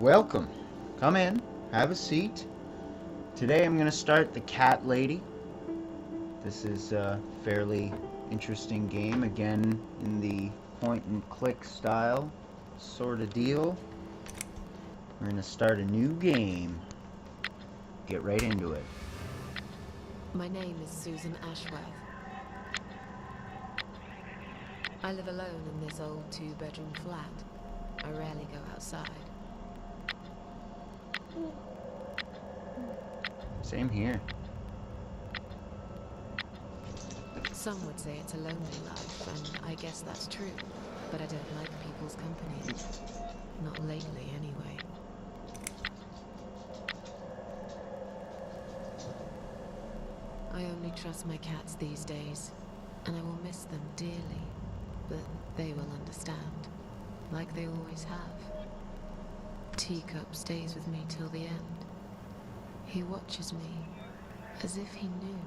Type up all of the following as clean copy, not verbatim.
Welcome. Come in. Have a seat. Today I'm going to start the Cat Lady. This is a fairly interesting game. Again, in the point and click style sort of deal. We're going to start a new game. Get right into it. My name is Susan Ashworth. I live alone in this old two-bedroom flat. I rarely go outside. Same here. Some would say it's a lonely life, and I guess that's true. But I don't like people's company. Not lately, anyway. I only trust my cats these days, and I will miss them dearly. But they will understand, like they always have. Teacup stays with me till the end. He watches me, as if he knew.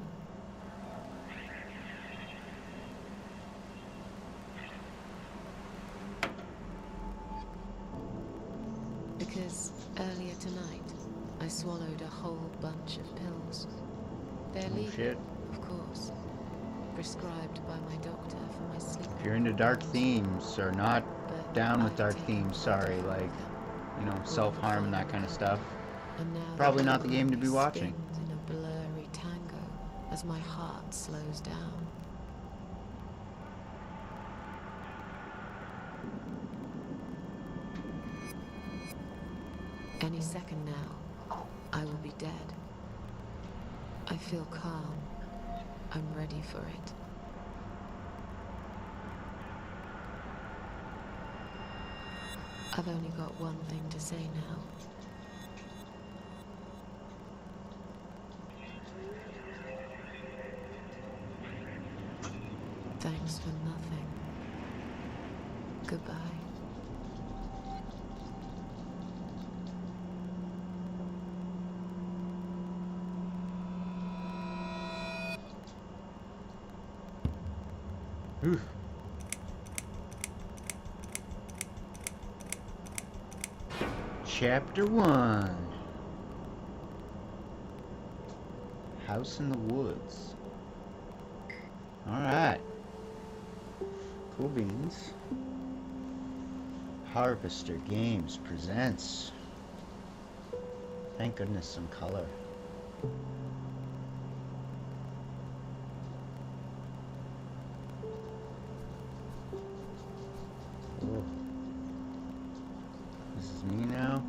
Because earlier tonight, I swallowed a whole bunch of pills. They're legal, Shit. of course. Prescribed by my doctor for my sleep. If you're into dark themes or not But down with I've dark taken themes, sorry, them. like, you know, self-harm and that kind of stuff. And now Probably the not the game to be memory watching. spins in a blurry tango as my heart slows down. Any second now, I will be dead. I feel calm. I'm ready for it. I've only got one thing to say now. Thanks for nothing. Goodbye. Oof. Chapter 1. House in the Woods. Alright. Cool beans. Harvester Games presents. Thank goodness some color. Cool. This is me now.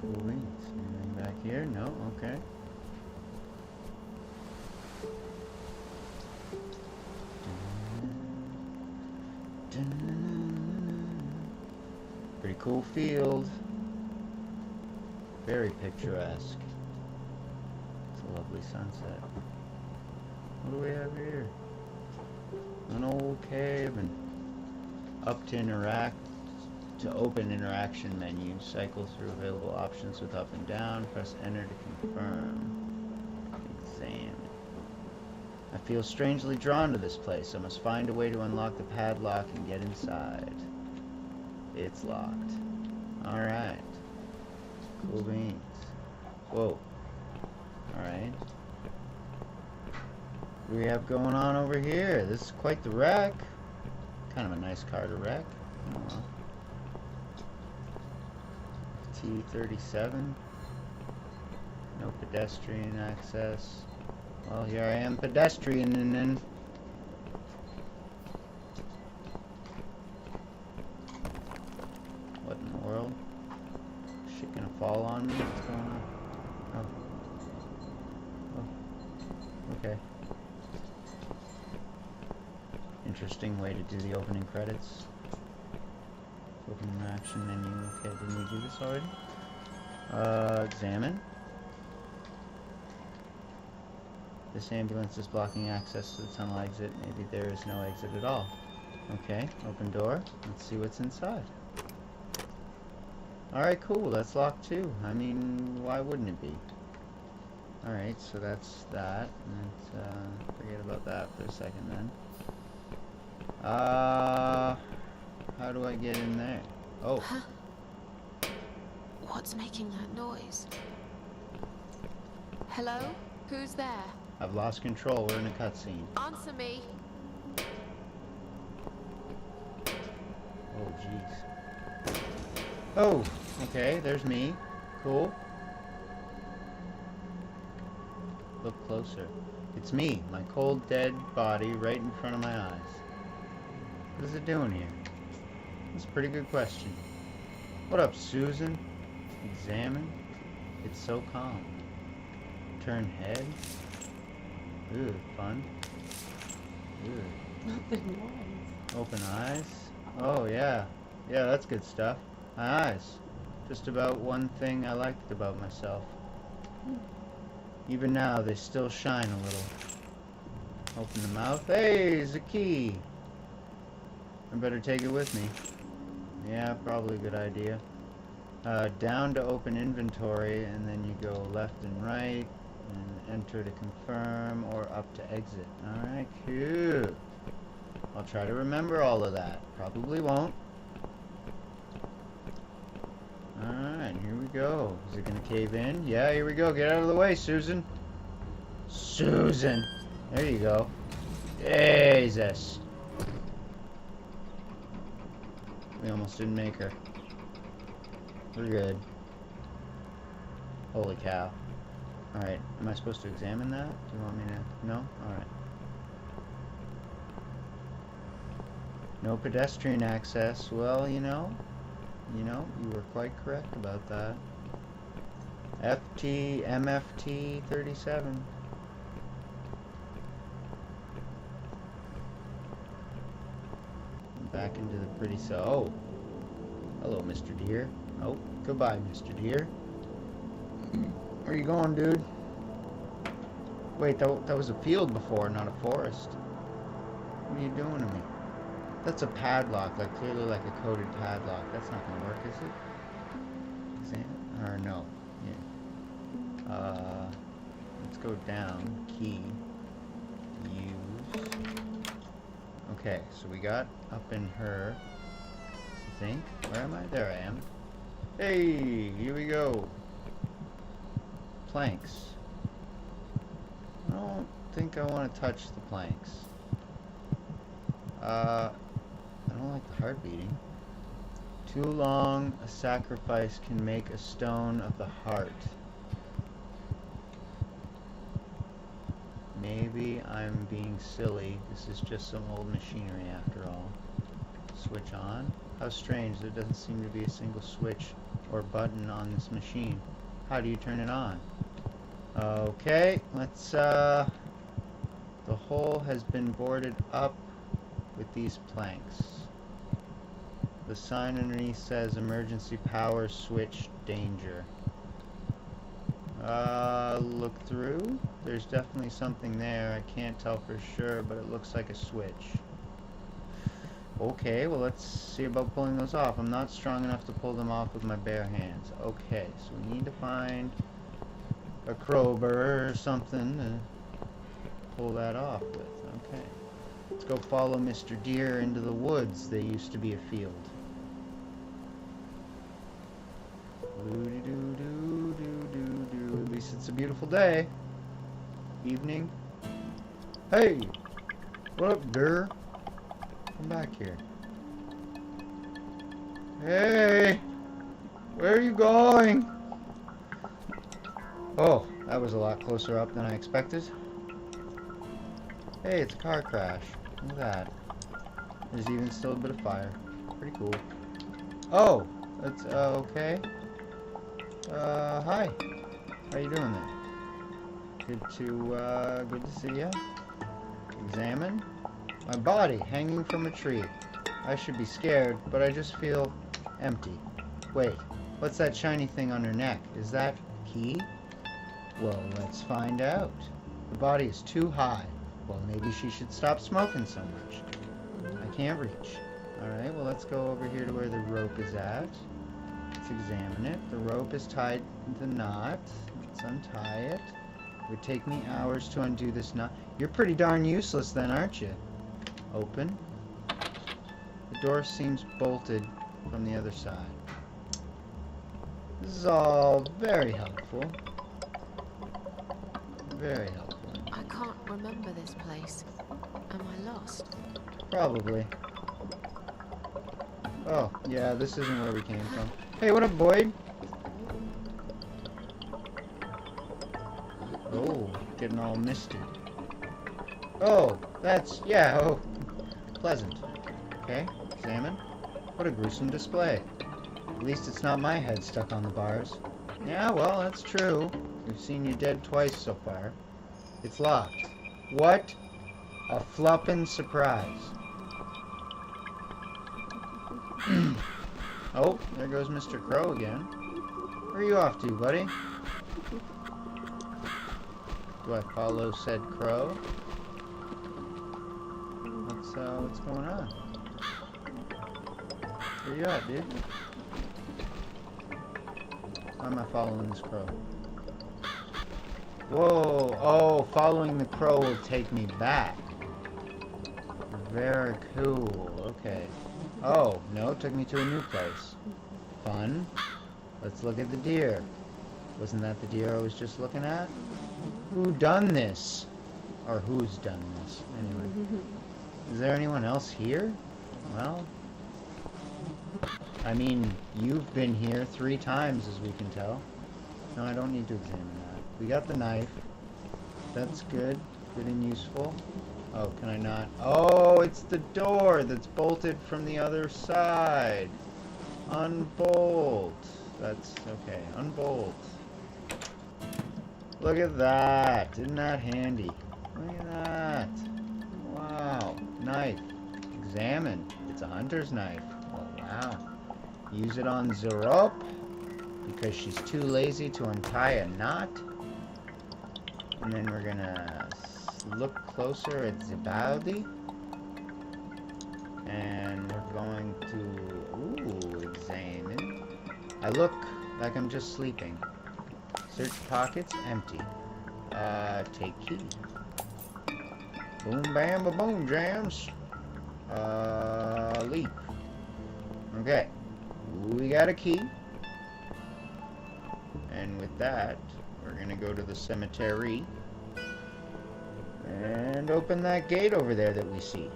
Cool beans. Anything back here? No? Okay. Pretty cool field. Very picturesque. It's a lovely sunset. What do we have here? An old cave and up to interact. To open interaction menu, cycle through available options with up and down. Press enter to confirm. Examine. I feel strangely drawn to this place. I must find a way to unlock the padlock and get inside. It's locked. Alright. Cool beans. Whoa. Alright. What do we have going on over here? This is quite the wreck. Kind of a nice car to wreck. Oh well. T-37. No pedestrian access. Well, here I am pedestrian and then... What in the world? Shit gonna fall on me? What's going on? Oh. Okay. Interesting way to do the opening credits. Open action menu. Okay, didn't we do this already? Examine. This ambulance is blocking access to the tunnel exit. Maybe there is no exit at all. Okay, open door. Let's see what's inside. Alright, cool. That's locked too. I mean, why wouldn't it be? Alright, so that's that. Let's forget about that for a second then. How do I get in there? Oh. Huh? What's making that noise? Hello? Who's there? I've lost control. We're in a cutscene. Answer me. Oh, jeez. Oh, okay. There's me. Cool. Look closer. It's me, my cold, dead body right in front of my eyes. What is it doing here? That's a pretty good question. What up, Susan? Examine. It's so calm. Turn head. Ooh, fun. Ooh. Not the noise. Open eyes. Oh, yeah. Yeah, that's good stuff. My eyes. Just about one thing I liked about myself. Even now, they still shine a little. Open the mouth. Hey, it's a key. I better take it with me. Yeah, probably a good idea. Down to open inventory, and then you go left and right, and enter to confirm, or up to exit. Alright, cool. I'll try to remember all of that. Probably won't. Alright, here we go. Is it gonna cave in? Yeah, here we go. Get out of the way, Susan. Susan! There you go. Jesus! We almost didn't make her. We're good. Holy cow. Alright, am I supposed to examine that? Do you want me to? No? Alright. No pedestrian access. Well, you know, you were quite correct about that. MFT 37. Back into the pretty cell. Oh. Hello, Mr. Deer. Oh, goodbye, Mr. Deer. Where you going, dude? Wait, that was a field before, not a forest. What are you doing to me? That's a padlock, like clearly like a coded padlock. That's not gonna work, is it? Exam? Or no? Yeah. Let's go down. Key. Use. Okay, so we got up in her. I think. Where am I? There I am. Hey, here we go. Planks. I don't think I want to touch the planks. I don't like the heart beating. Too long a sacrifice can make a stone of the heart. Maybe I'm being silly. This is just some old machinery after all. Switch on. How strange, there doesn't seem to be a single switch or button on this machine. How do you turn it on? Okay, let's, the hole has been boarded up with these planks. The sign underneath says emergency power switch danger. Look through. There's definitely something there. I can't tell for sure, but it looks like a switch. Okay, well let's see about pulling those off. I'm not strong enough to pull them off with my bare hands. Okay, so we need to find a crowbar or something to pull that off with. Okay. Let's go follow Mr. Deer into the woods. They used to be a field. At least it's a beautiful day. Evening. Hey! What up, Deer? Come back here. Hey! Where are you going? Oh, that was a lot closer up than I expected. Hey, it's a car crash. Look at that. There's even still a bit of fire. Pretty cool. Oh! That's, okay. Hi. How you doing there? Good to see ya. Examine. My body hanging from a tree. I should be scared, but I just feel empty. Wait, what's that shiny thing on her neck? Is that pee? Well, let's find out. The body is too high. Well, maybe she should stop smoking so much. I can't reach. Alright, well let's go over here to where the rope is at. Let's examine it. The rope is tied to the knot. Let's untie it. It would take me hours to undo this knot. You're pretty darn useless then, aren't you? Open. The door seems bolted from the other side. This is all very helpful. Very helpful. I can't remember this place. Am I lost? Probably. Oh, yeah, this isn't where we came from. Hey, what up, Boyd? Oh, getting all misty. Oh, that's, yeah, oh, pleasant. Okay, examine. What a gruesome display. At least it's not my head stuck on the bars. Yeah, well, that's true. We've seen you dead twice so far. It's locked. What a floppin' surprise. Oh, there goes Mr. Crow again. Where are you off to, buddy? Do I follow said crow? What's going on? Where you at, dude? Why am I following this crow? Whoa, oh, following the crow will take me back. Very cool, okay. Oh, no, it took me to a new place. Fun. Let's look at the deer. Wasn't that the deer I was just looking at? Who done this? Or who's done this, anyway. Is there anyone else here? Well, I mean, you've been here 3 times, as we can tell. No, I don't need to examine that. We got the knife. That's good. Good and useful. Oh, can I not? Oh, it's the door that's bolted from the other side. Unbolt. That's okay. Unbolt. Look at that. Isn't that handy? Look at that. Wow. Knife. Examine. It's a hunter's knife. Oh, wow. Use it on Zerup because she's too lazy to untie a knot. And then we're gonna look closer at Zebaldi. And we're going to, examine. I look like I'm just sleeping. Search pockets, empty. Take key. Boom, bam, ba-boom, jams. Leap. Okay. We got a key. And with that, we're gonna go to the cemetery. And open that gate over there that we see.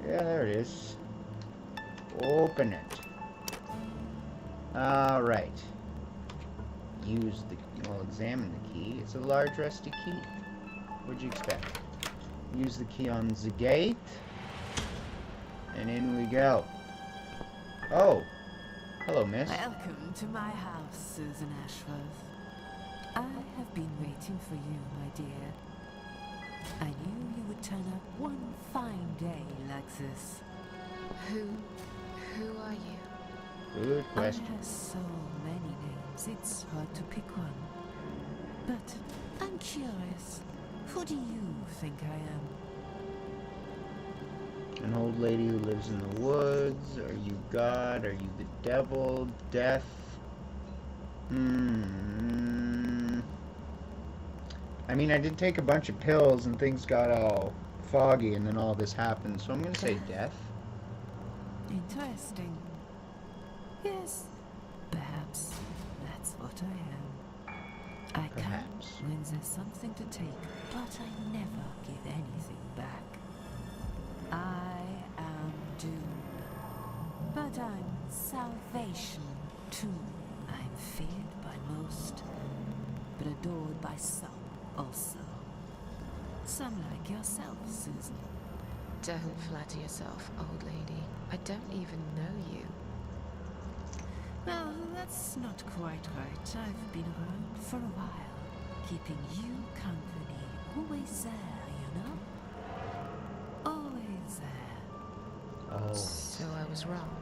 Yeah, there it is. Open it. Alright. Examine the key. It's a large rusty key. What'd you expect? Use the key on the gate. And in we go. Oh. Hello, miss. Welcome to my house, Susan Ashworth. I have been waiting for you, my dear. I knew you would turn up one fine day like this. Who are you? Good question. I have so many names, it's hard to pick one. But I'm curious, who do you think I am? An old lady who lives in the woods? Are you God? Are you the devil? Death? I mean, I did take a bunch of pills and things got all foggy and then all this happened, so I'm gonna say death. Interesting. Yes, perhaps that's what I am. I Perhaps. come when there's something to take, but I never give anything back. I am doomed, but I'm salvation too. I'm feared by most, but adored by some also. Some like yourself, Susan. Don't flatter yourself, old lady. I don't even know you. Well, that's not quite right. I've been around for a while, keeping you company. Always there, you know? Always there. Oh. So I was wrong.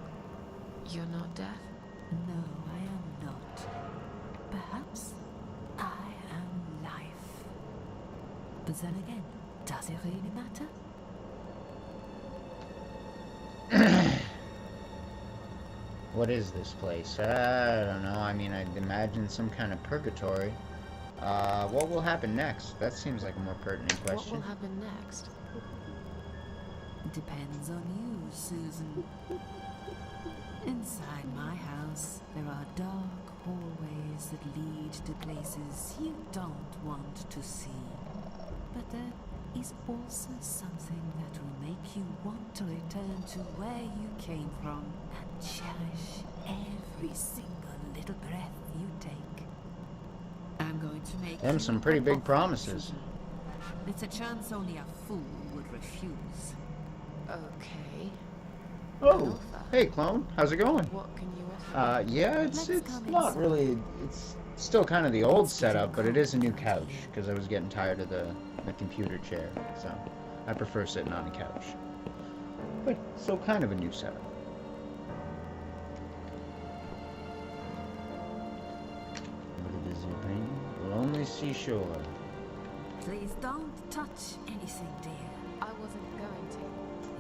You're not deaf? No, I am not. Perhaps I am life. But then again, does it really matter? What is this place? I don't know. I mean, I'd imagine some kind of purgatory. What will happen next? That seems like a more pertinent question. What will happen next? Depends on you, Susan. Inside my house, there are dark hallways that lead to places you don't want to see. But there is also something that will make you want to return to where you came from and cherish every single little breath you take. I'm going to make Them you some pretty an big offer, promises. Susan. It's a chance only a fool would refuse. Okay. Oh, hey clone, how's it going? What can you offer? Yeah, it's not really. It's still kind of the old setup, but it is a new couch because I was getting tired of the computer chair, so I prefer sitting on a couch. But still kind of a new setup. What is it, painting? Lonely seashore. Please don't touch anything, dear. I wasn't going to.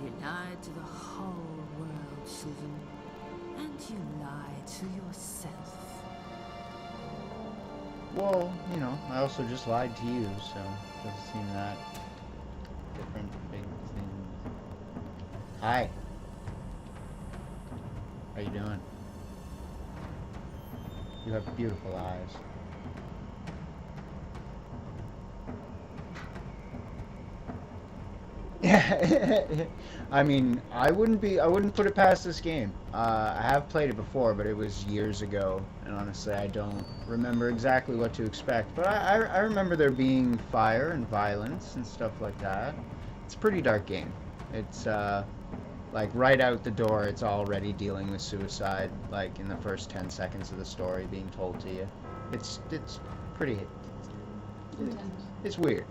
You lied to the whole world, Susan. And you lied to yourself. Well, you know, I also just lied to you, so it doesn't seem that different. Big things. Hi. How you doing? You have beautiful eyes. I mean, I wouldn't put it past this game. I have played it before, but it was years ago, and honestly, I don't remember exactly what to expect. But I remember there being fire and violence and stuff like that. It's a pretty dark game. It's, like, right out the door, it's already dealing with suicide, like, in the first 10 seconds of the story being told to you. It's pretty... It's weird.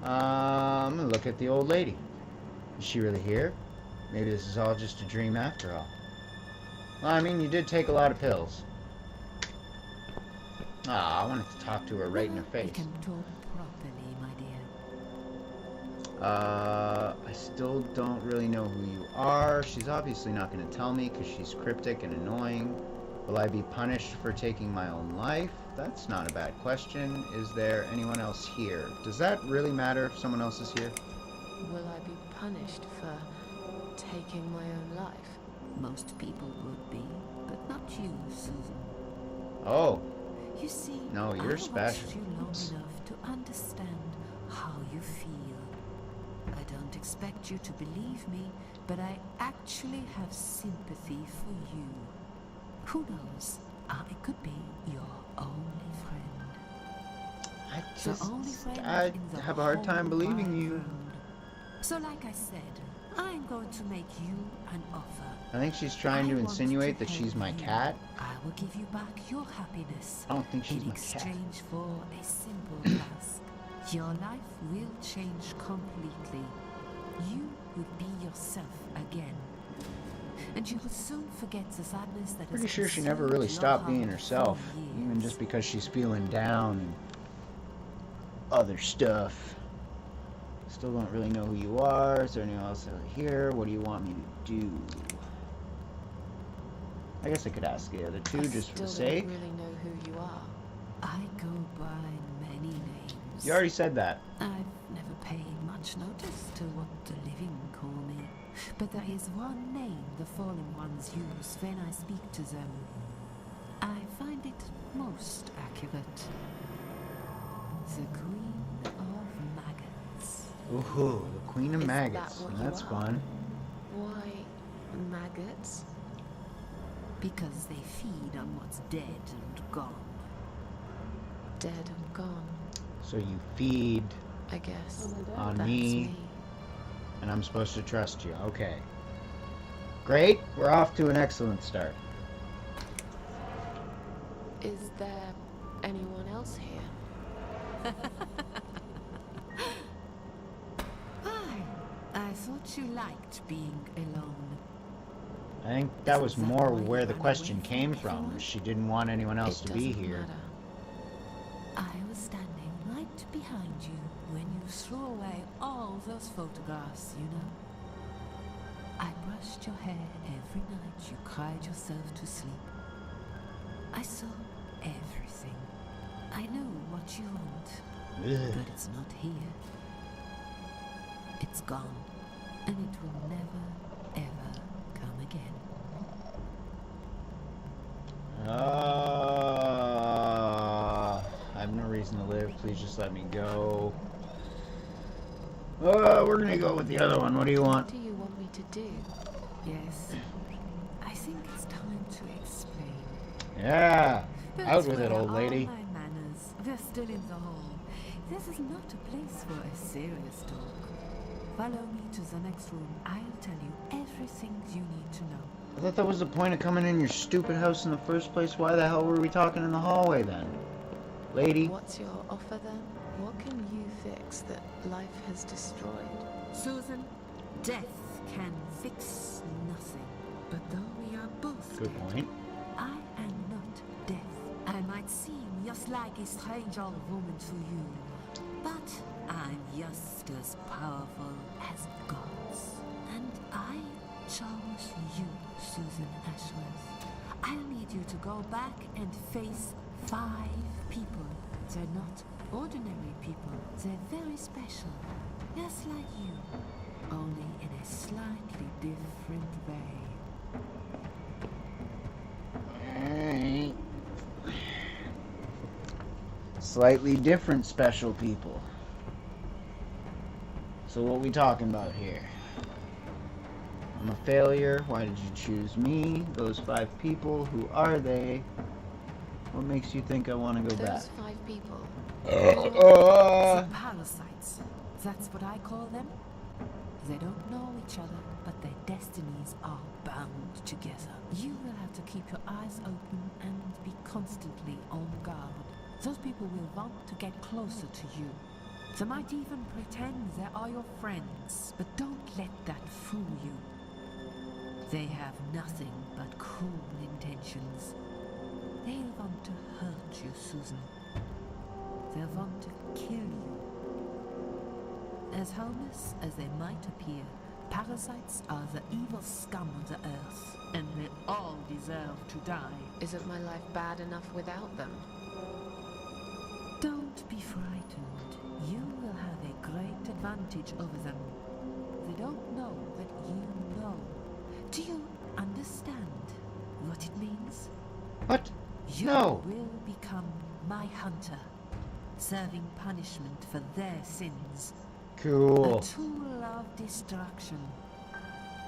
I'm gonna look at the old lady. Is she really here? Maybe this is all just a dream after all. Well, I mean, you did take a lot of pills. Ah, I wanted to talk to her right in her face. You can talk properly, my dear. I still don't really know who you are. She's obviously not gonna tell me because she's cryptic and annoying. Will I be punished for taking my own life? That's not a bad question. Is there anyone else here? Does that really matter if someone else is here? Will I be punished for taking my own life? Most people would be, but not you, Susan. Oh, You see, no, you're I special. watched you long enough to understand how you feel. I don't expect you to believe me, but I actually have sympathy for you. Who knows? I could be your only friend. I have a hard time believing you. So like I said, I'm going to make you an offer. I think she's trying to insinuate that she's my cat. I will give you back your happiness. I don't think she's in my cat. exchange for a simple task. Your life will change completely. You will be yourself again. And you will soon forget the sadness that Pretty has sure she never consumed really your stopped being heart herself, for even years. just because she's feeling down and other stuff. Still don't really know who you are. Is there anyone else out here? What do you want me to do? I guess I could ask the other two just for the Still sake. don't really know who you are. I go by many names. You already said that. I've never paid much notice to what the living call me. But there is one name the fallen ones use when I speak to them. I find it most accurate. The Queen of Maggots. Ooh, the Queen of Is that Maggots. what you That's are? fun. Why maggots? Because they feed on what's dead and gone. Dead and gone, So you feed I guess. on That's me, and I'm supposed to trust you. Okay. Great. We're off to an excellent start. Is there anyone else here? I thought you liked being alone. I think that was Isn't that more why you where the ran question away from came from. everyone? She didn't want anyone else It to be doesn't here. matter. I was standing right behind you when you threw away all those photographs, you know. I brushed your hair every night you cried yourself to sleep. I saw everything. I know what you want, Ugh. but it's not here. It's gone. and it will never, ever come again. I have no reason to live. Please just let me go. We're gonna go with the other one. What do you want? What do you want me to do? Yes, I think it's time to explain. Yeah. But Out with it, where old lady. are my manners? We're still in the hall. This is not a place for a serious talk. Follow me to the next room. I'll tell you everything you need to know. I thought that was the point of coming in your stupid house in the first place. Why the hell were we talking in the hallway then? Lady? What's your offer then? What can you fix that life has destroyed? Susan, death can fix nothing. But though we are both Good dead, point. I am not death. I might seem just like a strange old woman to you, but I'm just as powerful as gods. And I chose you, Susan Ashworth. I'll need you to go back and face 5 people. They're not ordinary people. They're very special. Just like you. Only in a slightly different way. Alright. Slightly different special people. So what we talking about here? I'm a failure. Why did you choose me? Those 5 people, who are they? What makes you think I want to go back? Those 5 people. The parasites. That's what I call them. They don't know each other, but their destinies are bound together. You will have to keep your eyes open and be constantly on guard. Those people will want to get closer to you. They might even pretend they are your friends, but don't let that fool you. They have nothing but cruel intentions. They'll want to hurt you, Susan. They'll want to kill you. As harmless as they might appear, parasites are the evil scum of the earth, and they all deserve to die. Isn't my life bad enough without them? Don't be frightened. You will have a great advantage over them. They don't know that you know. Do you understand what it means? What? You No. will become my hunter, serving punishment for their sins. Cool. A tool of destruction.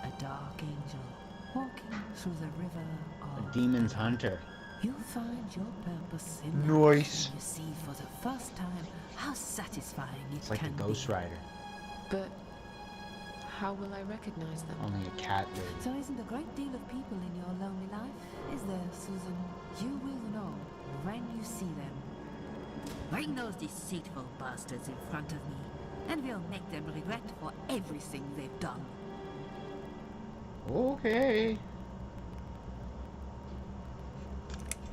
A dark angel walking through the river A of demon's hunter. You'll find your purpose in that Nice. when you see for the first time how satisfying it It's like can a Ghost be. Rider. But how will I recognize them? Only a cat would. There isn't a great deal of people in your lonely life, is there, Susan? You will know when you see them. Bring those deceitful bastards in front of me, and we'll make them regret for everything they've done. Okay.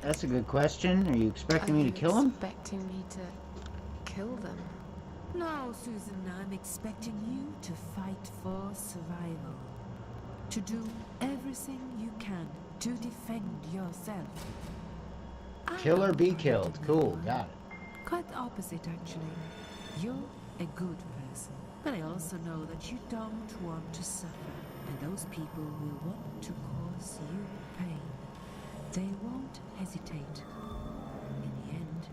That's a good question. Are you expecting me to kill him? Expecting me to kill them? No, Susan, I'm expecting you to fight for survival. To do everything you can to defend yourself. Kill or be I'm killed. not Cool, one. got it. Quite the opposite, actually. You're a good person. But I also know that you don't want to suffer. And those people will want to cause you pain. They won't hesitate. In the end,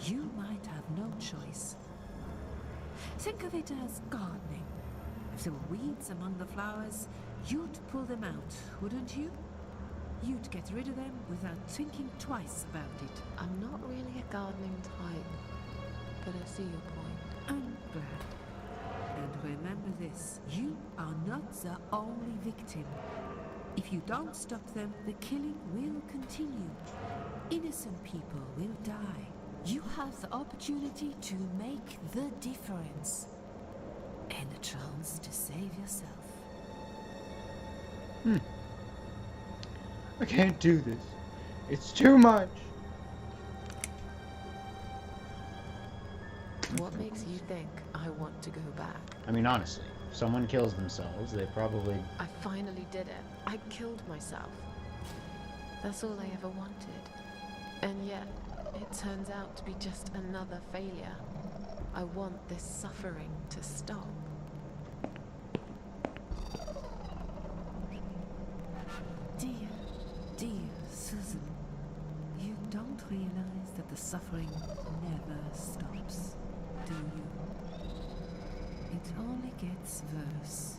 you might have no choice. Think of it as gardening. If there were weeds among the flowers, you'd pull them out, wouldn't you? You'd get rid of them without thinking twice about it. I'm not really a gardening type, but I see your point. I'm glad. And remember this, you are not the only victim. If you don't stop them, the killing will continue. Innocent people will die. You have the opportunity to make the difference. And a chance to save yourself. I can't do this. It's too much. What makes you think I want to go back? I mean, honestly, if someone kills themselves, they probably... I finally did it. I killed myself. That's all I ever wanted. And yet, it turns out to be just another failure. I want this suffering to stop. realize that the suffering never stops, do you? It only gets worse.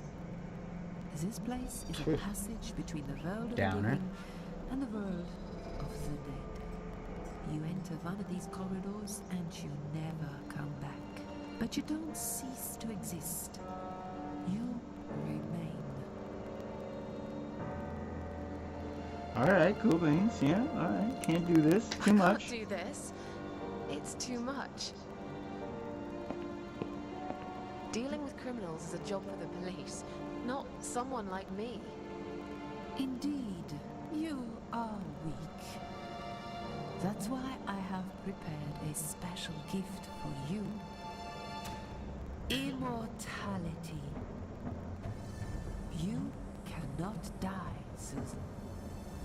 This place is a passage between the world of the living and the world of the dead. You enter one of these corridors and you never come back. But you don't cease to exist. You remain. Alright, cool beans. Yeah, alright. Can't do this. Too much. I can't do this. It's too much. Dealing with criminals is a job for the police, not someone like me. Indeed, you are weak. That's why I have prepared a special gift for you. Immortality. You cannot die, Susan.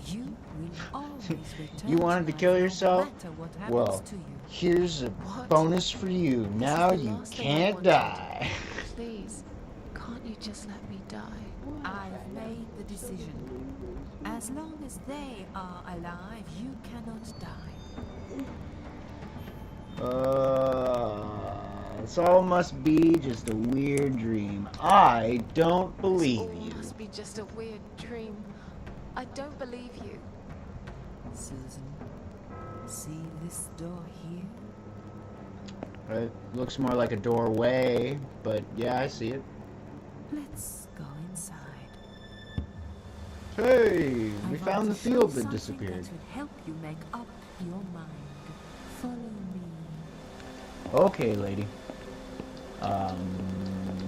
You will always return. You wanted to kill yourself? No matter what happens Well, to you. here's a bonus for you. Now you can't die. Please, can't you just let me die? I've made the decision. As long as they are alive, you cannot die. This all must be just a weird dream. I don't believe This all you. must be just a weird dream. I don't believe you. Susan, see this door here? It looks more like a doorway, but yeah, I see it. Let's go inside. Hey, we I found want the to show field that something disappeared. That will help you make up your mind. Follow me. Okay, lady.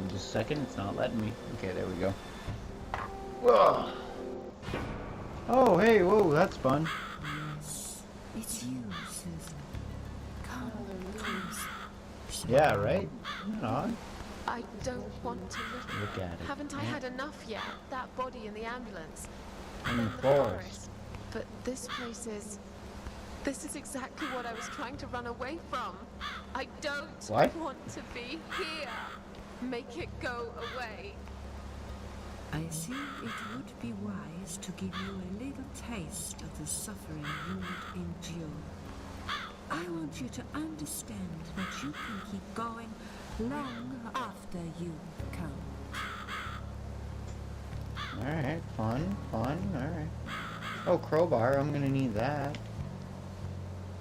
Just a second, it's not letting me. Okay, there we go. Whoa. Oh, hey, whoa, that's fun. Yes, it's you, Susan. Come closer. Yeah, right? Right on. I don't want to Look at it. Haven't I Yeah. had enough yet? That body in the ambulance. In Then the forest. But this place is... This is exactly what I was trying to run away from. I don't What? want to be here. Make it go away. I think it would be wise to give you a little taste of the suffering you would endure. I want you to understand that you can keep going long after you come. Alright, fun, alright. Oh, crowbar, I'm gonna need that.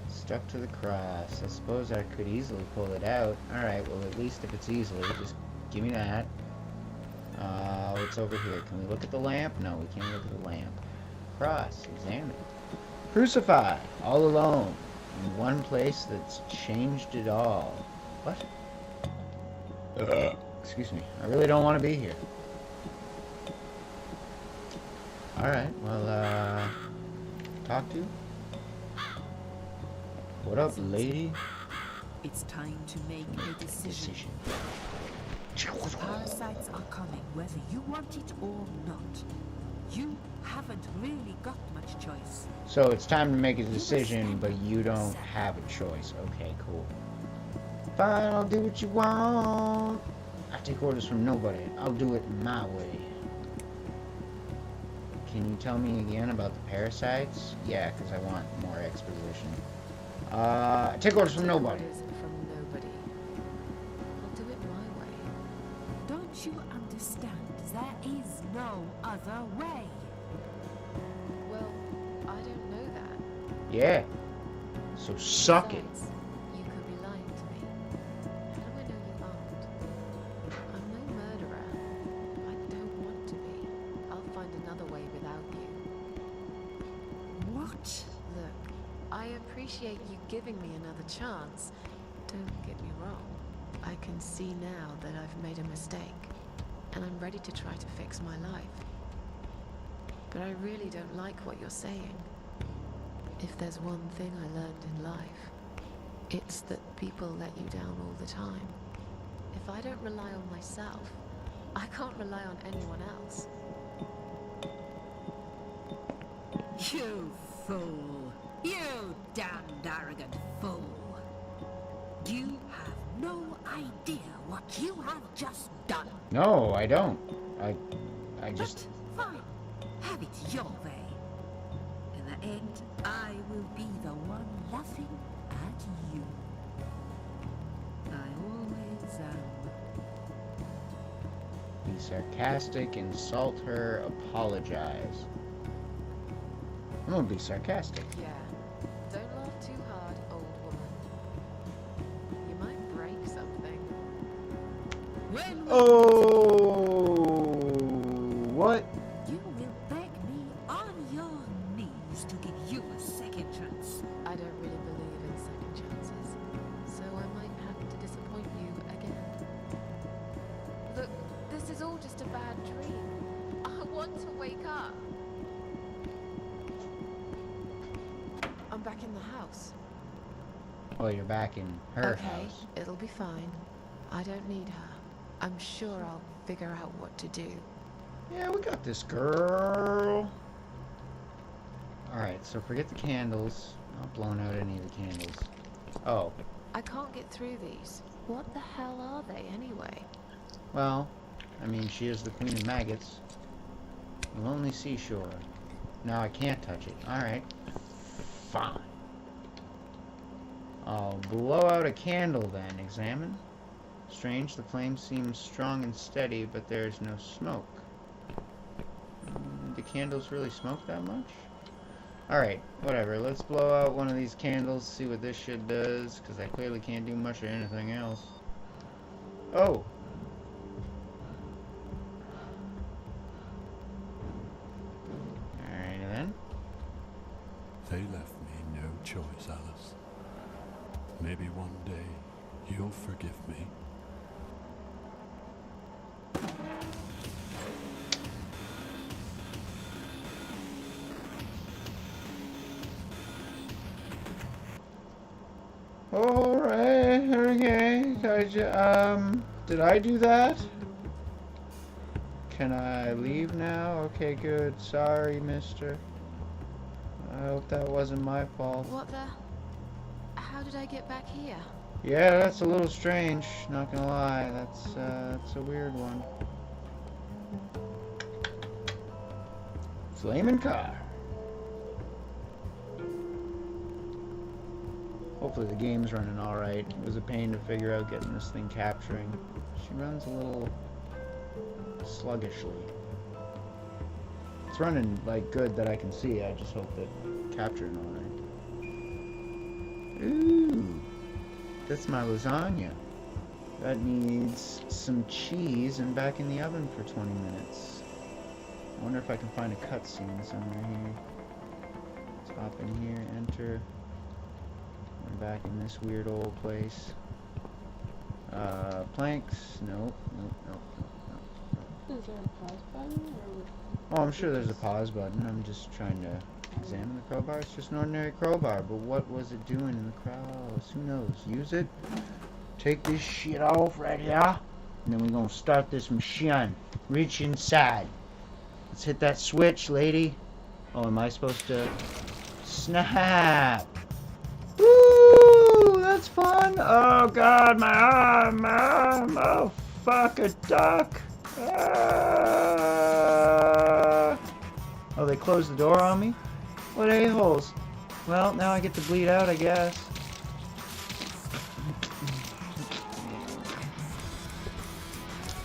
Stuck to the cross. I suppose I could easily pull it out. Alright, well at least if it's easily, just give me that. What's over here? Can we look at the lamp? No, we can't look at the lamp. Cross, examine. Crucified, all alone, in one place that's changed it all. What? Excuse me. I really don't want to be here. Alright, well, talk to you? What up, lady? It's time to make a decision. The parasites are coming, whether you want it or not. You haven't really got much choice. So it's time to make a decision, but you don't have a choice. Okay, cool. Fine, I'll do what you want. I take orders from nobody. I'll do it my way. Can you tell me again about the parasites? Yeah, because I want more exposition. I take orders from nobody. Orders from nobody. I'll do it my way. Don't you understand? There is no other way. Well, I don't know that. Yeah. So suck it. Besides, you could be lying to me. How do I know you aren't? I'm no murderer. I don't want to be. I'll find another way without you. What? Look, I appreciate you giving me another chance. Don't get me wrong. I can see now that I've made a mistake, and I'm ready to try to fix my life. But I really don't like what you're saying. If there's one thing I learned in life, it's that people let you down all the time. If I don't rely on myself, I can't rely on anyone else. You fool! You damned arrogant fool! You have no idea what you have just done. No, I don't. I just... But fine, have it your way. In the and I will be the one laughing at you. I always am. Be sarcastic, insult her, apologize. I'm gonna be sarcastic. Yeah. Don't laugh too hard, old woman. You might break something. When Oh, what? you will beg me on your knees to give you a second chance. I don't really believe in second chances, so I might have to disappoint you again. Look, this is all just a bad dream. I want to wake up. I'm back in the house. Oh, you're back in her Okay, house. it'll be fine. I don't need her. I'm sure I'll figure out what to do. Yeah, we got this, girl. Alright, so forget the candles. Not blowing out any of the candles. Oh, I can't get through these. What the hell are they anyway? well, I mean, she is the queen of maggots. The lonely seashore. Now I can't touch it. Alright. Fine. I'll blow out a candle then. Examine. Strange, the flame seems strong and steady, but there's no smoke. Do candles really smoke that much? Alright, whatever. Let's blow out one of these candles, see what this shit does, because I clearly can't do much of anything else. Oh! Alright then. They left me no choice, Alice. Maybe one day you'll forgive me. Alright, okay. Did I do that? Can I leave now? Okay, good. Sorry, mister. I hope that wasn't my fault. What the? How did I get back here? Yeah, that's a little strange, not gonna lie. That's a weird one. Flaming car. Hopefully the game's running alright. It was a pain to figure out getting this thing capturing. She runs a little sluggishly. It's running like good that I can see. I just hope that capturing alright. Ooh, that's my lasagna. That needs some cheese and back in the oven for 20 minutes. I wonder if I can find a cutscene somewhere here. Let's hop in here, enter. We're back in this weird old place. Planks. Nope. Is there a pause button or? Oh, I'm sure there's a pause button. I'm just trying to examine the crowbar. It's just an ordinary crowbar, but what was it doing in the crowds? Who knows? Use it. Take this shit off right here, and then we're gonna start this machine. Reach inside. Let's hit that switch, lady. Oh, am I supposed to? Snap! Woo! That's fun. Oh God, my arm. Oh fuck, a duck. Oh, they closed the door on me? What a-holes. Well, now I get to bleed out, I guess.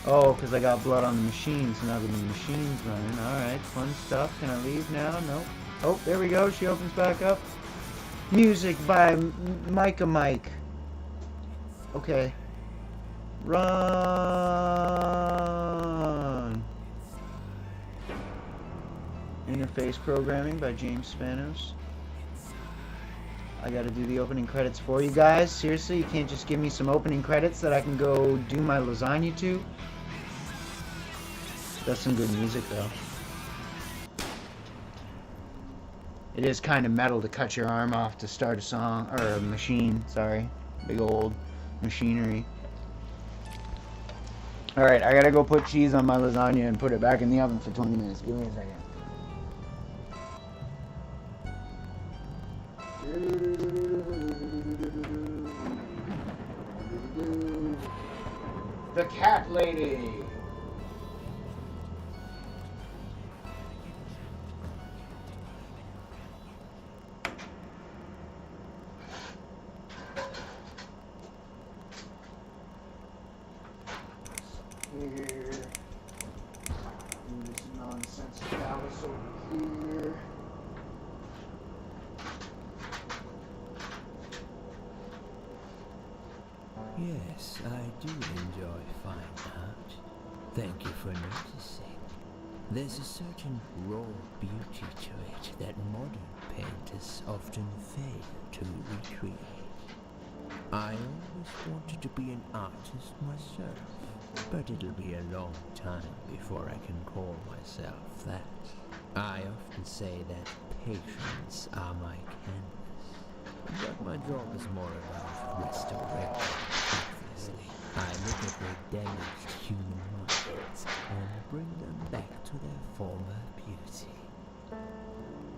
Oh, because I got blood on the machine, so now the machine's running. Alright, fun stuff. Can I leave now? Nope. Oh, there we go. She opens back up. Music by Micah Mike. Okay. Run! Interface programming by James Spanos. I gotta do the opening credits for you guys. Seriously, you can't just give me some opening credits that I can go do my lasagna to? That's some good music, though. It is kind of metal to cut your arm off to start a song, or a machine, sorry. Big old machinery. Alright, I gotta go put cheese on my lasagna and put it back in the oven for 20 minutes. Give me a second. The cat lady. here. Do this nonsense Alice over here. Yes, I do enjoy fine art. Thank you for noticing. There's a certain raw beauty to it that modern painters often fail to recreate. I always wanted to be an artist myself, but it'll be a long time before I can call myself that. I often say that patients are my canvas, but my job is more about restoration, obviously. I look at the damaged human minds and bring them back to their former beauty.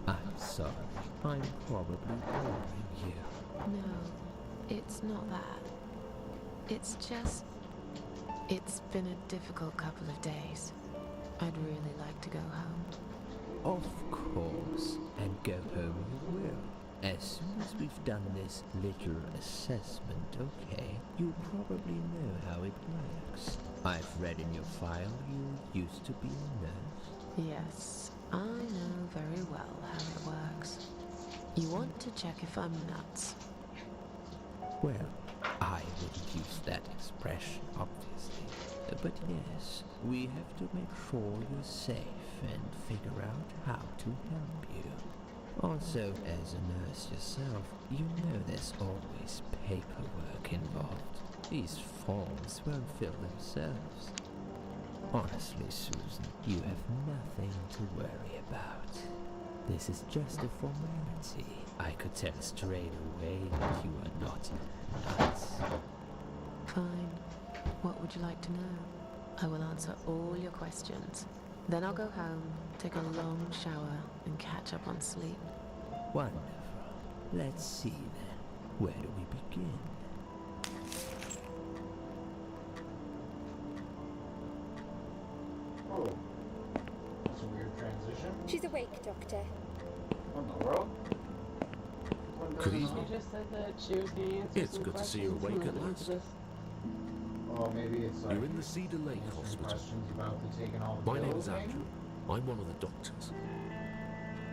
I'm sorry, I'm probably boring you. No, it's not that. It's just... It's been a difficult couple of days. I'd really like to go home. Of course, and go home you will. As soon as we've done this little assessment, okay, you probably know how it works. I've read in your file you used to be a nurse. Yes, I know very well how it works. You want to check if I'm nuts. Well, I wouldn't use that expression, obviously. But yes, we have to make sure you're safe and figure out how to help you. Also, as a nurse yourself, you know there's always paperwork involved. These forms won't fill themselves. Honestly, Susan, you have nothing to worry about. This is just a formality. I could tell straight away that you are not nuts. Fine. What would you like to know? I will answer all your questions. Then I'll go home, take a long shower, and catch up on sleep. Wonderful. Let's see then. Where do we begin? Oh, that's a weird transition. She's awake, Doctor. What in the world? Good She evening. just said that she was going to answer It's some good to see you questions awake at related last. to this. Oh, maybe it's like You're in the Cedar Lake answering Hospital. questions about the taking all the My name pills, is maybe? Andrew. I'm one of the doctors.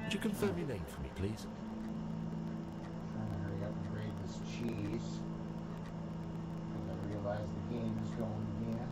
Would you confirm your name for me, please? Trying to hurry up and grade this cheese. Because I realize the game is going here.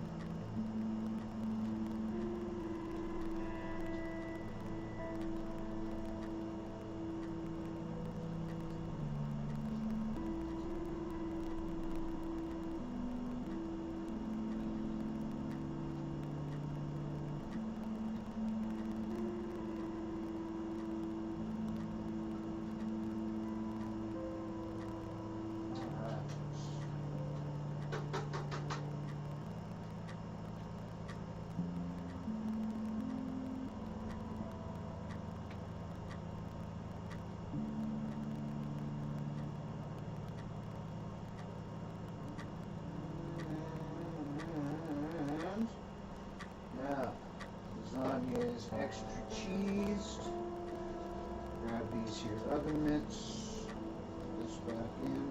And now, lasagna is extra cheese. Grab these here oven mitts. Put this back in.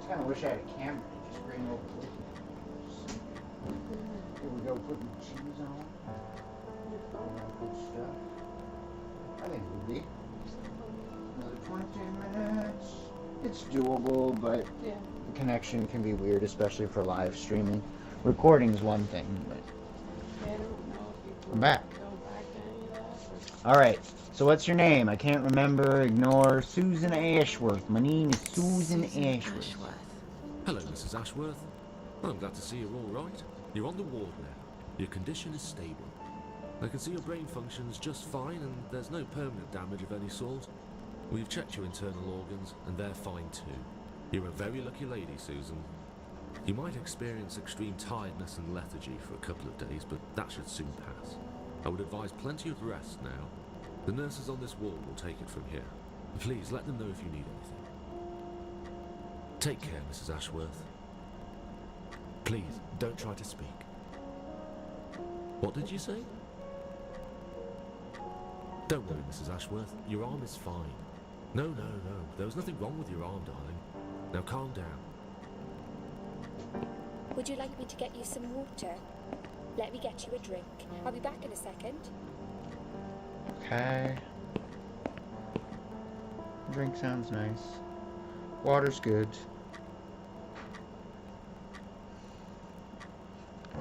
I kind of wish I had a camera to just bring over with me. Here we go, putting the cheese on. All that good stuff. I think it would be. Another 20 minutes. It's doable, but Yeah. the connection can be weird, especially for live streaming. Recording's one thing, but Yeah, I don't know if you can I'm back. go back to any of that. all right. So what's your name? I can't remember. Ignore Susan Ashworth. My name is Susan Ashworth. Hello, Mrs. Ashworth. Well, I'm glad to see you're all right. You're on the ward now. Your condition is stable. I can see your brain functions just fine, and there's no permanent damage of any sort. We've checked your internal organs, and they're fine too. You're a very lucky lady, Susan. You might experience extreme tiredness and lethargy for a couple of days, but that should soon pass. I would advise plenty of rest now. The nurses on this ward will take it from here. Please let them know if you need anything. Take care, Mrs. Ashworth. Please, don't try to speak. What did you say? Don't worry, Mrs. Ashworth. Your arm is fine. No. There was nothing wrong with your arm, darling. Now calm down. Would you like me to get you some water? Let me get you a drink. I'll be back in a second. Okay. Drink sounds nice. Water's good.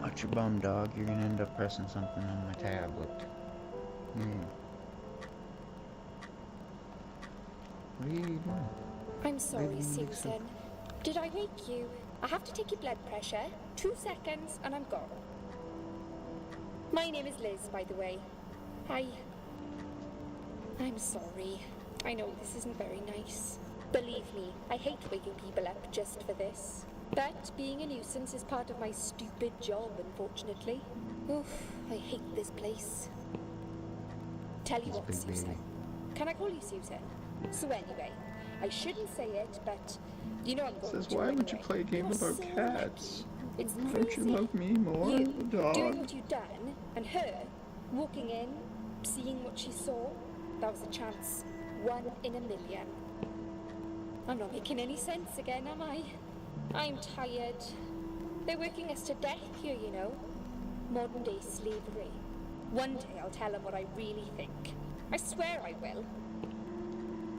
Watch your bum, dog. You're gonna end up pressing something on my tablet. What are you doing? I'm sorry, Maybe you make Susan. Did I wake you? I have to take your blood pressure. 2 seconds and I'm gone. My name is Liz, by the way. I'm sorry. I know this isn't very nice. Believe me, I hate waking people up just for this. But being a nuisance is part of my stupid job, unfortunately. Oof, I hate this place. Tell you what, Big Susan. baby. Can I call you Susan? So anyway, I shouldn't say it, but you know I'm going Says, to why would you anyway. play a game You're about so cats? lucky. It's Don't you crazy. love me more, You the dog? doing what you've done, and her walking in, seeing what she saw. That was a chance. 1 in a million. I'm not making any sense again, am I? I'm tired. They're working us to death here, you know. Modern day slavery. One day I'll tell them what I really think. I swear I will.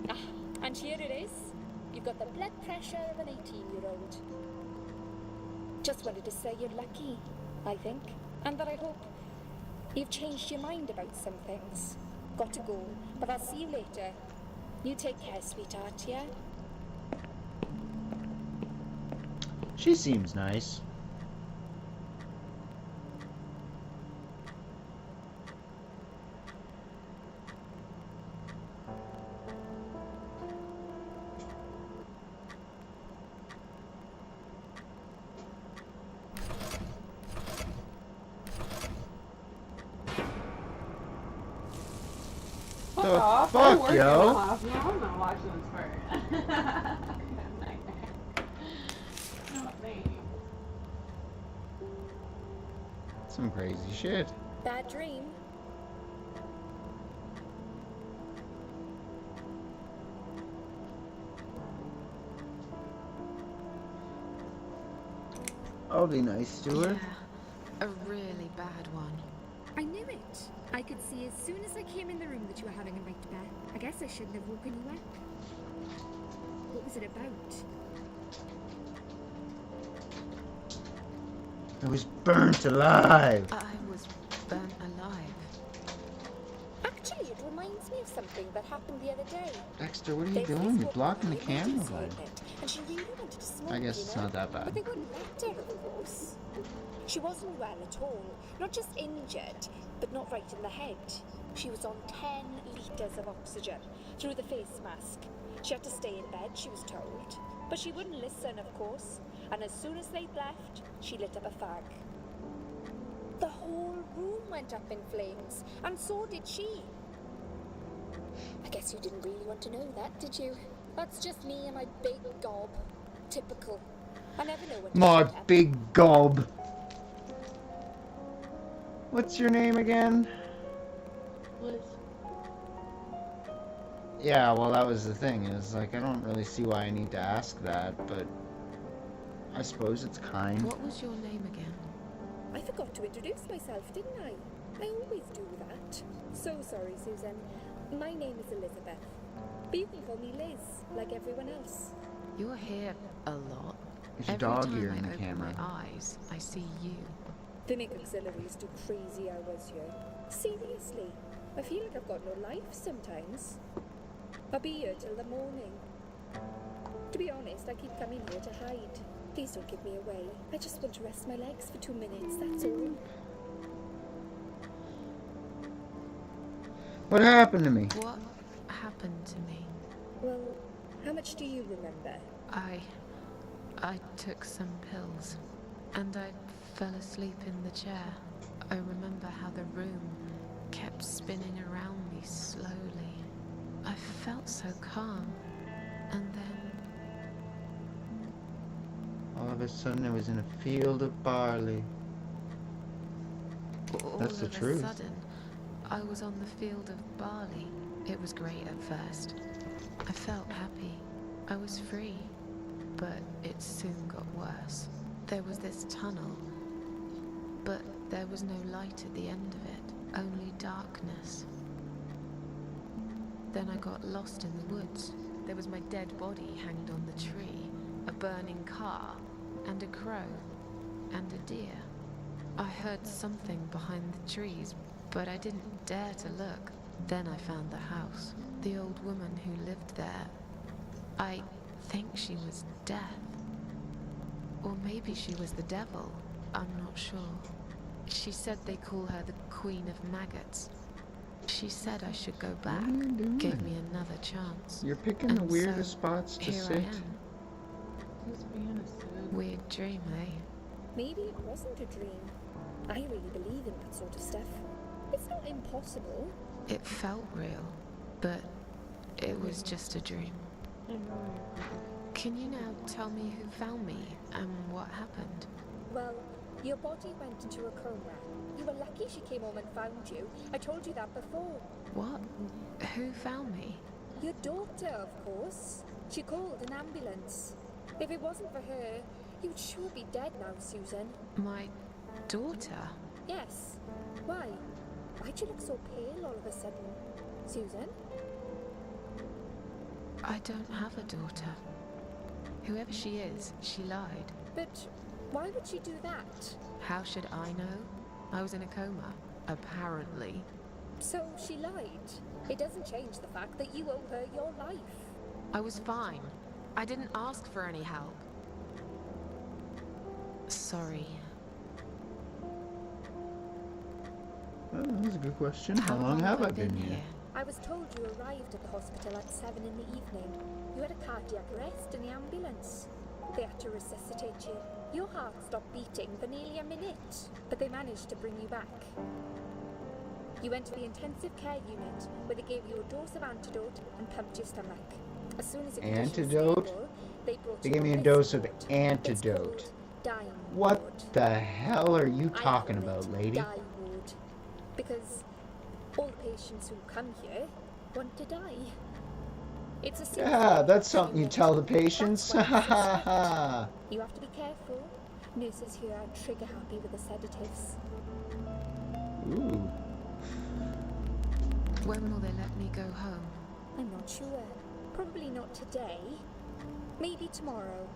Ah, and here it is. You've got the blood pressure of an 18-year-old. Just wanted to say you're lucky, I think. And that I hope you've changed your mind about some things. Got to go, but I'll see you later. You take care, sweetheart, yeah? She seems nice. Fuck The off. fuck, I'm working yo? off. No, I'm not watching this part. Nightmare. No, thanks. Some crazy shit. Bad dream. I'll be nice to her. Yeah, a really bad one. I knew it. I could see as soon as I came in the room that you were having a nightmare. I guess I shouldn't have woken you up. What was it about? I was burnt alive. I was burnt alive. Actually, it reminds me of something that happened the other day. Dexter, what are you There's doing? this You're blocking the woman, camera, emergency bud. unit, and she really wanted to smoke, I guess you it's know? not that But bad. they wouldn't let her, of course. She wasn't well at all. Not just injured, but not right in the head. She was on 10 litres of oxygen through the face mask. She had to stay in bed, she was told. But she wouldn't listen, of course. And as soon as they'd left, she lit up a fag. The whole room went up in flames, and so did she. I guess you didn't really want to know that, did you? That's just me and my big gob. Typical. I never know when to My shut up. big gob. What's your name again? Liz. Yeah, well, that was the thing. Is like I don't really see why I need to ask that, but I suppose it's kind. What was your name again? I forgot to introduce myself, didn't I? I always do that. So sorry, Susan. My name is Elizabeth. But you can call me Liz, like everyone else. You're here a lot. There's a Every dog time here I in the open camera. my eyes, I see you. They make auxiliaries do crazy hours here. Seriously, I feel like I've got no life sometimes. I'll be here till the morning. To be honest, I keep coming here to hide. Please don't give me away. I just want to rest my legs for 2 minutes, that's all. What happened to me? What happened to me? Well, how much do you remember? I took some pills, and I fell asleep in the chair. I remember how the room kept spinning around me slowly. I felt so calm, and then All of a sudden, I was in a field of barley. all That's the of truth. a sudden, I was on the field of barley. It was great at first. I felt happy. I was free. But it soon got worse. There was this tunnel, but there was no light at the end of it, only darkness. Then I got lost in the woods. There was my dead body hanged on the tree, a burning car, and a crow, and a deer. I heard something behind the trees, but I didn't dare to look. Then I found the house. The old woman who lived there. I think she was Death. Or maybe she was the devil. I'm not sure. She said they call her the Queen of Maggots. She said I should go back. What are you doing? Give me another chance. You're picking the And weirdest so, spots to here sit. I am. Just being a sad. Weird dream, eh? Maybe it wasn't a dream. I really believe in that sort of stuff. It's not impossible. It felt real, but it was just a dream. I know you're perfect. Can you now tell me who found me and what happened? Well, your body went into a coma. You were lucky she came home and found you. I told you that before. What? Who found me? Your daughter, of course. She called an ambulance. If it wasn't for her, you'd sure be dead now, Susan. My daughter? Yes. Why? Why'd you look so pale all of a sudden? Susan? I don't have a daughter. Whoever she is, she lied. But why would she do that? How should I know? I was in a coma, apparently. So she lied. It doesn't change the fact that you owe her your life. I was fine. I didn't ask for any help. Sorry. Well, that's a good question. How long have I been here? I was told you arrived at the hospital at 7 in the evening. You had a cardiac arrest in the ambulance. They had to resuscitate you. Your heart stopped beating for nearly a minute, but they managed to bring you back. You went to the intensive care unit, where they gave you a dose of antidote and pumped your stomach. As soon as the condition was Antidote? stable, they brought They you gave me a life dose of support. It's antidote. called Dying What ward. the hell are you I talking call about, it lady? Die ward. Because all the patients who come here want to die. It's a serious Yeah, that's illness, something you know. tell the That's patients. why Ha it's so ha strict. ha. You have to be careful. Nurses here are trigger happy with the sedatives. Ooh. When will they let me go home? I'm not sure. Probably not today. Maybe tomorrow.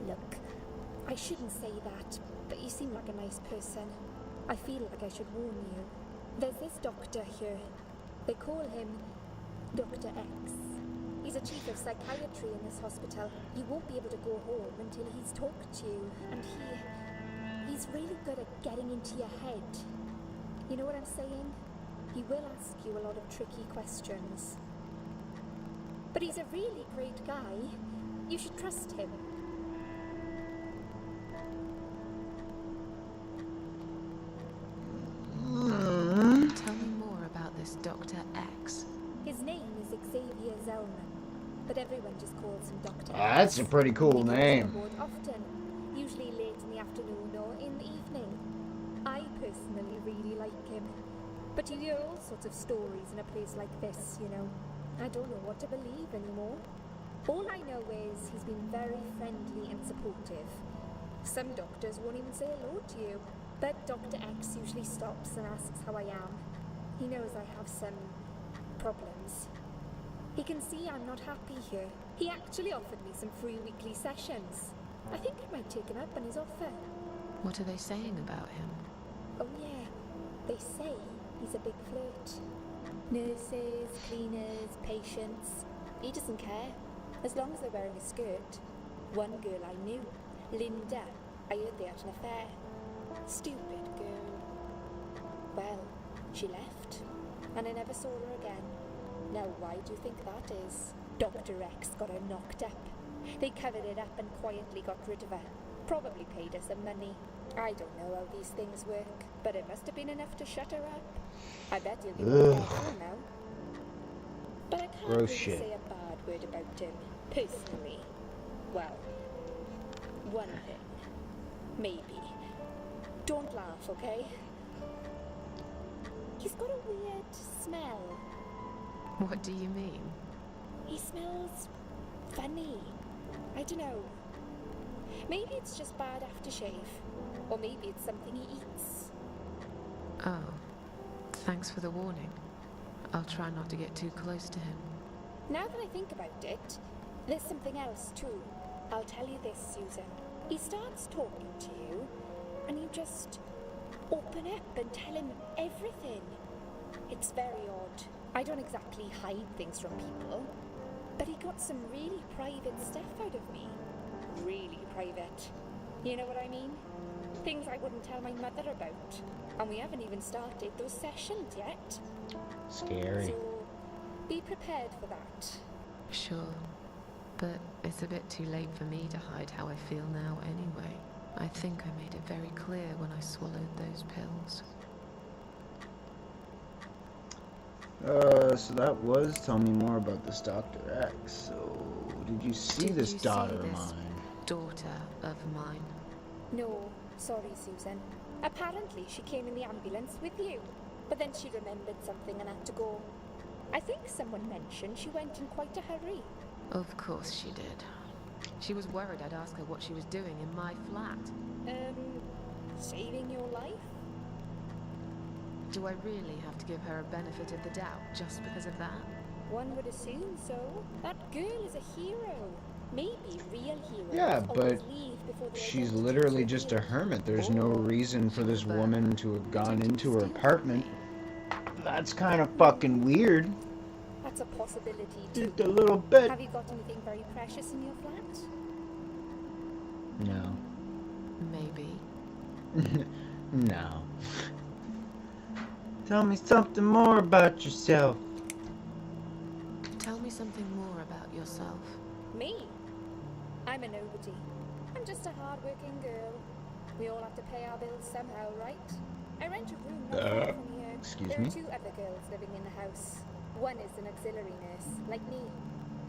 Look, I shouldn't say that, but you seem like a nice person. I feel like I should warn you. There's this doctor here. They call him Dr. X. He's a chief of psychiatry in this hospital. You won't be able to go home until he's talked to you, and he's really good at getting into your head. You know what I'm saying? He will ask you a lot of tricky questions. But he's a really great guy. You should trust him. Tell me more about this Dr. X. His name is Xavier Zellman, but everyone just calls him Dr. That's a pretty cool He comes to the name. ward often, usually late in the afternoon or in the evening. I personally really like him. But you hear all sorts of stories in a place like this, you know. I don't know what to believe anymore. All I know is he's been very friendly and supportive. Some doctors won't even say hello to you, but Dr. X usually stops and asks how I am. He knows I have some problems. He can see I'm not happy here. He actually offered me some free weekly sessions. I think I might take him up on his offer. What are they saying about him? Oh yeah, they say he's a big flirt. Nurses, cleaners, patients. He doesn't care, as long as they're wearing a skirt. One girl I knew, Linda, I heard they had an affair. Stupid girl. Well, she left, and I never saw her again. Now why do you think that is? Dr. X got her knocked up. They covered it up and quietly got rid of her. Probably paid her some money. I don't know how these things work, but it must have been enough to shut her up. I bet you'll be more careful now. But I can't Gross really shit. say a bad word about him, personally. Well, one thing. Maybe. Don't laugh, okay? He's got a weird smell. What do you mean? He smells funny. I don't know. Maybe it's just bad aftershave. Or maybe it's something he eats. Oh, thanks for the warning. I'll try not to get too close to him. Now that I think about it, there's something else too. I'll tell you this, Susan. He starts talking to you, and you just open up and tell him everything. It's very odd. I don't exactly hide things from people, but he got some really private stuff out of me. Really private. You know what I mean? Things I wouldn't tell my mother about. And we haven't even started those sessions yet. Scary. So, be prepared for that. Sure, but it's a bit too late for me to hide how I feel now anyway. I think I made it very clear when I swallowed those pills. So that was tell me more about this Dr. X. So, did you see Did this you see daughter of this mine? Daughter of mine. No, sorry, Susan. Apparently she came in the ambulance with you, but then she remembered something and had to go. I think someone mentioned she went in quite a hurry. Of course she did. She was worried I'd ask her what she was doing in my flat. Saving your life? Do I really have to give her a benefit of the doubt just because of that? One would assume so. That girl is a hero. Maybe real heroes Yeah, always but leave before the she's identity literally is just a revealed. hermit. There's no reason for this woman to have gone into her apartment. That's kind of fucking weird. That's a possibility too. Just a little bit. Have you got anything very precious in your flat? No. Maybe. No. Tell me something more about yourself. Tell me something more about yourself. Me? I'm a nobody. I'm just a hard-working girl. We all have to pay our bills somehow, right? I rent a room not far from here. Excuse There me? are two other girls living in the house. One is an auxiliary nurse, like me.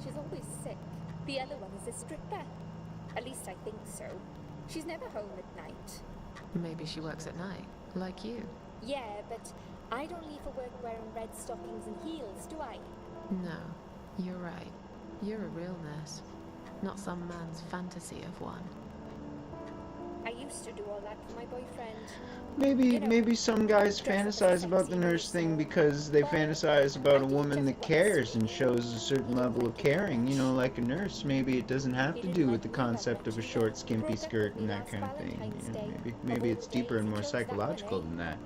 She's always sick. The other one is a stripper. At least I think so. She's never home at night. Maybe she works at night, like you. Yeah, but I don't leave for work wearing red stockings and heels, do I? No, you're right. You're a real nurse, not some man's fantasy of one. I used to do all that for my boyfriend. Maybe some guys fantasize about the nurse thing because they fantasize about a woman that cares and shows a certain level of caring, you know, like a nurse. Maybe it doesn't have to do with the concept of a short, skimpy skirt and that kind of thing. You know, maybe it's deeper and more psychological than that.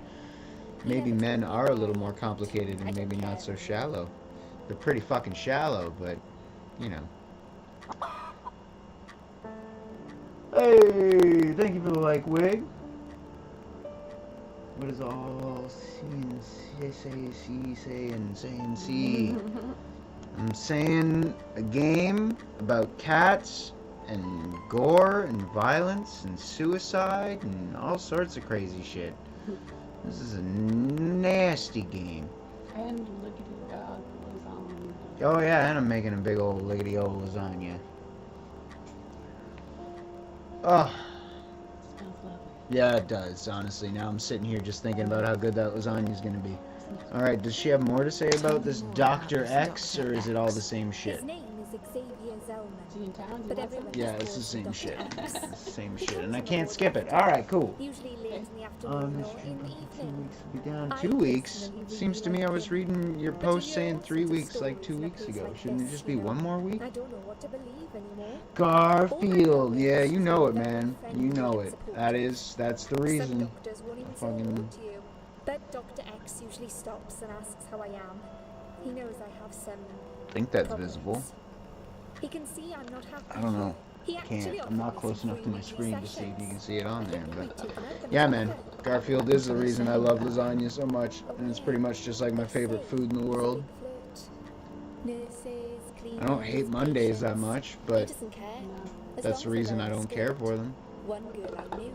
Maybe men are a little more complicated and maybe not so shallow. They're pretty fucking shallow, but, you know. Hey, thank you for the like, Wig. What is all saying? I'm saying a game about cats and gore and violence and suicide and all sorts of crazy shit. This is a nasty game. And lickety dog lasagna. Oh yeah, and I'm making a big old lickety old lasagna. Oh. Smells lovely. Yeah, it does, honestly. Now I'm sitting here just thinking about how good that lasagna is going to be. Alright, does she have more to say about this Dr. X, or is it all the same shit? His name is Xavier Zellman. Is he in town? But everyone Yeah, just it's the calls same him shit. Dr. X. It's the same shit, and I can't skip it. Alright, cool. Usually late in the afternoon This or trip in the after 2 evening. weeks will be down. I 2 weeks? personally really Seems to me I like was him. reading your But post you saying hear all 3 sorts of weeks like stories 2 in a weeks place ago. like Shouldn't it this, just you be know. one more week? I don't know what to believe anymore. Garfield, yeah, you know it, man. You know it. That's the Some reason. doctors won't even say a Fucking- word to you. But Dr. X usually stops and asks how I am. He knows I have some I think that's problems. visible. He can see I'm not happy. I don't know. He Can't. actually I'm not offered me close some enough to my free screen to see if you can sessions. see it on I there, think we but might take him out on yeah, a man. coffee. Garfield is the reason I love lasagna so much, and it's pretty much just like my favorite food in the world. Nurses, cleaners, I don't hate Mondays that patients. much, He but doesn't care. As that's the long as reason they're I wearing a don't care skirt. for them. One girl I knew,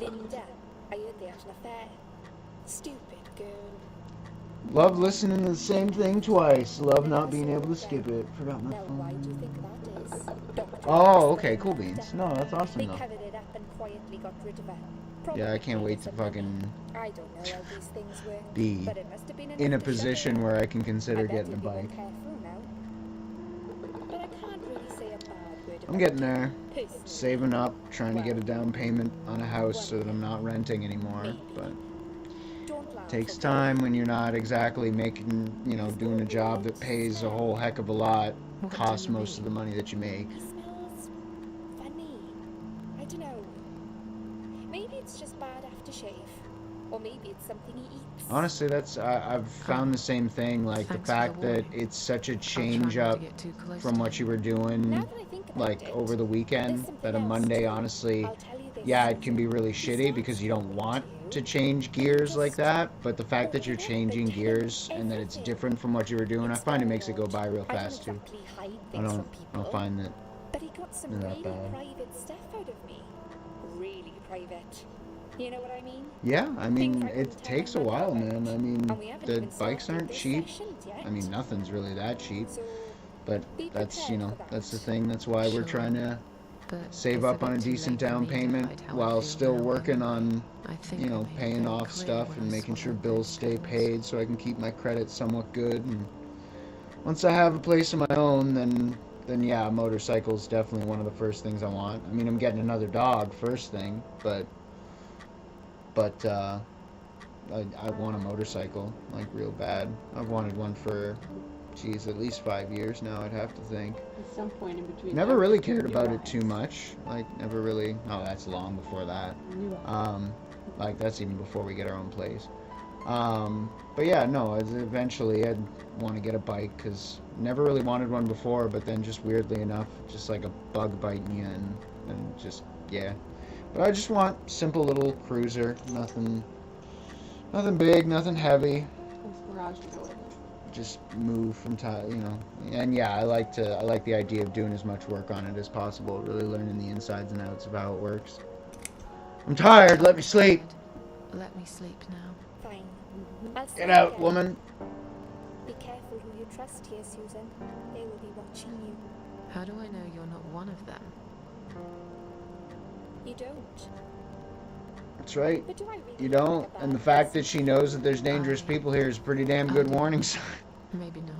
Linda. I heard they had an affair. Stupid girl. Love listening to the same thing twice. Love not being able to skip it. Forgot my Now, why do you phone. think that is? Dr. Oh, X okay, went cool after. beans. No, that's They awesome though. covered it up and quietly got rid of her. Yeah, I can't Probably wait to some money. fucking I don't know how these things work, be but it must have been in a enough to shut position her where up. I can consider I bet getting a he'd be more bike. careful now. But I can't really say a bad word I'm getting there. Personally, Saving up, trying to get a down payment on a house so that I'm not renting anymore. But don't laugh. it takes okay? time when you're not exactly making, you know, doing a job that pays a whole heck of a lot, What do costs you most of the mean? money that you make. He smells funny. I don't know. Maybe it's just bad aftershave. Or maybe it's something he eats. Honestly, I've found the same thing. Like the Thanks for fact the that warning. it's such a I'll try change not to up get too close from to what him. you were doing, Now that I think about like it, over the there's weekend. something That a else Monday, too. honestly, I'll tell you this, yeah, it can be Susan. really He shitty starts because you don't talking want you, to change gears like just that. But the fact that you're open it up changing and tell gears him and that it's everything. different from what you were doing, I find it makes it go by real I don't fast too. exactly hide I things from don't people, find that. but he got some they're that really bad. private stuff out of me. Really private. You know what I mean? Yeah, I mean, Things I it wouldn't tell takes a my while, girlfriend. man. I mean, And we haven't the even bikes started aren't the cheap. sessions yet. I mean, nothing's really that cheap. So But be that's, you prepared know, for that. that's the thing. That's why we're Sure. trying to But save it's up bit on a too decent late for down me to payment hide how I while feel still now working anyway. on, I think you I know, made it paying very off clear stuff when and I making sure swallowed bills those stay pills. paid so I can keep my credit somewhat good. And once I have a place of my own, then yeah, a motorcycle's definitely one of the first things I want. I mean, I'm getting another dog first thing, but I want a motorcycle, like, real bad. I've wanted one for, geez, at least 5 years now, I'd have to think. At some point in between. Never them, really you cared about it realize. too much. Like, never really. Oh, that's long before that. Like, that's even before we get our own place. But yeah, no, eventually I'd want to get a bike because never really wanted one before, but then just weirdly enough, just like a bug biting you and just, yeah. But I just want simple little cruiser, nothing big, nothing heavy. Close garage to go with it. Just move from time, you know. And yeah, I like the idea of doing as much work on it as possible, really learning the insides and outs of how it works. I'm tired, let me sleep. Let me sleep now. Fine. I'll Get say out, again. woman. Be careful who you trust here, Susan. They will be watching you. How do I know you're not one of them? You don't. That's right. But do I really You think don't, about and the this? fact that she knows that there's dangerous people here is a pretty damn good warning sign. Maybe not.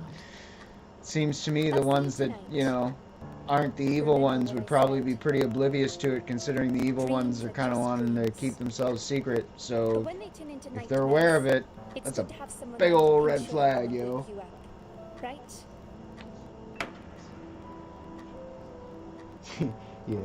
Seems to me the I'll see ones you that, tonight. you know, aren't the evil Remember ones what would I probably said. be pretty oblivious to it, considering the evil Dreams ones are are kind of just wanting to dreams. keep themselves secret. But So when they turn into if they're aware of nightmares, it, it's that's a good to have someone big around ol' to red ensure flag, they yo. wake you up, right? yeah.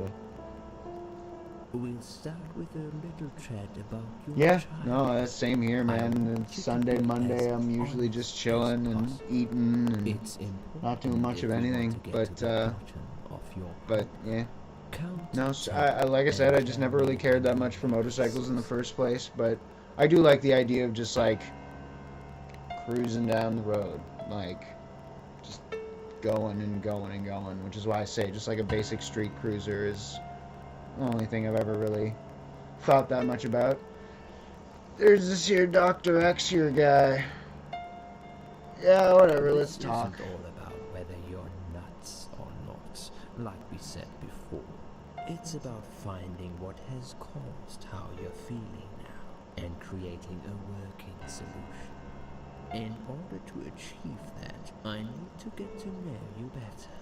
We'll start with a little chat about your Yeah, child. no, that's same here, man. want It's you to Sunday, be Monday, as I'm usually honest just as chilling and possible. eating and It's important not doing much if of you want anything, to get but, to the bottom of your but yeah. count No, to I like I said, I just never really cared that much for motorcycles in the first place, but I do like the idea of just like cruising down the road, like just going and going and going, which is why I say just like a basic street cruiser is the only thing I've ever really thought that much about. There's this here Dr. X here guy. Yeah, whatever, let's This talk. isn't all about whether you're nuts or not, like we said before. It's about finding what has caused how you're feeling now and creating a working solution. In order to achieve that, I need to get to know you better.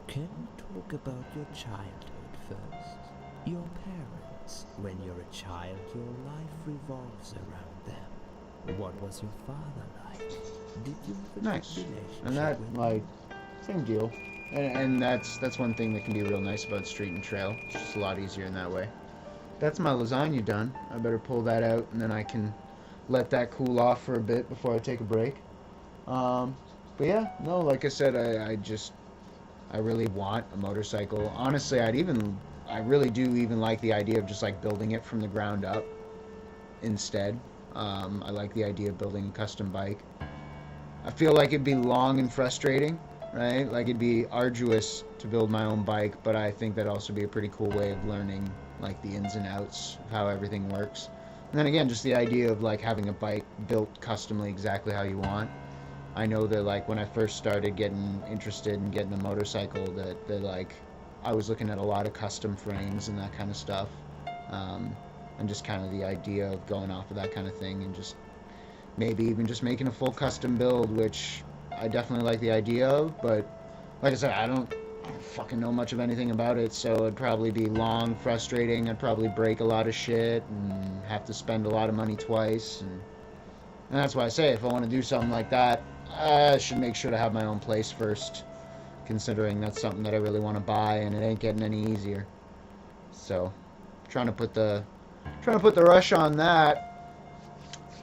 Can we talk about your childhood first? Your parents. When you're a child, your life revolves around them. What was your father like? Did you have a good Nice. relationship And that, with him? like, same deal. And that's one thing that can be real nice about street and trail. It's just a lot easier in that way. That's my lasagna done. I better pull that out and then I can let that cool off for a bit before I take a break. But yeah, no, like I said, I really want a motorcycle. Honestly, I really do even like the idea of just like building it from the ground up instead. I like the idea of building a custom bike. I feel like it'd be long and frustrating, right? Like it'd be arduous to build my own bike, but I think that'd also be a pretty cool way of learning like the ins and outs of how everything works. And then again, just the idea of like having a bike built customly exactly how you want. I know that like when I first started getting interested in getting a motorcycle that like I was looking at a lot of custom frames and that kind of stuff. And just kind of the idea of going off of that kind of thing and just maybe even just making a full custom build, which I definitely like the idea of, but like I said, I don't fucking know much of anything about it, so it'd probably be long, frustrating. I'd probably break a lot of shit and have to spend a lot of money twice. And that's why I say, if I want to do something like that, I should make sure to have my own place first, considering that's something that I really want to buy, and it ain't getting any easier. So, trying to put the rush on that.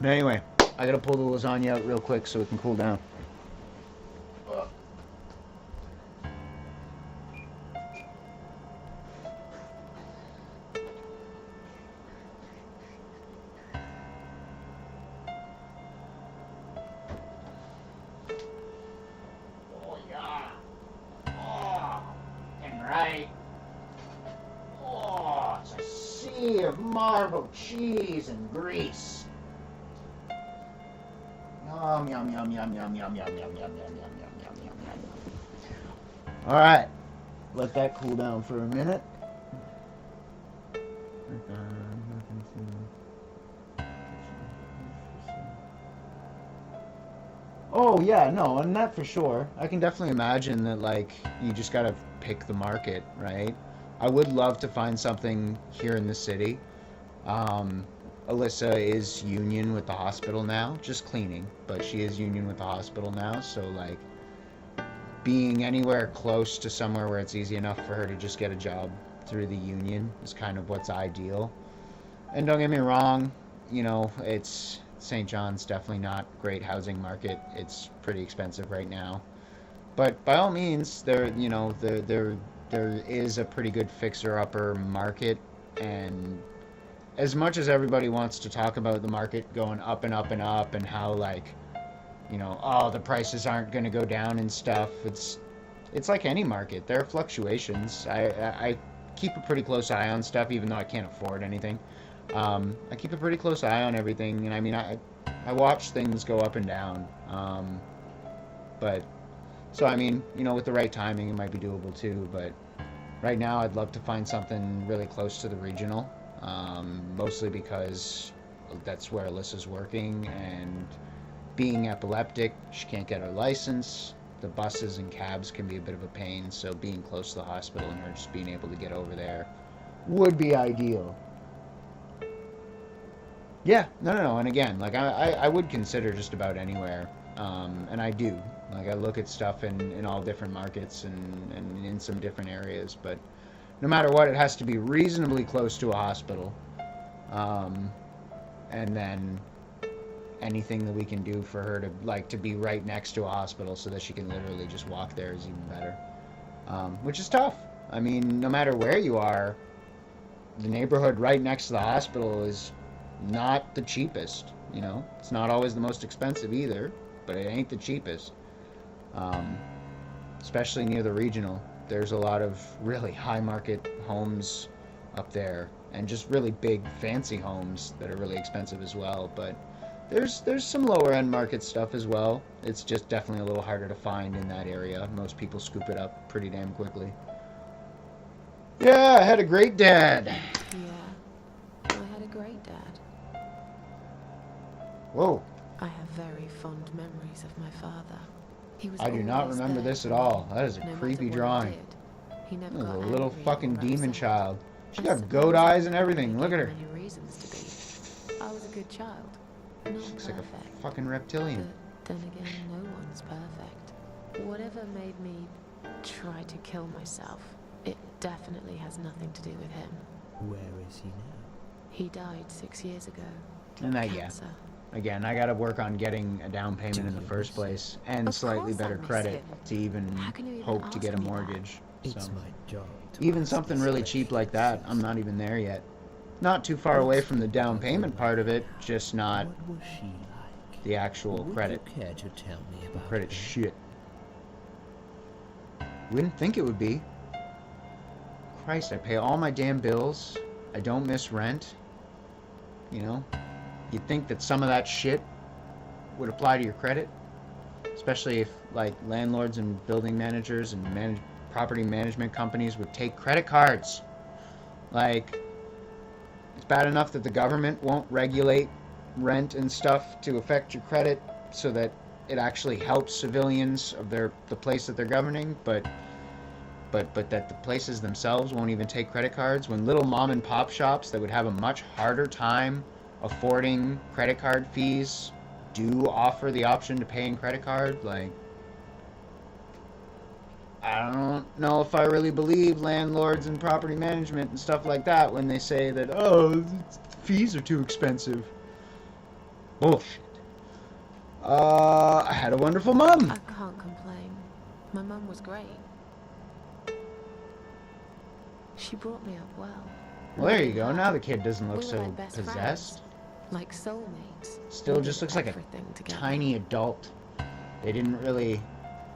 But anyway, I gotta pull the lasagna out real quick so it can cool down. Cheese and grease. Yum, yum, yum, yum, yum, yum, yum, yum, yum, yum, yum, yum, yum, yum, yum. All right, let that cool down for a minute. Oh yeah, no, and that for sure. I can definitely imagine that, like, you just gotta pick the market, right? I would love to find something here in the city. Alyssa is union with the hospital now, just cleaning, but she is union with the hospital now, so like being anywhere close to somewhere where it's easy enough for her to just get a job through the union is kind of what's ideal. And don't get me wrong, you know, it's St. John's definitely not great housing market. It's pretty expensive right now. But by all means, there is a pretty good fixer-upper market, and as much as everybody wants to talk about the market going up and up and up and how, like, you know, oh, the prices aren't going to go down and stuff, it's like any market. There are fluctuations. I keep a pretty close eye on stuff, even though I can't afford anything. I keep a pretty close eye on everything, and I mean, I watch things go up and down. But, so I mean, you know, with the right timing, it might be doable too, but right now I'd love to find something really close to the regional. Mostly because that's where Alyssa's working, and being epileptic, she can't get her license. The buses and cabs can be a bit of a pain, so being close to the hospital and her just being able to get over there would be ideal. Yeah, no, and again, like, I would consider just about anywhere, and I do. Like, I look at stuff in all different markets and in some different areas, but no matter what, it has to be reasonably close to a hospital. And then anything that we can do for her to, like, to be right next to a hospital so that she can literally just walk there is even better. Which is tough. I mean, no matter where you are, the neighborhood right next to the hospital is not the cheapest, you know? It's not always the most expensive either, but it ain't the cheapest. Especially near the regional. There's a lot of really high market homes up there, and just really big fancy homes that are really expensive as well. But there's some lower end market stuff as well. It's just definitely a little harder to find in that area. Most people scoop it up pretty damn quickly. Yeah, I had a great dad. Yeah, I had a great dad. Whoa. I have very fond memories of my father. He was I do not always remember there this for at all. me, That is a no creepy matter what I drawing. did. He never This is got a little angry fucking or demon upset. child. She I got suppose goat eyes and I everything. Look at her. gave him many reasons to be. I was a good child. Not She looks like perfect. a fucking reptilian. But then again, no one's perfect. Whatever made me try to kill myself, it definitely has nothing to do with him. Where is he now? He died 6 years ago. And that, yeah. Cancer. Again, I gotta work on getting a down payment in the first place, and Of slightly course I better miss credit him. to even How can you even hope to get a ask me that? mortgage. It's So my job to even ask something these really cheap like that, questions. I'm not even there yet. Not too far away from the down payment part of it, just not What was she like? the actual Would credit. you care to tell me about Credit her? shit. Wouldn't think it would be. Christ, I pay all my damn bills. I don't miss rent. You know? You'd think that some of that shit would apply to your credit. Especially if, like, landlords and building managers and property management companies would take credit cards. Like, it's bad enough that the government won't regulate rent and stuff to affect your credit so that it actually helps civilians of the place that they're governing, but but that the places themselves won't even take credit cards, when little mom and pop shops that would have a much harder time affording credit card fees do offer the option to pay in credit card. Like, I don't know if I really believe landlords and property management and stuff like that when they say that, oh, fees are too expensive. Bullshit. I had a wonderful mum. I can't complain. My mum was great. She brought me up well. Well, there you go. Now the kid doesn't look We were so like best possessed. friends, like soulmates. Still We just did looks like a everything together. tiny adult. They didn't really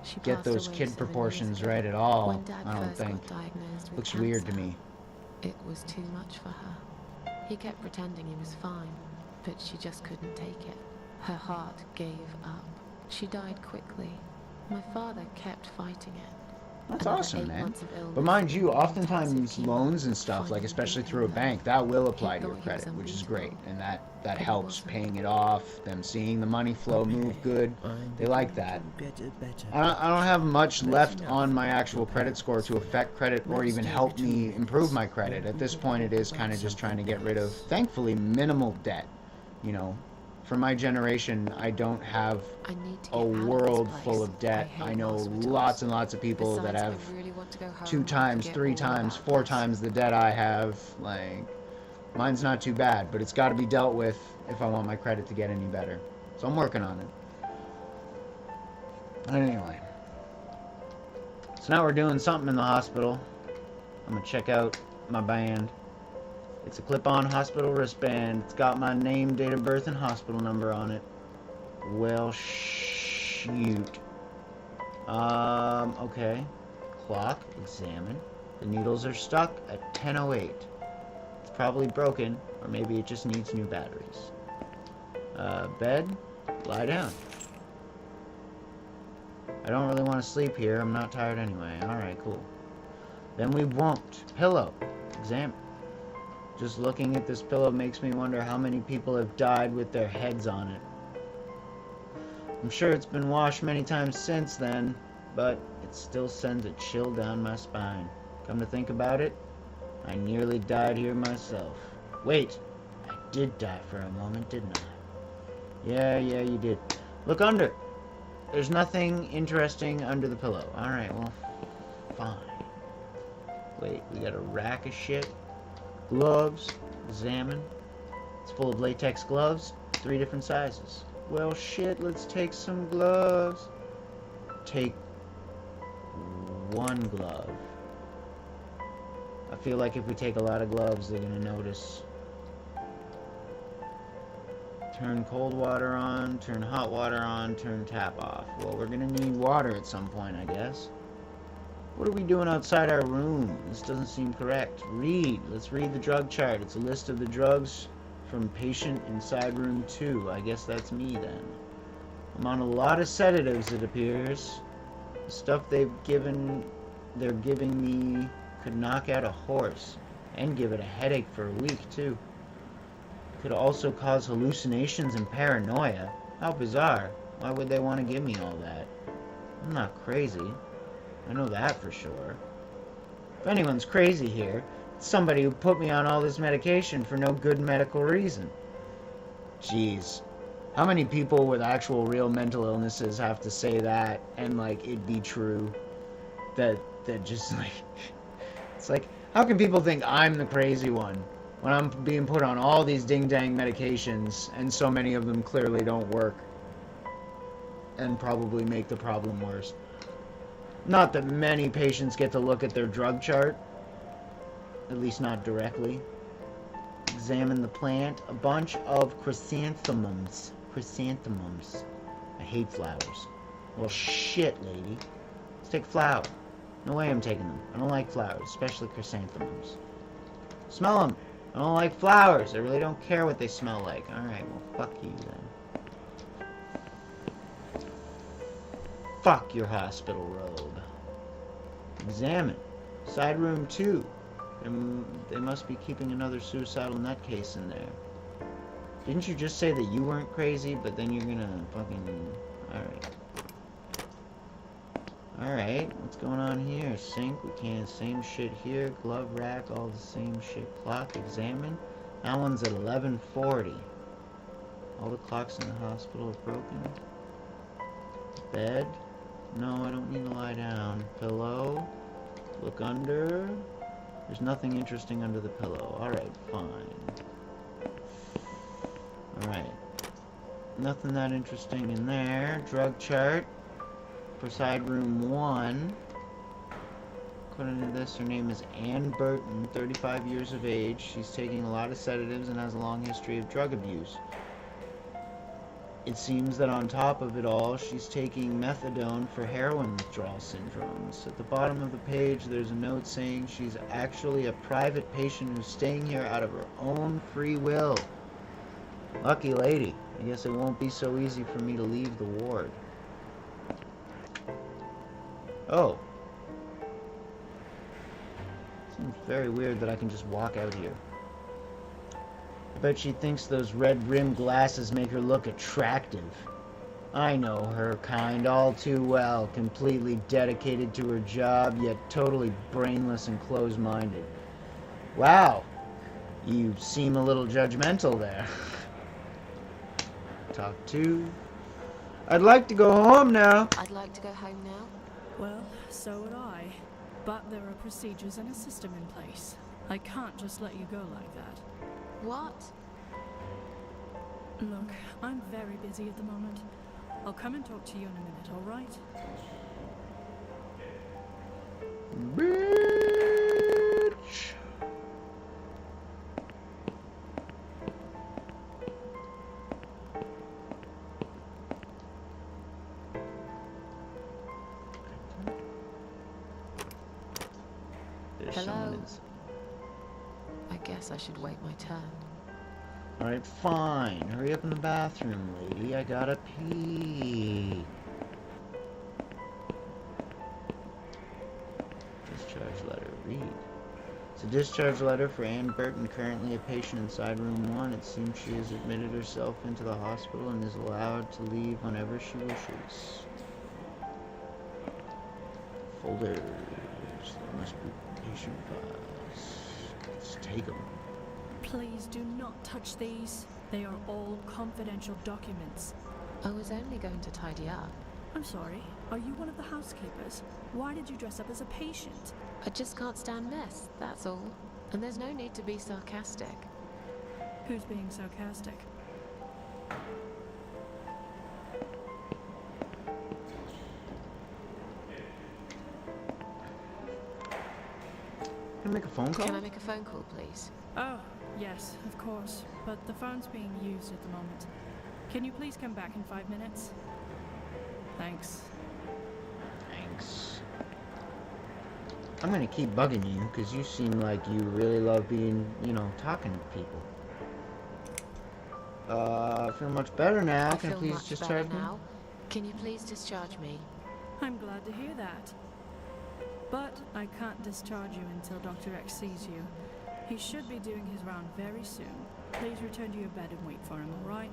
She get passed those away kid 7 proportions years ago, right at all, when Dad I don't first think. got diagnosed with Looks weird to cancer. me. It was too much for her. He kept pretending he was fine, but she just couldn't take it. Her heart gave up. She died quickly. My father kept fighting it. That's Another awesome, 8 man. months of illness But mind you, and oftentimes intensive chemo loans and stuff, like finally especially beat through a him bank, low. that will He apply to your thought he was credit, which is unbeatable. great, and that But he helps wasn't. paying it off, them seeing the money flow move good. They like that. Better. I don't have much left on my actual credit score to affect credit or even help me improve my credit. At this point, it is kind of just trying to get rid of, thankfully, minimal debt. You know, for my generation, I don't have I need to a get out of this world place. full of debt. hate I know hospitals. lots and lots of people that Besides, have I really want to go home 2 and times, forget 3 all times, about 4 this. times the debt I have. Like, mine's not too bad, but it's got to be dealt with if I want my credit to get any better. So I'm working on it. Anyway. So now we're doing something in the hospital. I'm going to check out my band. It's a clip-on hospital wristband. It's got my name, date of birth, and hospital number on it. Well, shoot. Okay. Clock, examine. The needles are stuck at 10:08. It's probably broken, or maybe it just needs new batteries. Bed, lie down. I don't really want to sleep here. I'm not tired anyway. Alright, cool. Then we won't. Pillow, examine. Just looking at this pillow makes me wonder how many people have died with their heads on it. I'm sure it's been washed many times since then, but it still sends a chill down my spine. Come to think about it, I nearly died here myself. Wait, I did die for a moment, didn't I? Yeah, you did. Look under. There's nothing interesting under the pillow. Alright, well, fine. Wait, we got a rack of shit. Gloves, examine. It's full of latex gloves, 3 different sizes. Well, shit, let's take some gloves. Take 1 glove. I feel like if we take a lot of gloves, they're gonna notice. Turn cold water on, turn hot water on, turn tap off. Well, we're gonna need water at some point, I guess. What are we doing outside our room? This doesn't seem correct. Read. Let's read the drug chart. It's a list of the drugs from patient inside room 2. I guess that's me then. I'm on a lot of sedatives, it appears. The stuff they're giving me could knock out a horse and give it a headache for a week too. Could also cause hallucinations and paranoia. How bizarre. Why would they want to give me all that? I'm not crazy. I know that for sure. If anyone's crazy here, it's somebody who put me on all this medication for no good medical reason. Jeez. How many people with actual real mental illnesses have to say that and like it be true? That just like it's like, how can people think I'm the crazy one when I'm being put on all these ding-dang medications and so many of them clearly don't work and probably make the problem worse? Not that many patients get to look at their drug chart, at least not directly. Examine the plant. A bunch of chrysanthemums. Chrysanthemums. I hate flowers. Well, shit, lady. Let's take flower. No way I'm taking them. I don't like flowers, especially chrysanthemums. Smell them. I don't like flowers. I really don't care what they smell like. Alright, well, fuck you then. Fuck your hospital robe. Examine. Side room 2. They must be keeping another suicidal nutcase in there. Didn't you just say that you weren't crazy, but then you're gonna fucking... Alright. Alright, what's going on here? Sink, we can, same shit here. Glove rack, all the same shit. Clock, examine. That one's at 11:40. All the clocks in the hospital are broken. Bed. No, I don't need to lie down. Pillow. Look under. There's nothing interesting under the pillow. Alright, fine. Alright. Nothing that interesting in there. Drug chart. Preside room 1. According to this, her name is Ann Burton, 35 years of age. She's taking a lot of sedatives and has a long history of drug abuse. It seems that on top of it all, she's taking methadone for heroin withdrawal syndromes. At the bottom of the page, there's a note saying she's actually a private patient who's staying here out of her own free will. Lucky lady. I guess it won't be so easy for me to leave the ward. Oh. Seems very weird that I can just walk out here. I bet she thinks those red-rimmed glasses make her look attractive. I know her kind all too well, completely dedicated to her job, yet totally brainless and close-minded. Wow, you seem a little judgmental there. Talk to. I'd like to go home now. I'd like to go home now. Well, so would I. But there are procedures and a system in place. I can't just let you go like that. What? Look, I'm very busy at the moment. I'll come and talk to you in a minute, all right? Bitch. There's Hello? someone ins- I guess I should wait my turn. Alright, fine. Hurry up in the bathroom, lady. I gotta pee. Discharge letter. Read. It's a discharge letter for Ann Burton, currently a patient inside room 1. It seems she has admitted herself into the hospital and is allowed to leave whenever she wishes. Folders. There must be patient files. Let's take them. Please do not touch these. They are all confidential documents. I was only going to tidy up. I'm sorry, are you one of the housekeepers? Why did you dress up as a patient? I just can't stand mess, that's all. And there's no need to be sarcastic. Who's being sarcastic? Can I make a phone call? Can I make a phone call, please? Oh, yes, of course. But the phone's being used at the moment. Can you please come back in 5 minutes? Thanks. Thanks. I'm gonna keep bugging you, because you seem like you really love being, you know, talking to people. I feel much better now. I Can I feel please much discharge better me? now. Can you please discharge me? I'm glad to hear that. But I can't discharge you until Dr. X sees you. He should be doing his round very soon. Please return to your bed and wait for him, alright?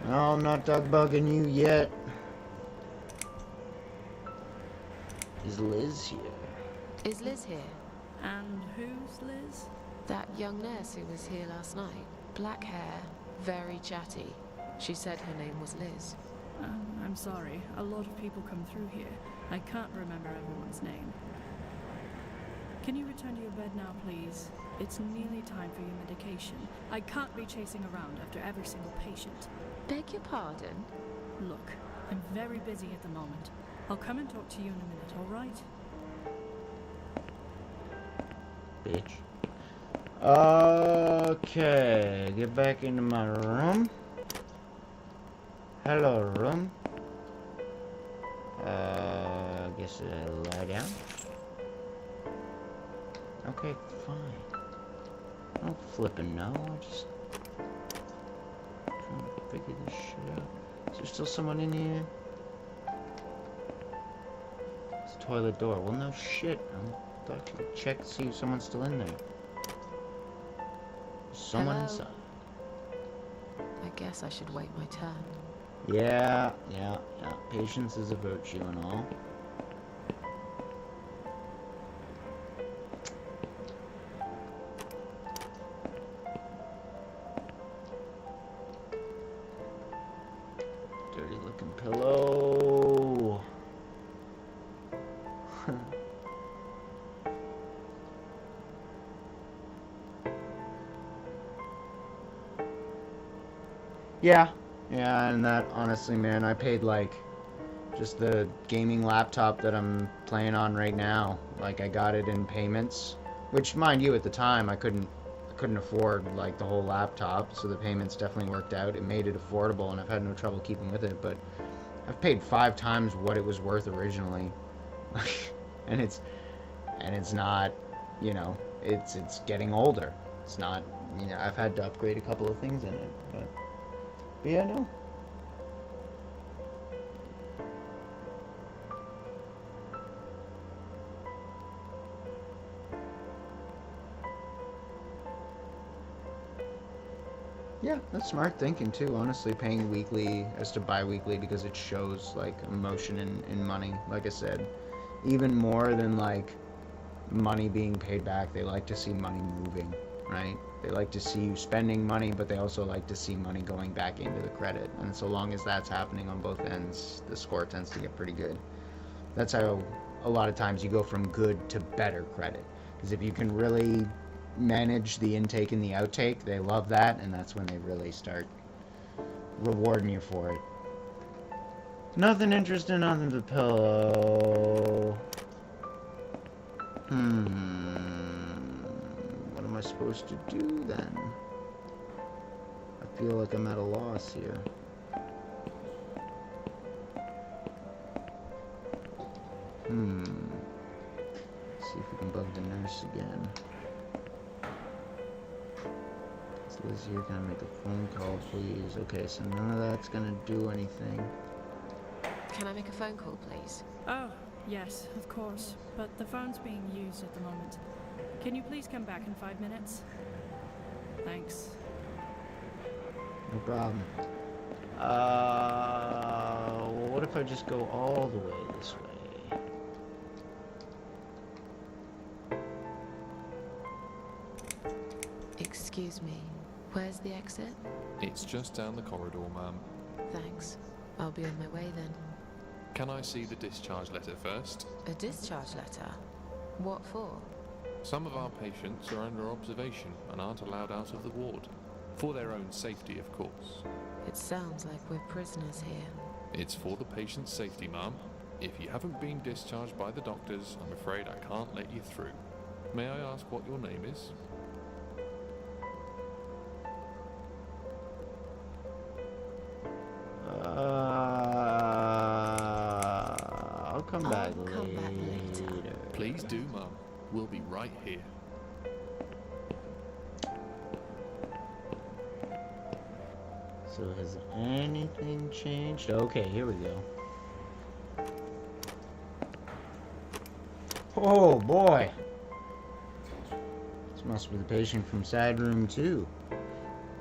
No, I'm not dog bugging you yet. Is Liz here? Is Liz here? And who's Liz? That young nurse who was here last night. Black hair, very chatty. She said her name was Liz. I'm sorry. A lot of people come through here. I can't remember everyone's name. Can you return to your bed now, please? It's nearly time for your medication. I can't be chasing around after every single patient. Beg your pardon? Look, I'm very busy at the moment. I'll come and talk to you in a minute, all right? Bitch. Okay, get back into my room. Hello, room. I guess I'll lie down. Okay, fine. I don't flippin' know. I just trying to figure this shit out. Is there still someone in here? It's a toilet door. Well, no shit. I thought you would check to see if someone's still in there. There's someone Hello? inside. I guess I should wait my turn. Yeah. Patience is a virtue and all. Dirty looking pillow. Yeah, and that, honestly, man, I paid, like, just the gaming laptop that I'm playing on right now. Like, I got it in payments, which, mind you, at the time, I couldn't afford, like, the whole laptop, so the payments definitely worked out. It made it affordable, and I've had no trouble keeping with it, but I've paid 5 times what it was worth originally. and it's not, you know, it's getting older. It's not, you know, I've had to upgrade a couple of things in it, but yeah, no. Yeah, that's smart thinking too, honestly, paying weekly as to bi-weekly because it shows, like, emotion in money, like I said. Even more than, like, money being paid back, they like to see money moving, right? They like to see you spending money, but they also like to see money going back into the credit. And so long as that's happening on both ends, the score tends to get pretty good. That's how a lot of times you go from good to better credit. Because if you can really manage the intake and the outtake, they love that, and that's when they really start rewarding you for it. Nothing interesting on the pillow. What am I supposed to do then? I feel like I'm at a loss here. Let's see if we can bug the nurse again. It's Liz here, can I make a phone call, please? Okay, so none of that's gonna do anything. Can I make a phone call, please? Oh, yes, of course. But the phone's being used at the moment. Can you please come back in 5 minutes? Thanks. No problem. Well, what if I just go all the way this way? Excuse me. Where's the exit? It's just down the corridor, ma'am. Thanks. I'll be on my way then. Can I see the discharge letter first? A discharge letter? What for? Some of our patients are under observation and aren't allowed out of the ward. For their own safety, of course. It sounds like we're prisoners here. It's for the patient's safety, ma'am. If you haven't been discharged by the doctors, I'm afraid I can't let you through. May I ask what your name is? I'll come back later. Please do, ma'am. We'll be right here. So has anything changed? Okay, here we go. Oh boy! This must be the patient from side room 2.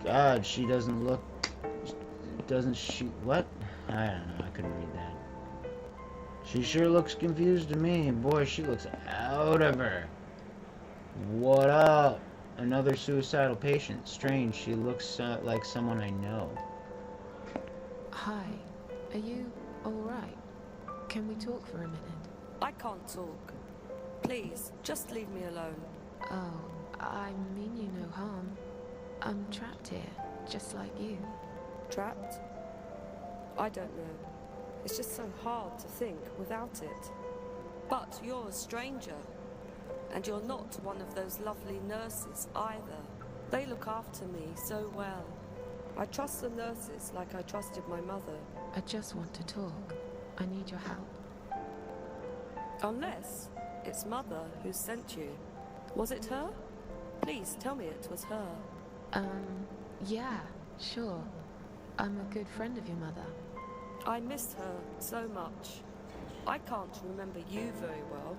God, she doesn't look... Doesn't she... What? I don't know, I couldn't read that. She sure looks confused to me. Boy, she looks out of her. What up? Another suicidal patient. Strange, she looks like someone I know. Hi. Are you alright? Can we talk for a minute? I can't talk. Please, just leave me alone. Oh, I mean you no harm. I'm trapped here, just like you. Trapped? I don't know. It's just so hard to think without it. But you're a stranger. And you're not one of those lovely nurses either. They look after me so well. I trust the nurses like I trusted my mother. I just want to talk. I need your help. Unless it's Mother who sent you. Was it her? Please tell me it was her. Yeah, sure. I'm a good friend of your mother. I miss her so much. I can't remember you very well.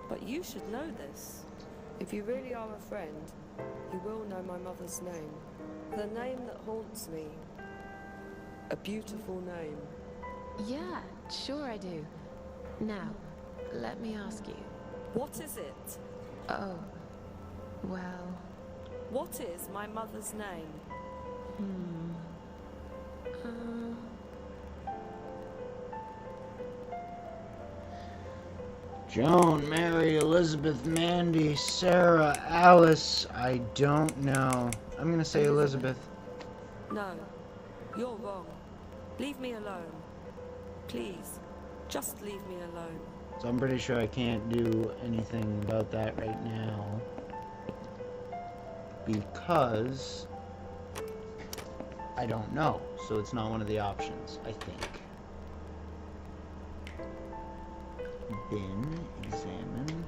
But you should know this. If you really are a friend, you will know my mother's name. The name that haunts me. A beautiful name. Yeah, sure I do. Now, let me ask you. What is it? Oh, well... What is my mother's name? Joan, Mary, Elizabeth, Mandy, Sarah, Alice. I don't know. I'm gonna say Elizabeth. No, you're wrong. Leave me alone. Please, just leave me alone. So I'm pretty sure I can't do anything about that right now. Because I don't know. So it's not one of the options, I think. Bin, examine,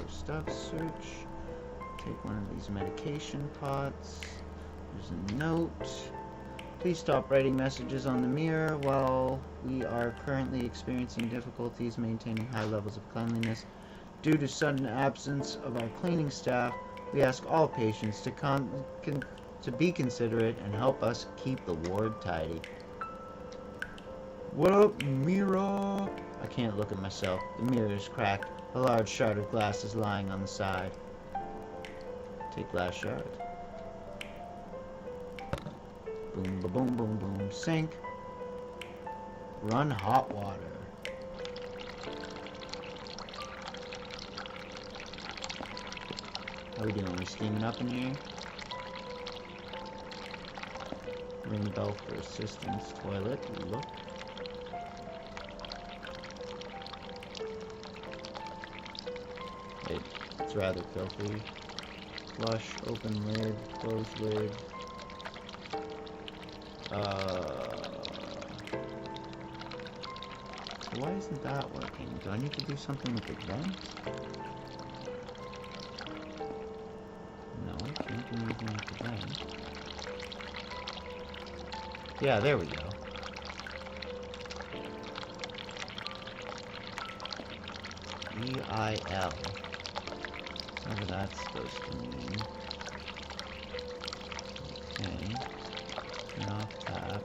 stuff, search, take one of these medication pots, there's a note, please stop writing messages on the mirror while we are currently experiencing difficulties maintaining high levels of cleanliness. Due to sudden absence of our cleaning staff, we ask all patients to be considerate and help us keep the ward tidy. What up, mirror? I can't look at myself. The mirror is cracked. A large shard of glass is lying on the side. Take glass shard. Boom, ba boom, boom, boom. Sink. Run hot water. How we doing? We steaming up in here? Ring bell for assistance. Toilet. Look. It's rather filthy. Flush, open lid, close lid. Why isn't that working? Do I need to do something with the vent? No, I can't do anything with the vent. Yeah, there we go. EIL. Whatever that's supposed to mean. Okay. Turn off that.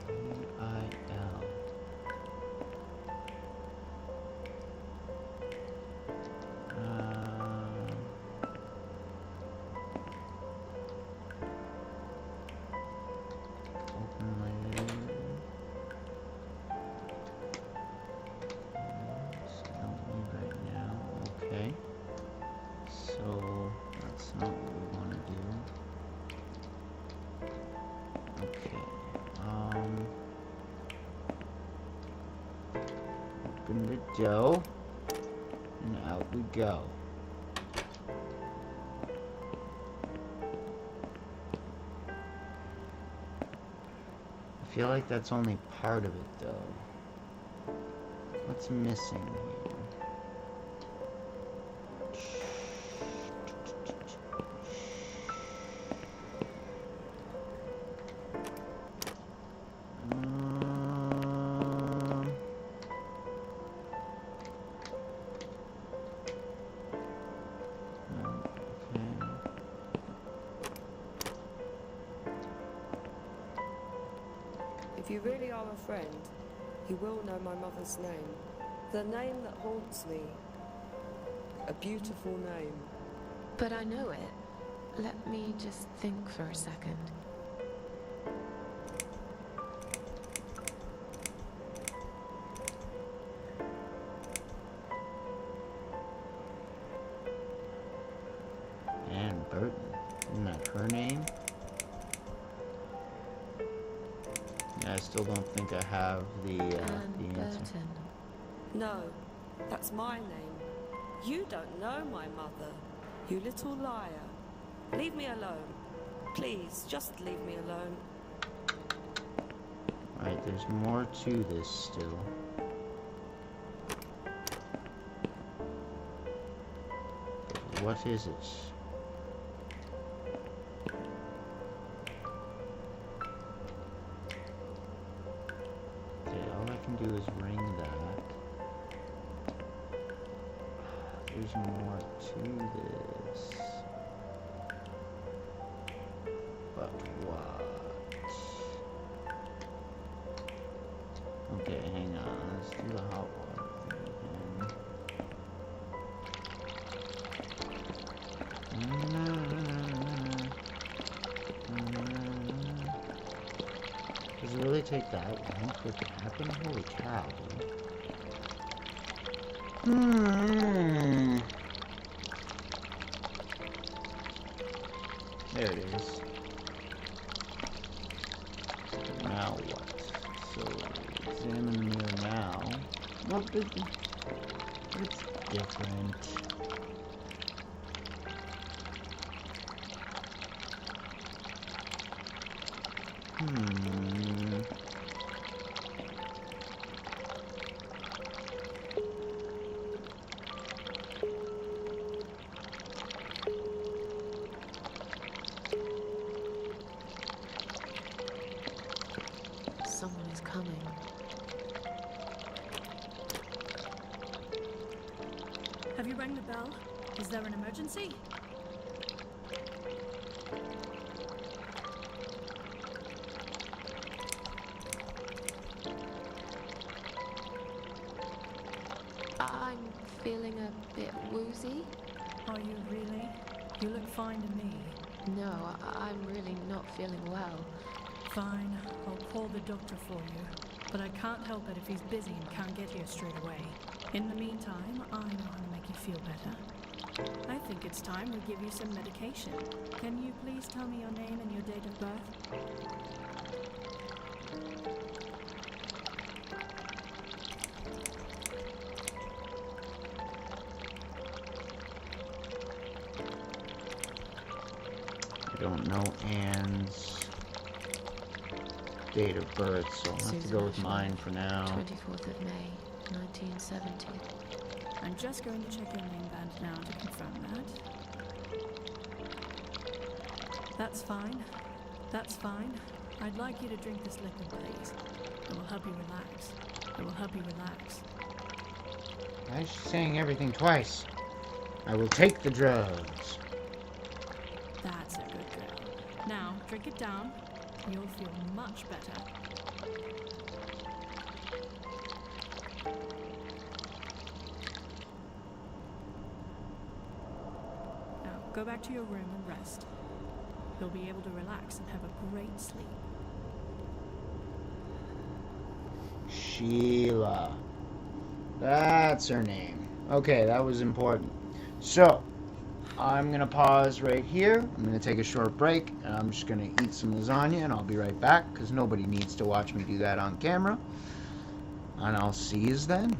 EIL. Open lid. So that's not what we want to do. Okay. Open the dough, and out we go. I feel like that's only part of it, though. What's missing here? If you really are a friend, you will know my mother's name. The name that haunts me. A beautiful name. But I know it. Let me just think for a second. Anne Burton. Isn't that her name? Yeah, I still don't think I have the answer. Burton. No, that's my name. You don't know my mother, you little liar. Leave me alone. Please, just leave me alone. Right, there's more to this still. But what is it? Okay, all I can do is ring that. There's more to this. hang on. Let's do the hot water again. Does it really take that long for it to happen? Holy cow, dude. There it is. Now what? So, examine the mirror now. Nope, it's different. Someone is coming. Have you rang the bell? Is there an emergency? I'm feeling a bit woozy. Are you really? You look fine to me. No, I'm really not feeling well. Fine, I'll call the doctor for you. But I can't help it if he's busy and can't get here straight away. In the meantime, I know how to make you feel better. I think it's time we give you some medication. Can you please tell me your name and your date of birth? I don't know Anne's date of birth, so I'll have to go with mine for now. 24th of May, 1970. I'm just going to check your name band now to confirm that. That's fine. That's fine. I'd like you to drink this liquid, please. It will help you relax. It will help you relax. Why is she saying everything twice? I will take the drugs. That's a good girl. Now, drink it down. You'll feel much better. Now, go back to your room and rest. You'll be able to relax and have a great sleep. Sheila. That's her name. Okay, that was important. So, I'm going to pause right here. I'm going to take a short break, and I'm just going to eat some lasagna, and I'll be right back, because nobody needs to watch me do that on camera. And I'll see you then.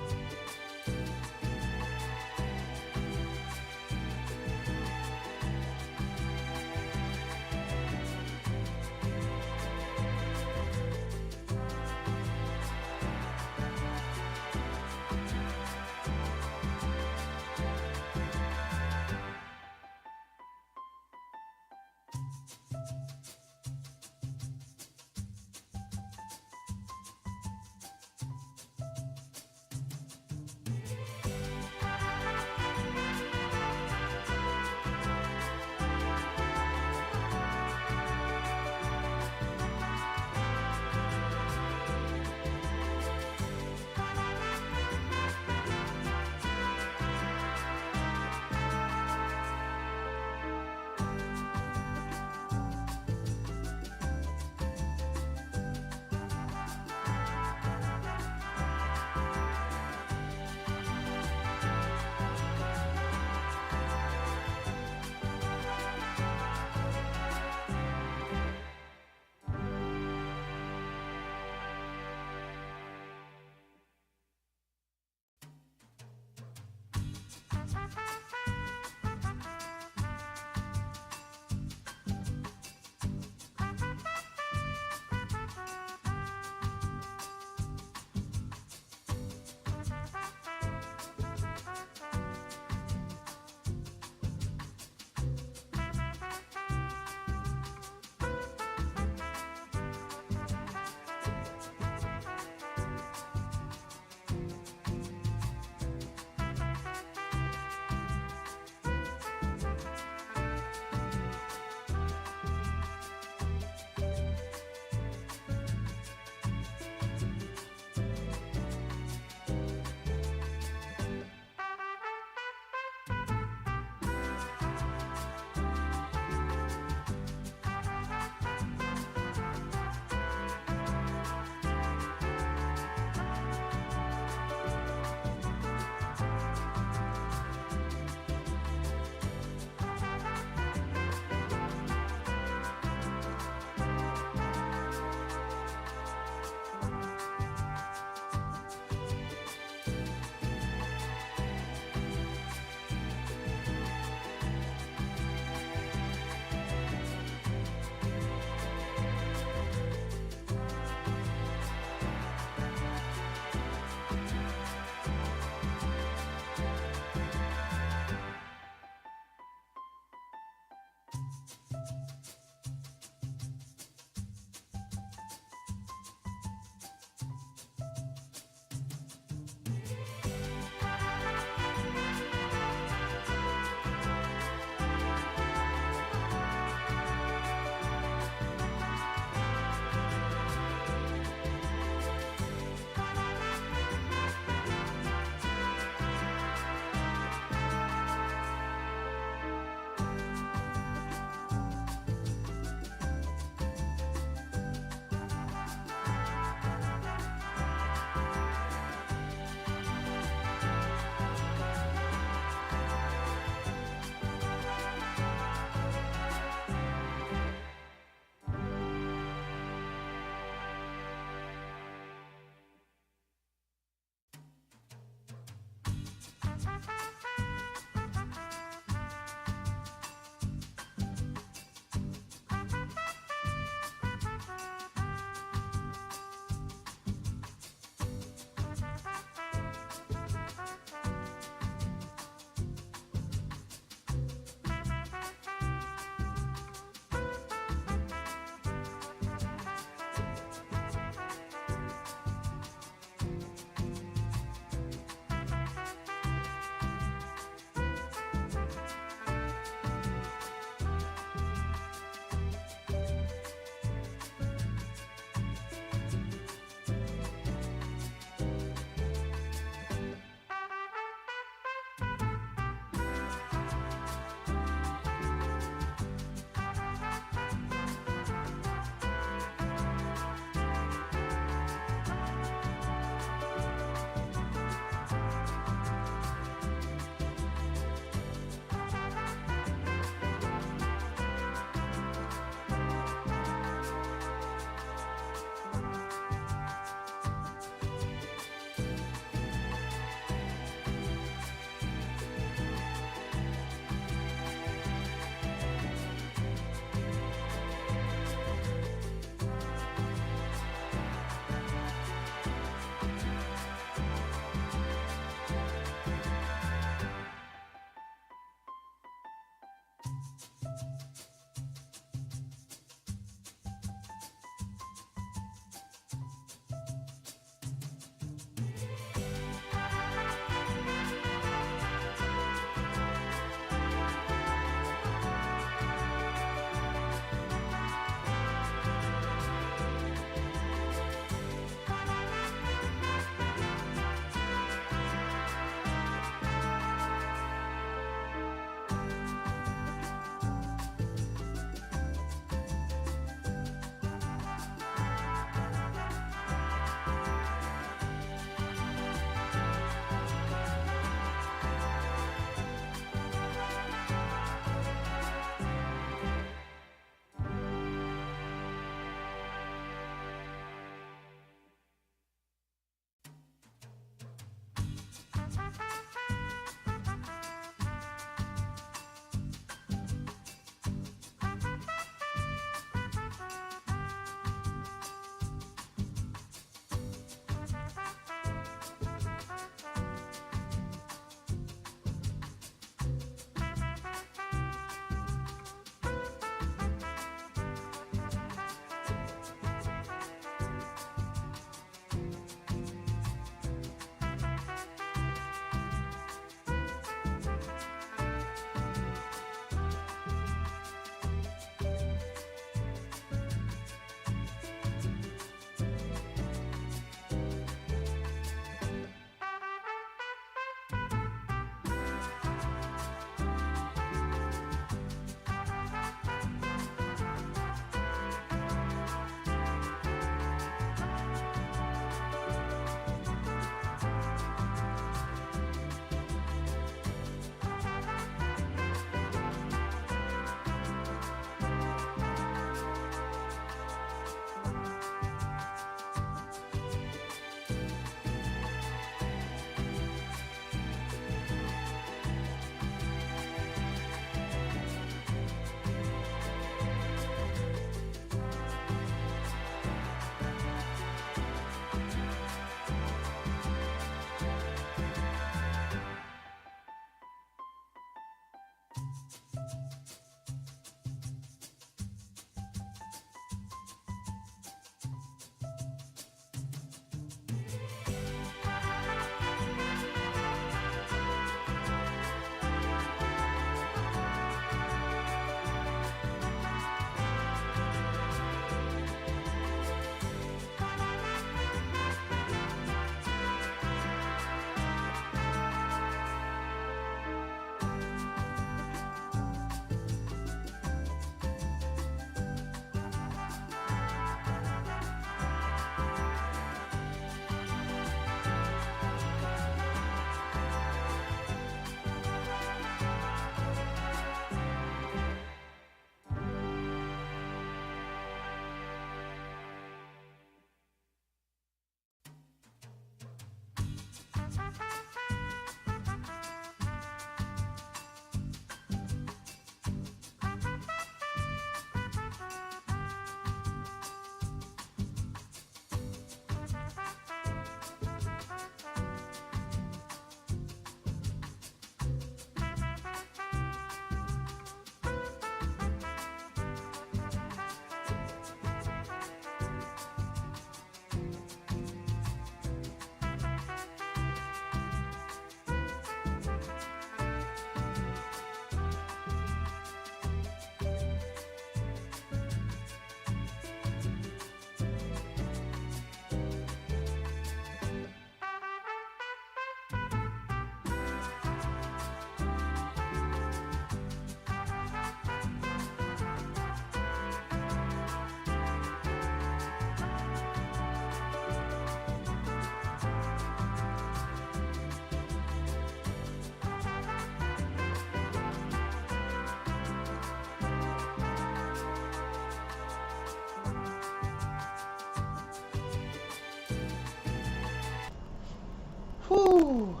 Whew.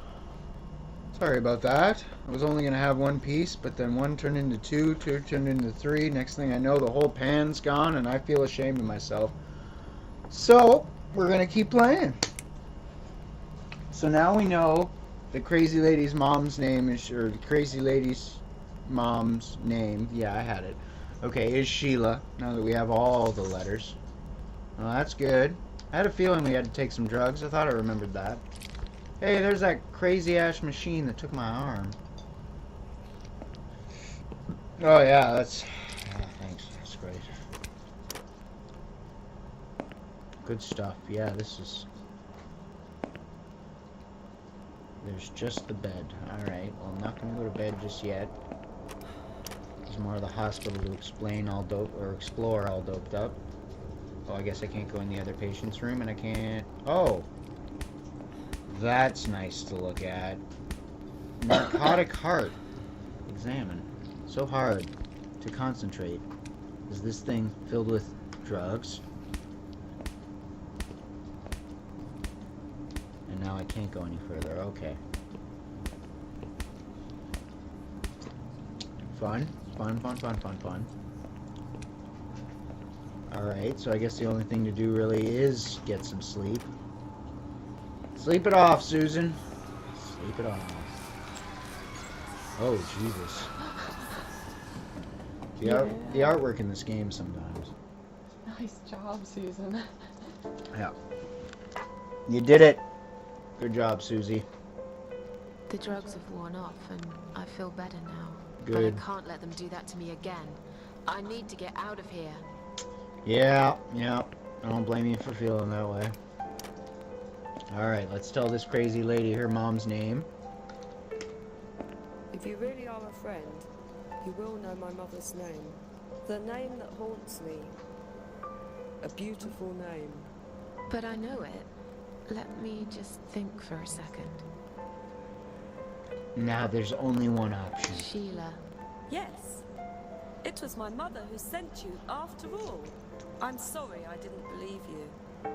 Sorry about that. I was only going to have one piece, but then one turned into two turned into three. Next thing I know, the whole pan's gone, and I feel ashamed of myself. So, we're going to keep playing. So now we know the crazy lady's mom's name is, or the crazy lady's mom's name, yeah, I had it, okay, is Sheila, now that we have all the letters. Well, that's good. I had a feeling we had to take some drugs. I thought I remembered that. Hey, there's that crazy-ass machine that took my arm. Oh, yeah, that's... Oh, thanks, that's great. Good stuff. Yeah, this is... There's just the bed. Alright, well, I'm not going to go to bed just yet. There's more of the hospital to explain all dope, or explore all doped up. Oh, I guess I can't go in the other patient's room, and I can't... Oh! That's nice to look at. Narcotic heart. Examine. So hard to concentrate. Is this thing filled with drugs? And now I can't go any further. Okay. Fun. Fun, fun, fun, fun, fun. Alright, so I guess the only thing to do really is get some sleep. Sleep it off, Susan. Sleep it off. Oh, Jesus. The artwork in this game sometimes. Nice job, Susan. Yeah. You did it. Good job, Susie. The drugs have worn off, and I feel better now. Good. But I can't let them do that to me again. I need to get out of here. Yeah. I don't blame you for feeling that way. Alright, let's tell this crazy lady her mom's name. If you really are a friend, you will know my mother's name. The name that haunts me. A beautiful name. But I know it. Let me just think for a second. Now there's only one option. Sheila. Yes. It was my mother who sent you after all. I'm sorry I didn't believe you.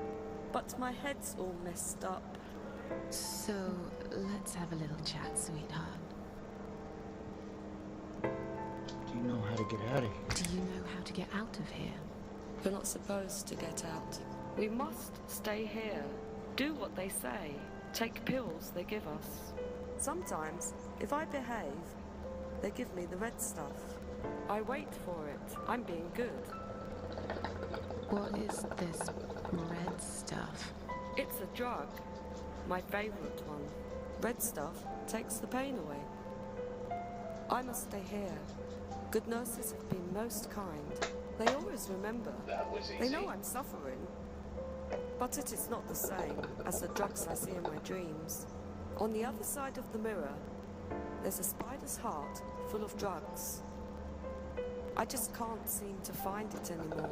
But my head's all messed up. So, let's have a little chat, sweetheart. Do you know how to get out of here? Do you know how to get out of here? We're not supposed to get out. We must stay here. Do what they say. Take pills they give us. Sometimes, if I behave, they give me the red stuff. I wait for it. I'm being good. What is this red stuff? It's a drug. My favorite one. Red stuff takes the pain away. I must stay here. Good nurses have been most kind. They always remember. They know I'm suffering. But it is not the same as the drugs I see in my dreams. On the other side of the mirror, there's a spider's heart full of drugs. I just can't seem to find it anymore.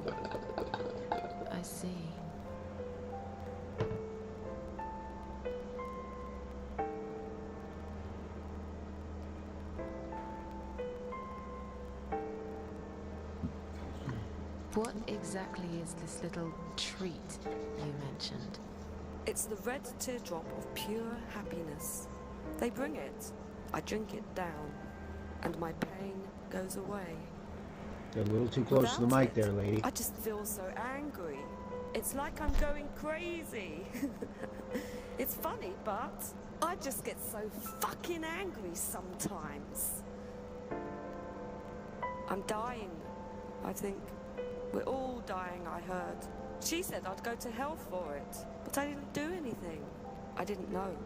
I see. What exactly is this little treat you mentioned? It's the red teardrop of pure happiness. They bring it, I drink it down, and my pain goes away. You're a little too close to the mic there, lady. I just feel so angry. It's like I'm going crazy. It's funny, but I just get so fucking angry sometimes. I'm dying, I think. We're all dying, I heard. She said I'd go to hell for it, but I didn't do anything. I didn't know.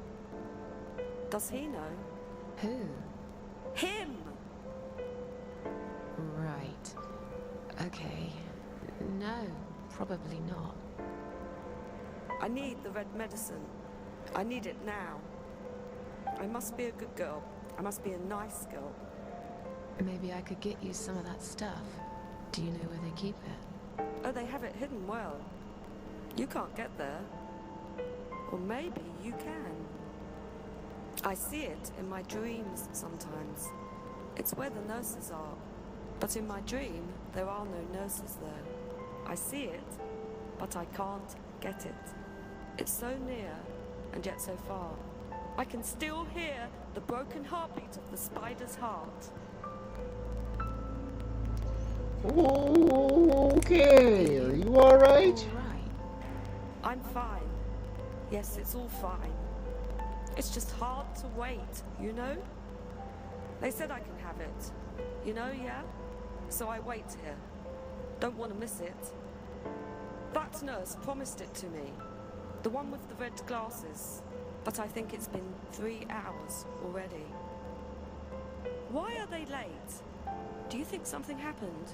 Does he know? Who? Him! Right. Okay. No, probably not. I need the red medicine. I need it now. I must be a good girl. I must be a nice girl. Maybe I could get you some of that stuff. Do you know where they keep it? Oh, they have it hidden well. You can't get there. Or maybe you can. I see it in my dreams sometimes. It's where the nurses are. But in my dream, there are no nurses there. I see it, but I can't get it. It's so near, and yet so far. I can still hear the broken heartbeat of the spider's heart. Okay, are you alright? All right. I'm fine. Yes, it's all fine. It's just hard to wait, you know? They said I can have it. You know, yeah? So I wait here. Don't want to miss it. That nurse promised it to me. The one with the red glasses. But I think it's been 3 hours already. Why are they late? Do you think something happened?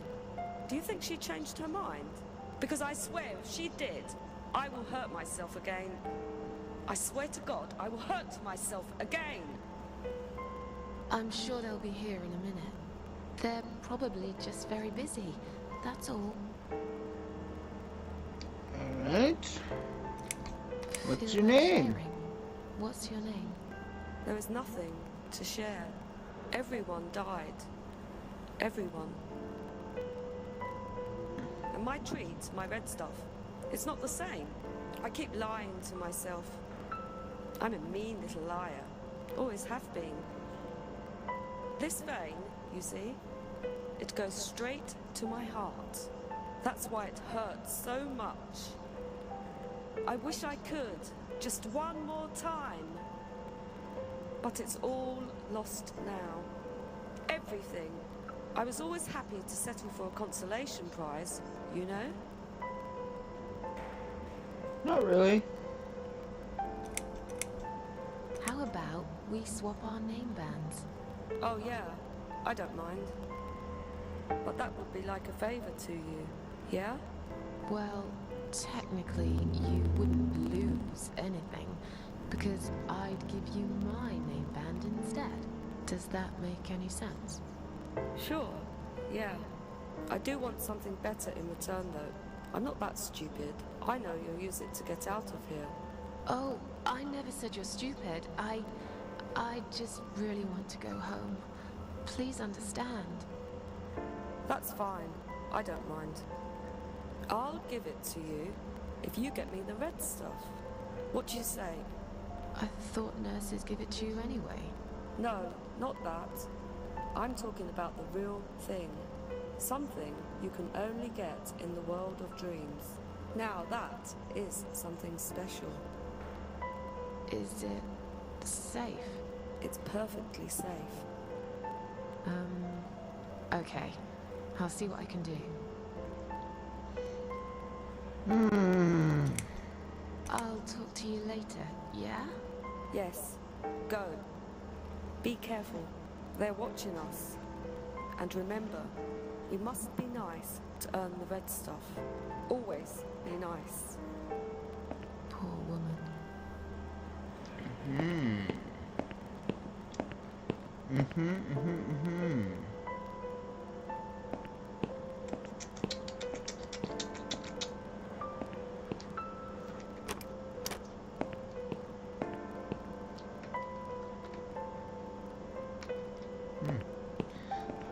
Do you think she changed her mind? Because I swear if she did, I will hurt myself again. I swear to God, I will hurt myself again. I'm sure they'll be here in a minute. They're probably just very busy. That's all. Alright. What's Feel your like name? sharing. What's your name? There is nothing to share. Everyone died. Everyone. And my treat, my red stuff, it's not the same. I keep lying to myself. I'm a mean little liar. Always have been. This vein, you see, it goes straight to my heart. That's why it hurts so much. I wish I could, just one more time. But it's all lost now. Everything. I was always happy to settle for a consolation prize, you know? Not really. How about we swap our name bands? Oh yeah, I don't mind. But that would be like a favor to you, yeah? Well, technically, you wouldn't lose anything, because I'd give you my name band instead. Does that make any sense? Sure, yeah. I do want something better in return though. I'm not that stupid. I know you'll use it to get out of here. Oh, I never said you're stupid. I just really want to go home. Please understand. That's fine. I don't mind. I'll give it to you if you get me the red stuff. What do you say? I thought nurses give it to you anyway. No, not that. I'm talking about the real thing. Something you can only get in the world of dreams. Now that is something special. Is it safe? It's perfectly safe. Okay. I'll see what I can do. I'll talk to you later, yeah? Yes, go. Be careful. They're watching us. And remember, we must be nice to earn the red stuff. Always be nice. Poor woman.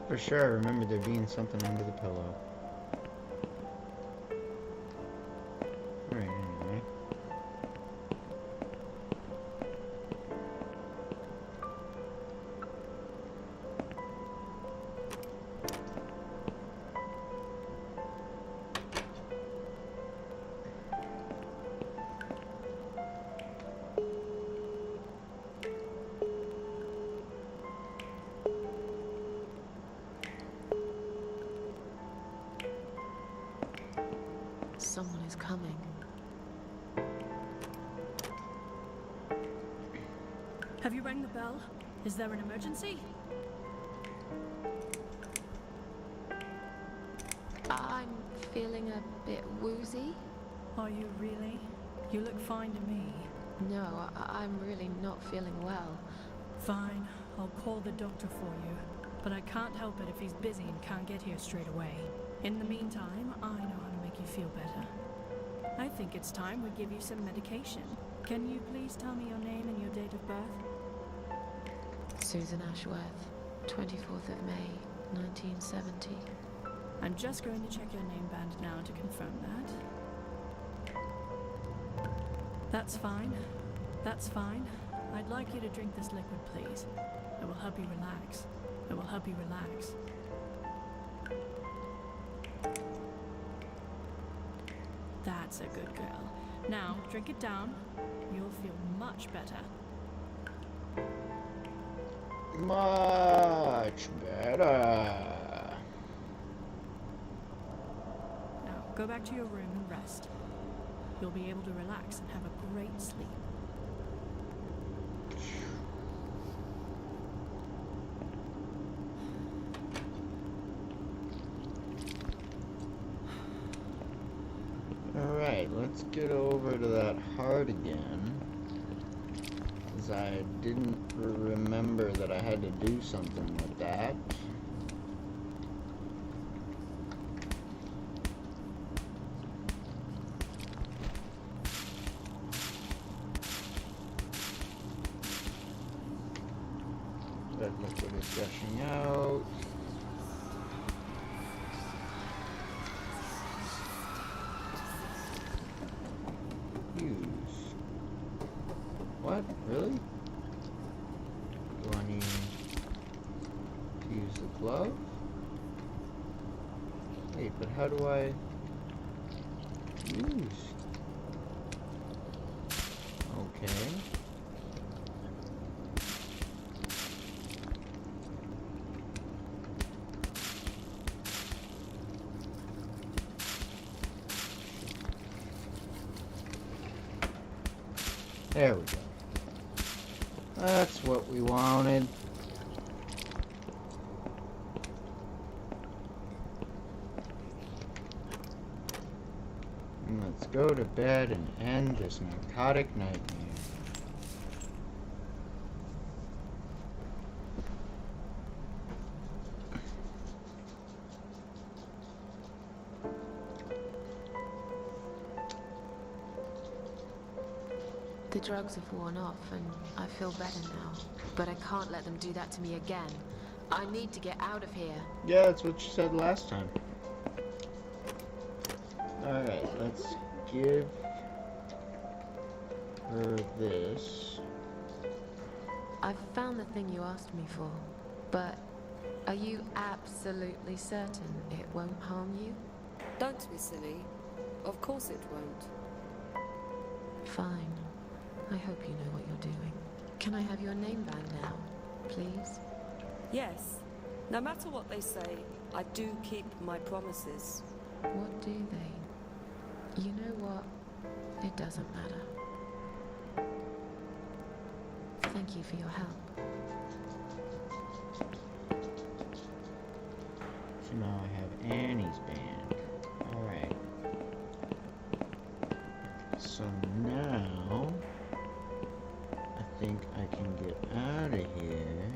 For sure, I remember there being something under the pillow. Alright, anyway. Someone is coming. Have you rang the bell? Is there an emergency? I'm feeling a bit woozy. Are you really? You look fine to me. No, I'm really not feeling well. Fine, I'll call the doctor for you. But I can't help it if he's busy and can't get here straight away. In the meantime, I know how to make you feel better. I think it's time we give you some medication. Can you please tell me your name and your date of birth? Susan Ashworth, 24th of May, 1970. I'm just going to check your name band now to confirm that. That's fine. That's fine. I'd like you to drink this liquid, please. It will help you relax. It will help you relax. That's a good girl. Now, drink it down. You'll feel much better. Much better. Now, go back to your room and rest. You'll be able to relax and have a great sleep. Alright, let's get over to that heart again. Because I didn't remember that I had to do something with that. That liquid is gushing out. Use. What? Really? Do I need to use the glove? Wait, but how do I use? Okay. There we go. That's what we wanted. And let's go to bed and end this narcotic nightmare. The drugs have worn off, and I feel better now. But I can't let them do that to me again. I need to get out of here. Yeah, that's what you said last time. Alright, let's give her this. I've found the thing you asked me for, but are you absolutely certain it won't harm you? Don't be silly. Of course it won't. Fine. I hope you know what you're doing. Can I have your name band now, please? Yes. No matter what they say, I do keep my promises. What do they? You know what? It doesn't matter. Thank you for your help. So now I have Annie's band. Alright. So now I think I can get out of here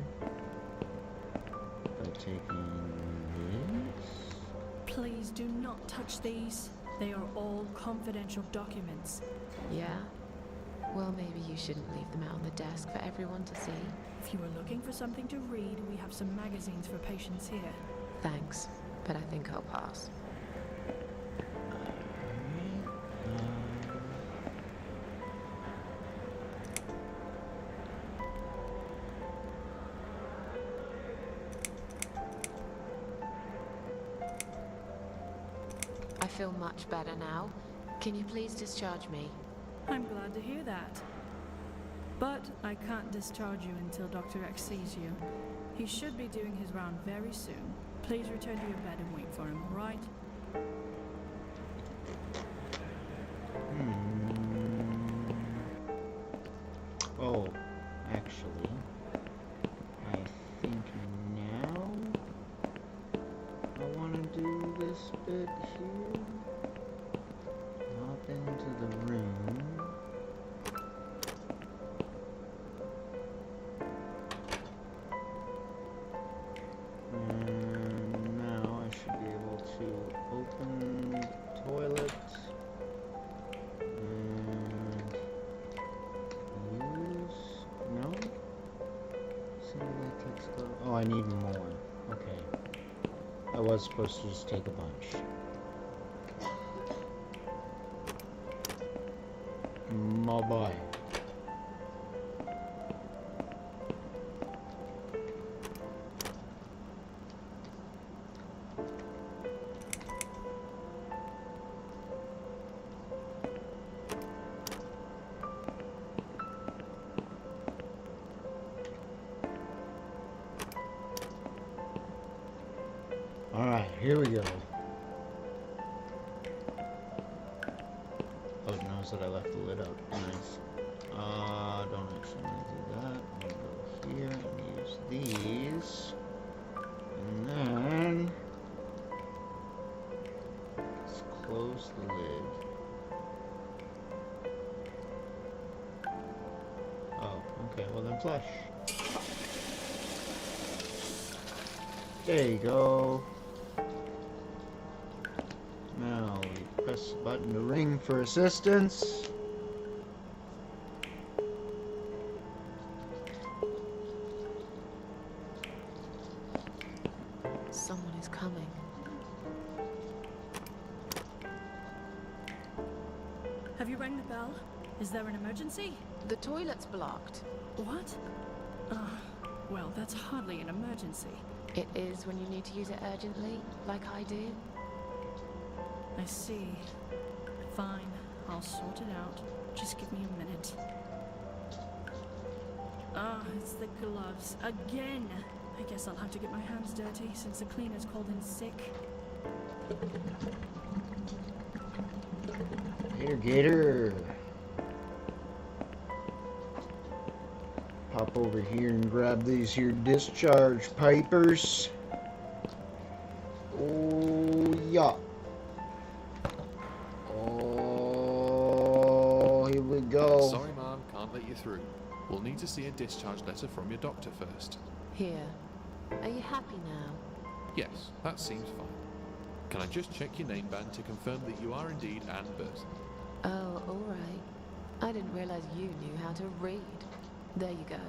by taking this. Please do not touch these. They are all confidential documents. Yeah? Well, maybe you shouldn't leave them out on the desk for everyone to see. If you are looking for something to read, we have some magazines for patients here. Thanks, but I think I'll pass. I feel much better now. Can you please discharge me? I'm glad to hear that. But I can't discharge you until Dr. X sees you. He should be doing his round very soon. Please return to your bed and wait for him, all right? Oh, actually, I think now I want to do this bit here. Hop into the room. And now I should be able to open the toilet and use. No? Simulate text. Oh, I need more. Okay. I was supposed to just take a bunch. My boy. Alright, here we go. Oh, notice that I left the lid up. Nice. Don't actually need to do that. I'm gonna go here and use these. And then let's close the lid. Oh, okay, well then flush. There you go. Now we press the button to ring for assistance. Someone is coming. Have you rang the bell? Is there an emergency? The toilet's blocked. What? Well, that's hardly an emergency. It is when you need to use it urgently, like I do. I see. Fine, I'll sort it out. Just give me a minute. It's the gloves. Again! I guess I'll have to get my hands dirty since the cleaner's called in sick. Gator, Gator. Pop over here and grab these here discharge pipers. Oh, yeah. Oh, here we go. Sorry, Mom, can't let you through. We'll need to see a discharge letter from your doctor first. Here. Are you happy now? Yes, that seems fine. Can I just check your name band to confirm that you are indeed Anne Burton? Oh, all right. I didn't realize you knew how to read. There you go.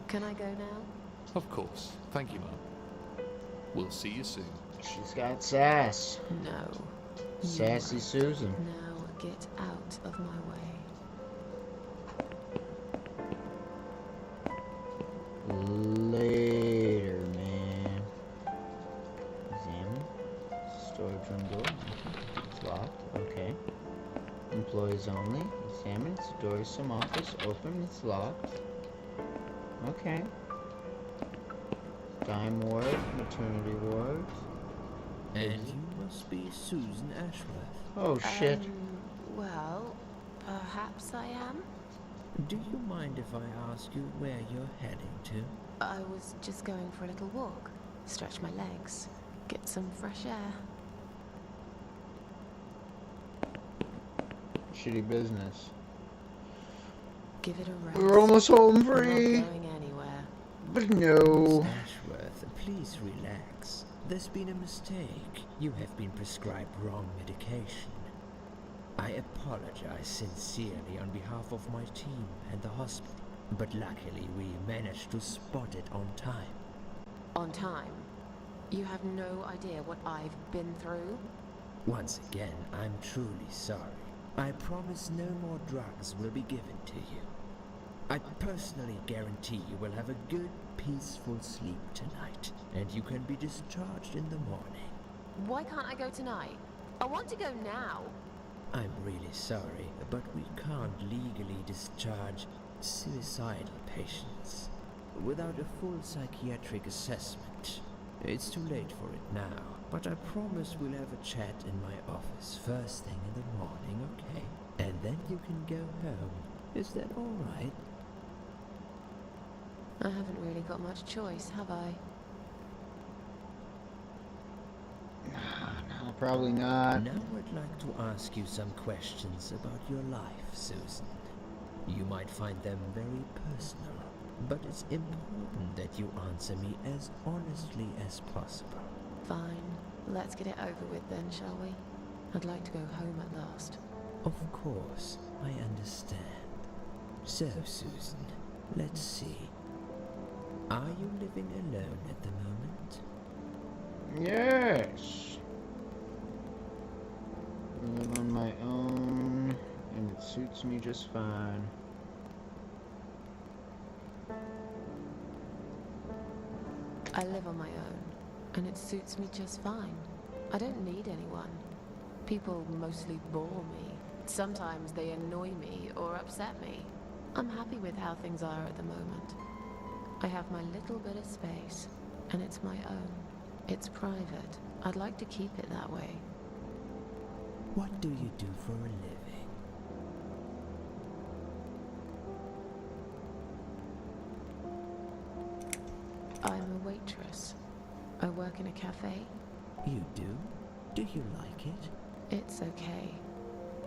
Can I go now? Of course. Thank you, Mom. We'll see you soon. She's got sass. No. Sassy Susan. Now get out of my way. Later, man. Examine. Storage room door. It's locked. Okay. Employees only. Examine. It's door to some office. Open. It's locked. Okay. Dime ward. Maternity ward. And you must be Susan Ashworth. Oh, shit. Well, perhaps I am. Do you mind if I ask you where you're heading to? I was just going for a little walk. Stretch my legs. Get some fresh air. Shitty business. Give it a rest. We're almost home We're free. not going anywhere. But no. Miss Ashworth, please relax. There's been a mistake. You have been prescribed wrong medication. I apologize sincerely on behalf of my team and the hospital, but luckily we managed to spot it on time. On time? You have no idea what I've been through? Once again, I'm truly sorry. I promise no more drugs will be given to you. I personally guarantee you will have a good, peaceful sleep tonight, and you can be discharged in the morning. Why can't I go tonight? I want to go now. I'm really sorry, but we can't legally discharge suicidal patients without a full psychiatric assessment. It's too late for it now, but I promise we'll have a chat in my office first thing in the morning, okay? And then you can go home. Is that all right? I haven't really got much choice, have I? No, probably not. Now I'd like to ask you some questions about your life, Susan. You might find them very personal, but it's important that you answer me as honestly as possible. Fine. Let's get it over with then, shall we? I'd like to go home at last. Of course, I understand. So, Susan, let's see. Are you living alone at the moment? Yes. I live on my own, and it suits me just fine. I live on my own, and it suits me just fine. I don't need anyone. People mostly bore me. Sometimes they annoy me or upset me. I'm happy with how things are at the moment. I have my little bit of space, and it's my own. It's private, I'd like to keep it that way. What do you do for a living? I'm a waitress. I work in a cafe. You do? Do you like it? It's okay.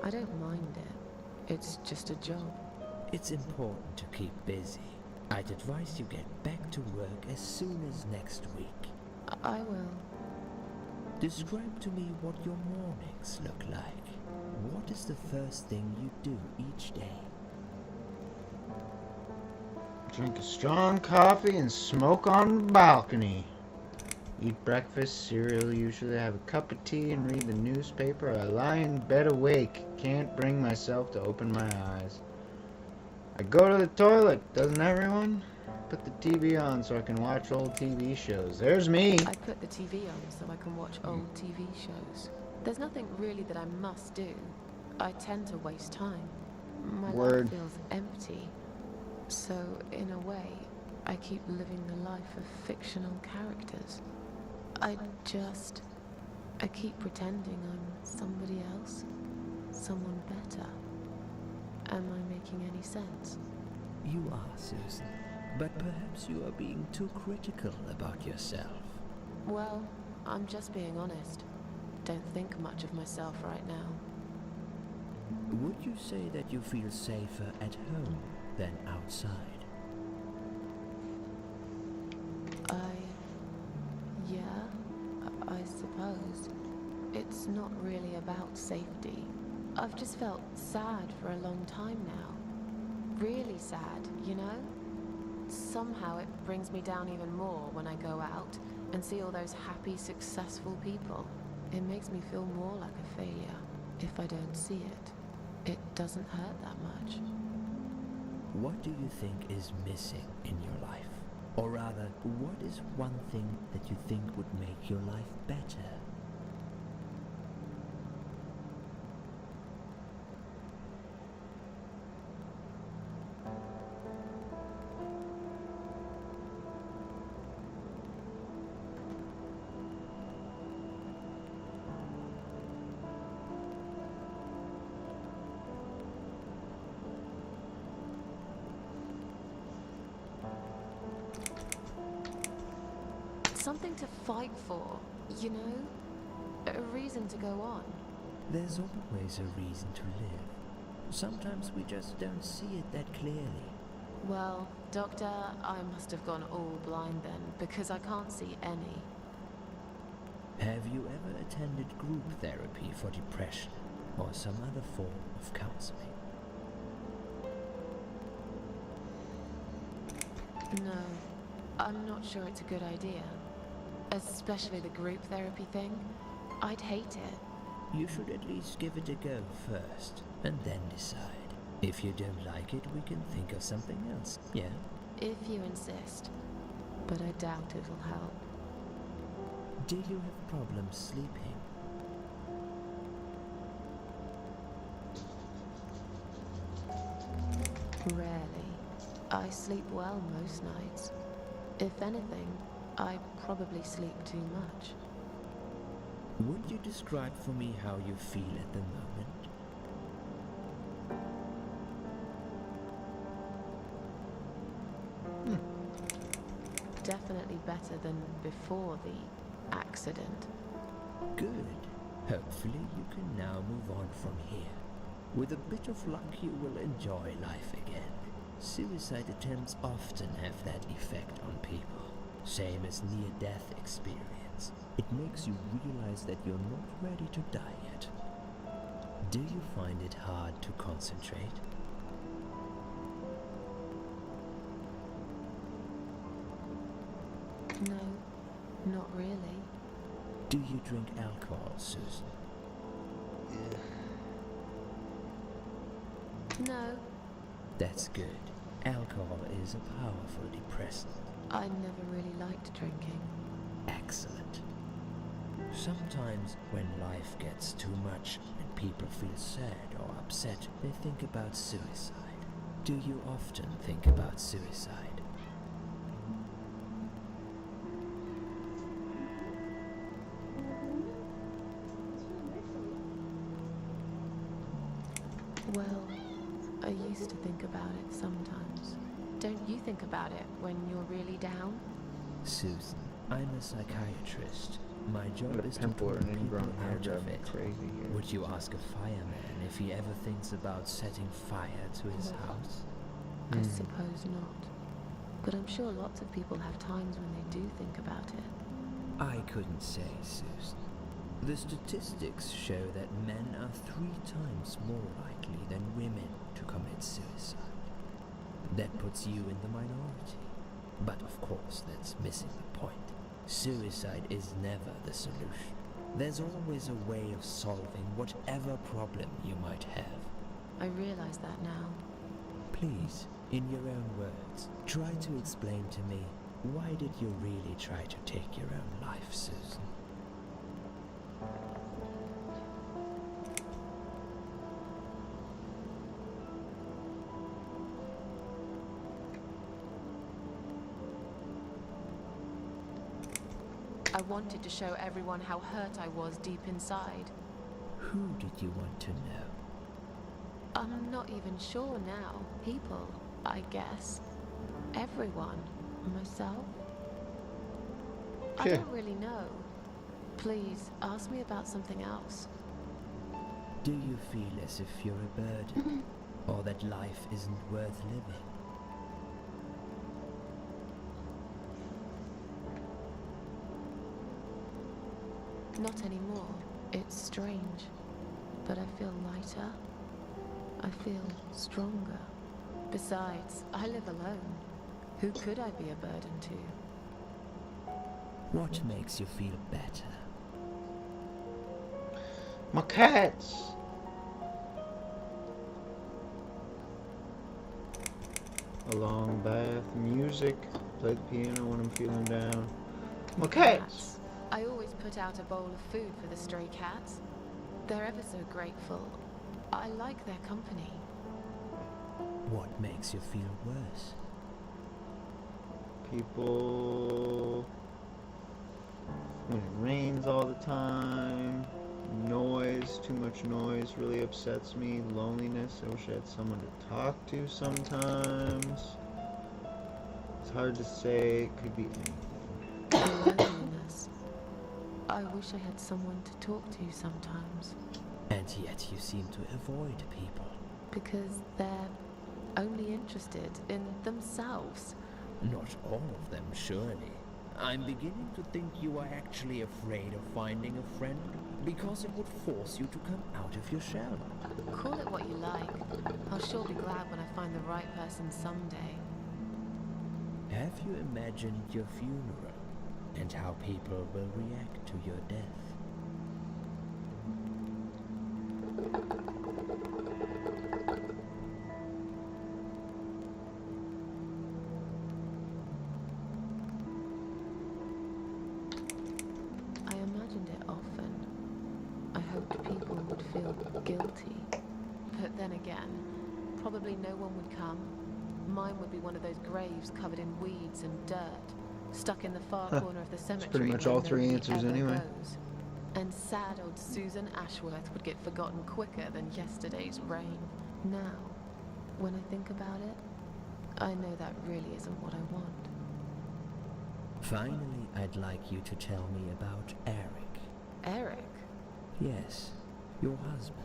I don't mind it. It's just a job. It's important to keep busy. I'd advise you get back to work as soon as next week. I will. Describe to me what your mornings look like. What is the first thing you do each day? Drink a strong coffee and smoke on the balcony. Eat breakfast, cereal, usually have a cup of tea and read the newspaper. I lie in bed awake, can't bring myself to open my eyes. I go to the toilet, doesn't everyone? Put the TV on so I can watch old TV shows. There's me! I put the TV on so I can watch old TV shows. There's nothing really that I must do. I tend to waste time. My life feels empty. So, in a way, I keep living the life of fictional characters. I keep pretending I'm somebody else, someone better. Am I making any sense? You are, Susan. But perhaps you are being too critical about yourself. Well, I'm just being honest. Don't think much of myself right now. Would you say that you feel safer at home than outside? I suppose. It's not really about safety. I've just felt sad for a long time now. Really sad, you know? Somehow it brings me down even more when I go out and see all those happy, successful people. It makes me feel more like a failure if I don't see it. It doesn't hurt that much. What do you think is missing in your life? Or rather, what is one thing that you think would make your life better? Something to fight for, you know? A reason to go on. There's always a reason to live. Sometimes we just don't see it that clearly. Well, Doctor, I must have gone all blind then, because I can't see any. Have you ever attended group therapy for depression or some other form of counseling? No, I'm not sure it's a good idea. Especially the group therapy thing. I'd hate it. You should at least give it a go first, and then decide. If you don't like it, we can think of something else, yeah? If you insist. But I doubt it'll help. Do you have problems sleeping? Rarely. I sleep well most nights. If anything, I probably sleep too much. Would you describe for me how you feel at the moment? Definitely better than before the accident. Good. Hopefully you can now move on from here. With a bit of luck you will enjoy life again. Suicide attempts often have that effect on people. Same as near-death experience. It makes you realize that you're not ready to die yet. Do you find it hard to concentrate? No, not really. Do you drink alcohol, Susan? No. That's good. Alcohol is a powerful depressant. I never really liked drinking. Excellent. Sometimes when life gets too much and people feel sad or upset, they think about suicide. Do you often think about suicide? used to think about it sometimes. Don't you think about it when you're really down? Susan, I'm a psychiatrist. My job What a is to pimple or talk an people ingrown hair out of driving me it. crazy here. Would you ask a fireman if he ever thinks about setting fire to his house? I suppose not. But I'm sure lots of people have times when they do think about it. I couldn't say, Susan. The statistics show that men are 3 times more likely than women to commit suicide. That puts you in the minority. But of course, that's missing the point. Suicide is never the solution. There's always a way of solving whatever problem you might have. I realize that now. Please, in your own words, try to explain to me, why did you really try to take your own life, Susan? I wanted to show everyone how hurt I was deep inside. Who did you want to know? I'm not even sure now. People, I guess. Everyone. Myself. I Okay. don't really know. Please, ask me about something else. Do you feel as if you're a burden, or that life isn't worth living? Not anymore. It's strange. But I feel lighter. I feel stronger. Besides, I live alone. Who could I be a burden to? What makes you feel better? My cats! A long bath, music, play the piano when I'm feeling down. My cats! I always put out a bowl of food for the stray cats. They're ever so grateful. I like their company. What makes you feel worse? People... when it rains all the time, noise, too much noise really upsets me, loneliness, I wish I had someone to talk to sometimes. It's hard to say, it could be anything. Loneliness. I wish I had someone to talk to sometimes. And yet you seem to avoid people. Because they're only interested in themselves. Not all of them, surely. I'm beginning to think you are actually afraid of finding a friend, because it would force you to come out of your shell. Call it what you like. I'll sure be glad when I find the right person someday. Have you imagined your funeral, and how people will react to your death? I imagined it often. I hoped people would feel guilty. But then again, probably no one would come. Mine would be one of those graves covered in weeds and dirt, stuck in the far corner of the cemetery. pretty much where all 3 nobody answers ever anyway. goes. And sad old Susan Ashworth would get forgotten quicker than yesterday's rain. Now, when I think about it, I know that really isn't what I want. Finally, I'd like you to tell me about Eric. Eric? Yes, your husband.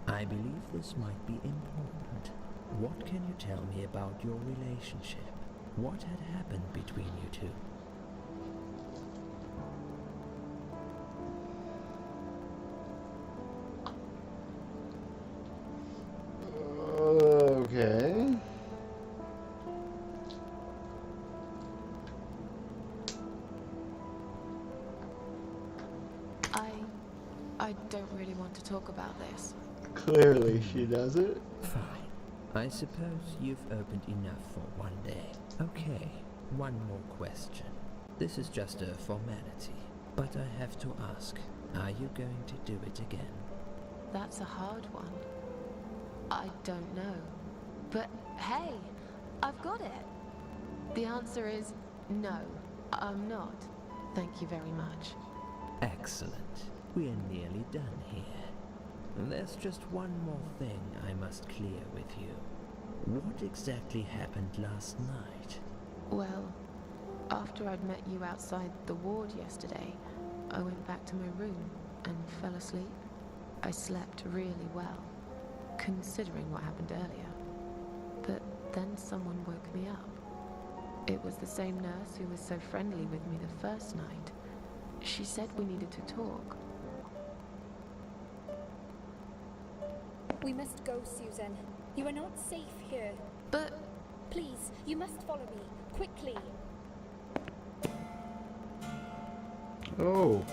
I believe this might be important. What can you tell me about your relationship? What had happened between you two? Okay. I don't really want to talk about this. Clearly she doesn't. Fine. I suppose you've opened enough for one day. Okay, one more question. This is just a formality, but I have to ask, are you going to do it again? That's a hard one. I don't know. But hey, I've got it. The answer is no, I'm not. Thank you very much. Excellent. We're nearly done here. There's just one more thing I must clear with you. What exactly happened last night? Well, after I'd met you outside the ward yesterday, I went back to my room and fell asleep. I slept really well, considering what happened earlier. But then someone woke me up. It was the same nurse who was so friendly with me the first night. She said we needed to talk. We must go, Susan. You are not safe here. But... Please, you must follow me. Quickly. Oh.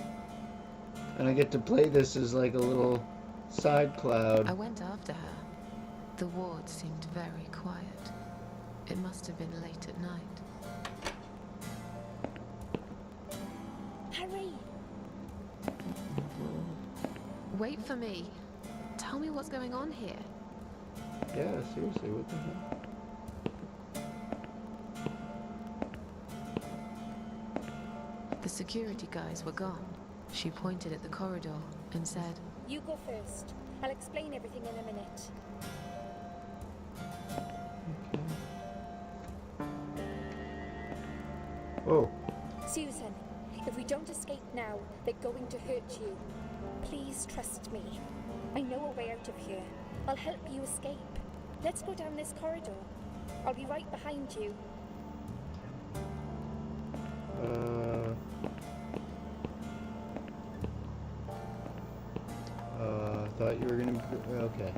And I get to play this as like a little side cloud. I went after her. The ward seemed very quiet. It must have been late at night. Hurry! Wait for me. Tell me what's going on here. Yeah, seriously, what the hell? The security guys were gone. She pointed at the corridor and said, You go first. I'll explain everything in a minute. Oh. Susan, if we don't escape now, they're going to hurt you. Please trust me. I know a way out of here. I'll help you escape. Let's go down this corridor. I'll be right behind you. I thought you were gonna... Okay.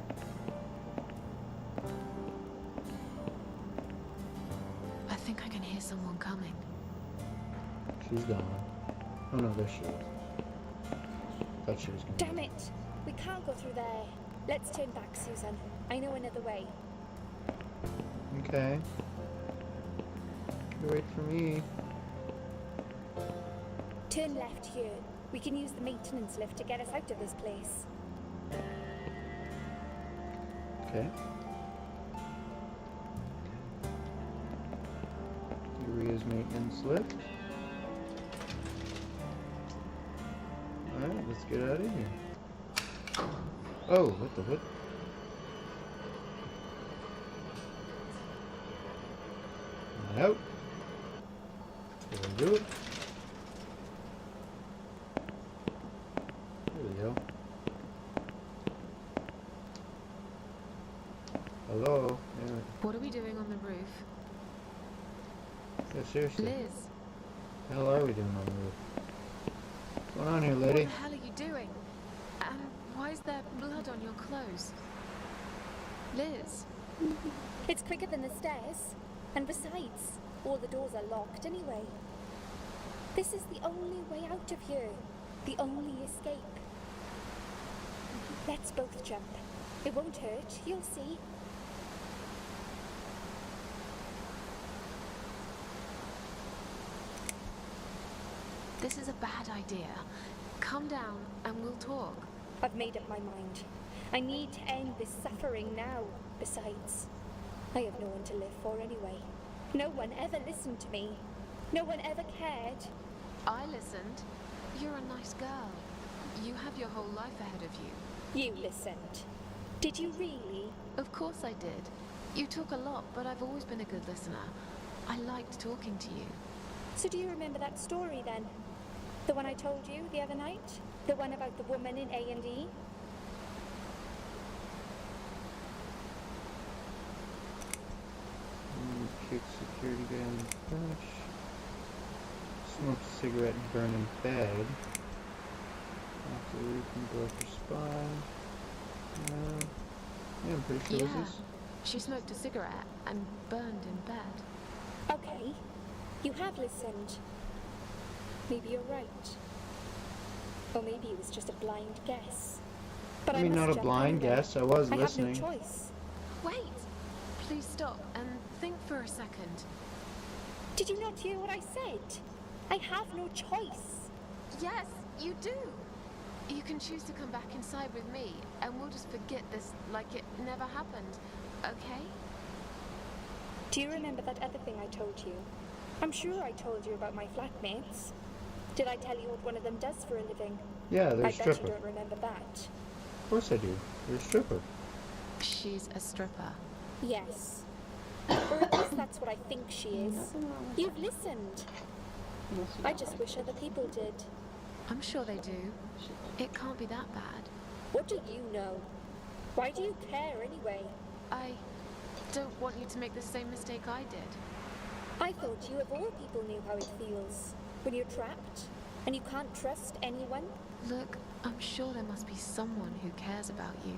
I think I can hear someone coming. She's gone. Oh no, there she is. Thought she was gonna... Damn it! We can't go through there. Let's turn back, Susan. I know another way. Okay. You wait for me. Turn left here. We can use the maintenance lift to get us out of this place. Okay. Uria's maintenance lift. Alright, let's get out of here. Oh, what the what? Out. Did I do it? There we go. Hello? Yeah. What are we doing on the roof? Yeah, seriously. Liz, What the hell are we doing on the roof? What's going on here, what lady? the hell are you doing? And why is there blood on your clothes? Liz, It's quicker than the stairs. And besides, all the doors are locked anyway. This is the only way out of here. The only escape. Let's both jump. It won't hurt, you'll see. this is a bad idea. Come down and we'll talk. I've made up my mind. I need to end this suffering now. Besides, I have no one to live for anyway. No one ever listened to me. No one ever cared. I listened. You're a nice girl. You have your whole life ahead of you. You listened. Did you really? Of course I did. You talk a lot, but I've always been a good listener. I liked talking to you. So do you remember that story then? The one I told you the other night? The one about the woman in A&E? Kick security guy in the crotch. Smoked a cigarette and burned in bed. Off the roof and broke her spine. Yeah, I'm pretty sure it was this. She smoked a cigarette and burned in bed. Okay. You have listened. Maybe you're right. Or maybe it was just a blind guess. But I mean, must not a jump blind anyway. guess. I was I listening. have no choice. Wait! Please stop and think for a second. Did you not hear what I said? I have no choice. Yes, you do! You can choose to come back inside with me, and we'll just forget this like it never happened, okay? Do you remember that other thing I told you? I'm sure I told you about my flatmates. Did I tell you what one of them does for a living? Yeah, they're I a bet you stripper. don't remember that. Of course I do. They're a stripper. She's a stripper. Yes. Or at least that's what I think she is. Nothing wrong with You've listened. Unless you I don't just like wish it. other people did. I'm sure they do. It can't be that bad. What do you know? Why do you care anyway? I don't want you to make the same mistake I did. I thought you of all people knew how it feels. When you're trapped and you can't trust anyone. Look, I'm sure there must be someone who cares about you.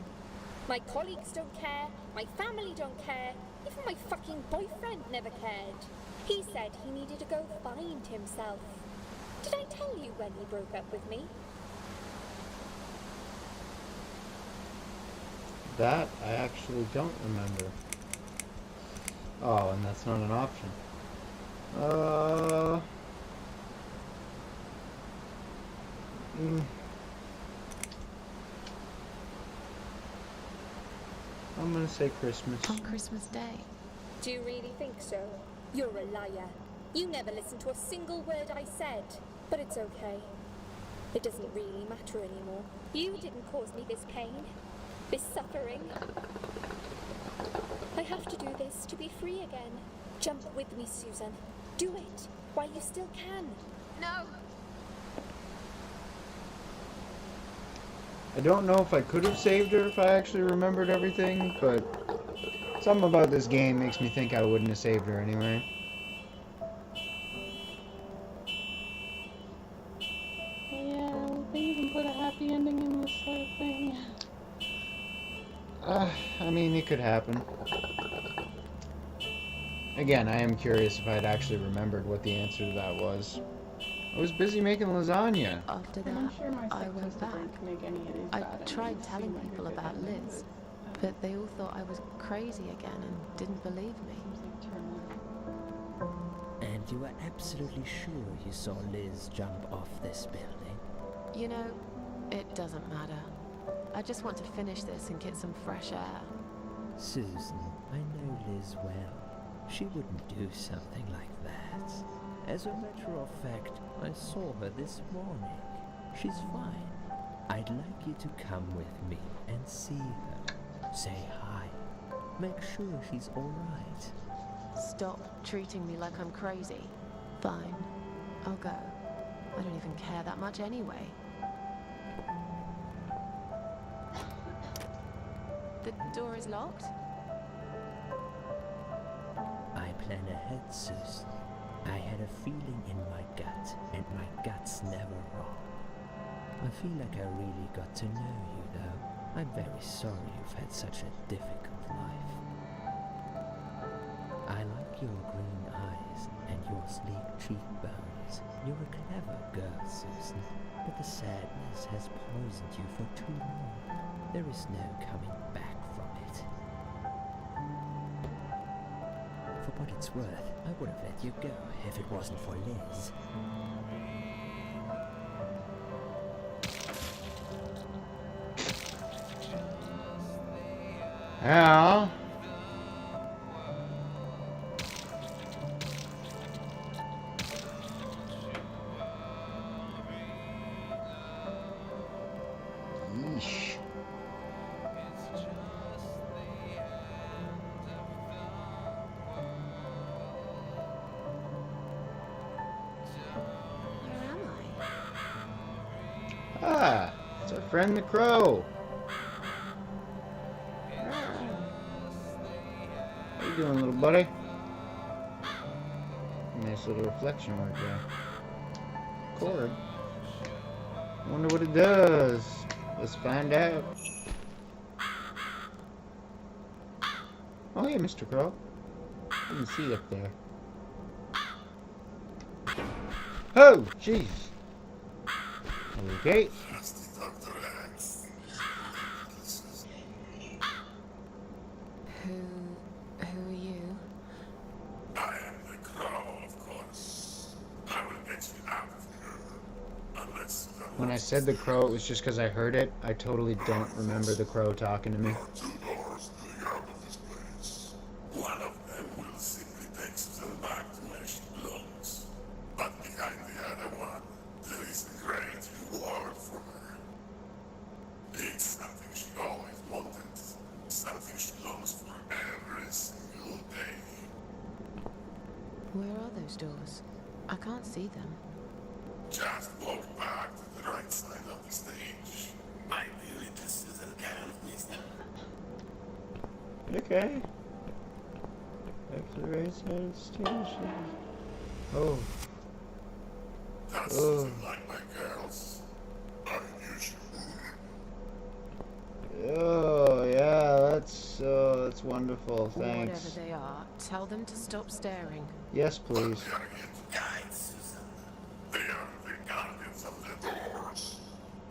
My colleagues don't care. My family don't care. Even my fucking boyfriend never cared. He said he needed to go find himself. Did I tell you when he broke up with me? That I actually don't remember. Oh, and that's not an option. I'm gonna say Christmas. On Christmas Day. Do you really think so? You're a liar. You never listened to a single word I said. But it's okay. It doesn't really matter anymore. You didn't cause me this pain, this suffering. I have to do this to be free again. Jump with me, Susan. Do it while you still can. No! I don't know if I could have saved her if I actually remembered everything, but something about this game makes me think I wouldn't have saved her anyway. Yeah, they even put a happy ending in this thing. I mean, it could happen. Again, I am curious if I'd actually remembered what the answer to that was. I was busy making lasagna. After And I'm that, sure my I went step-sister back. didn't make any of these I bad tried endings telling seem like a people good about ending, Liz, but they all thought I was crazy again and didn't believe me. Seems like turmoil. And you are absolutely sure you saw Liz jump off this building? You know, it doesn't matter. I just want to finish this and get some fresh air. Susan, I know Liz well. She wouldn't do something like that. As a matter of fact, I saw her this morning. She's fine. I'd like you to come with me and see her. Say hi. Make sure she's alright. Stop treating me like I'm crazy. Fine, I'll go. I don't even care that much anyway. The door is locked? I plan ahead, Susan. I had a feeling in my gut, and my gut's never wrong. I feel like I really got to know you, though. I'm very sorry you've had such a difficult life. I like your green eyes and your sleek cheekbones. You're a clever girl, Susan, but the sadness has poisoned you for too long. There is no coming back from it. For what it's worth, I would have let you go if it wasn't for Liz. Al? Yeesh. Where am I? Ah, it's our friend the Crow. How you doing, little buddy? Nice little reflection work there. Cord. Wonder what it does. Let's find out. Oh, hey, Mr. Crow. I can see you up there. Oh, jeez. Okay. Who are you? I am the Crow, of course. I will get you out of here. Unless When I said the Crow, it was just because I heard it. I totally don't remember the Crow talking to me. two doors to the out of this place. One of them will simply take Susan back to where she belongs. But behind the other one, there is a great reward for her. It's something she always wanted. Something she longs for every single day. see them. Just walk back to the right side of the stage. Ideally, this is a can, mister. Okay. Back to the right side of the station. Oh. That Oh. Susan like my girls. Unusual. Oh, yeah, that's wonderful. Whatever Thanks. they are, tell them to stop staring. Yes, please. They are here to guide, Susan. They are the guardians of the doors.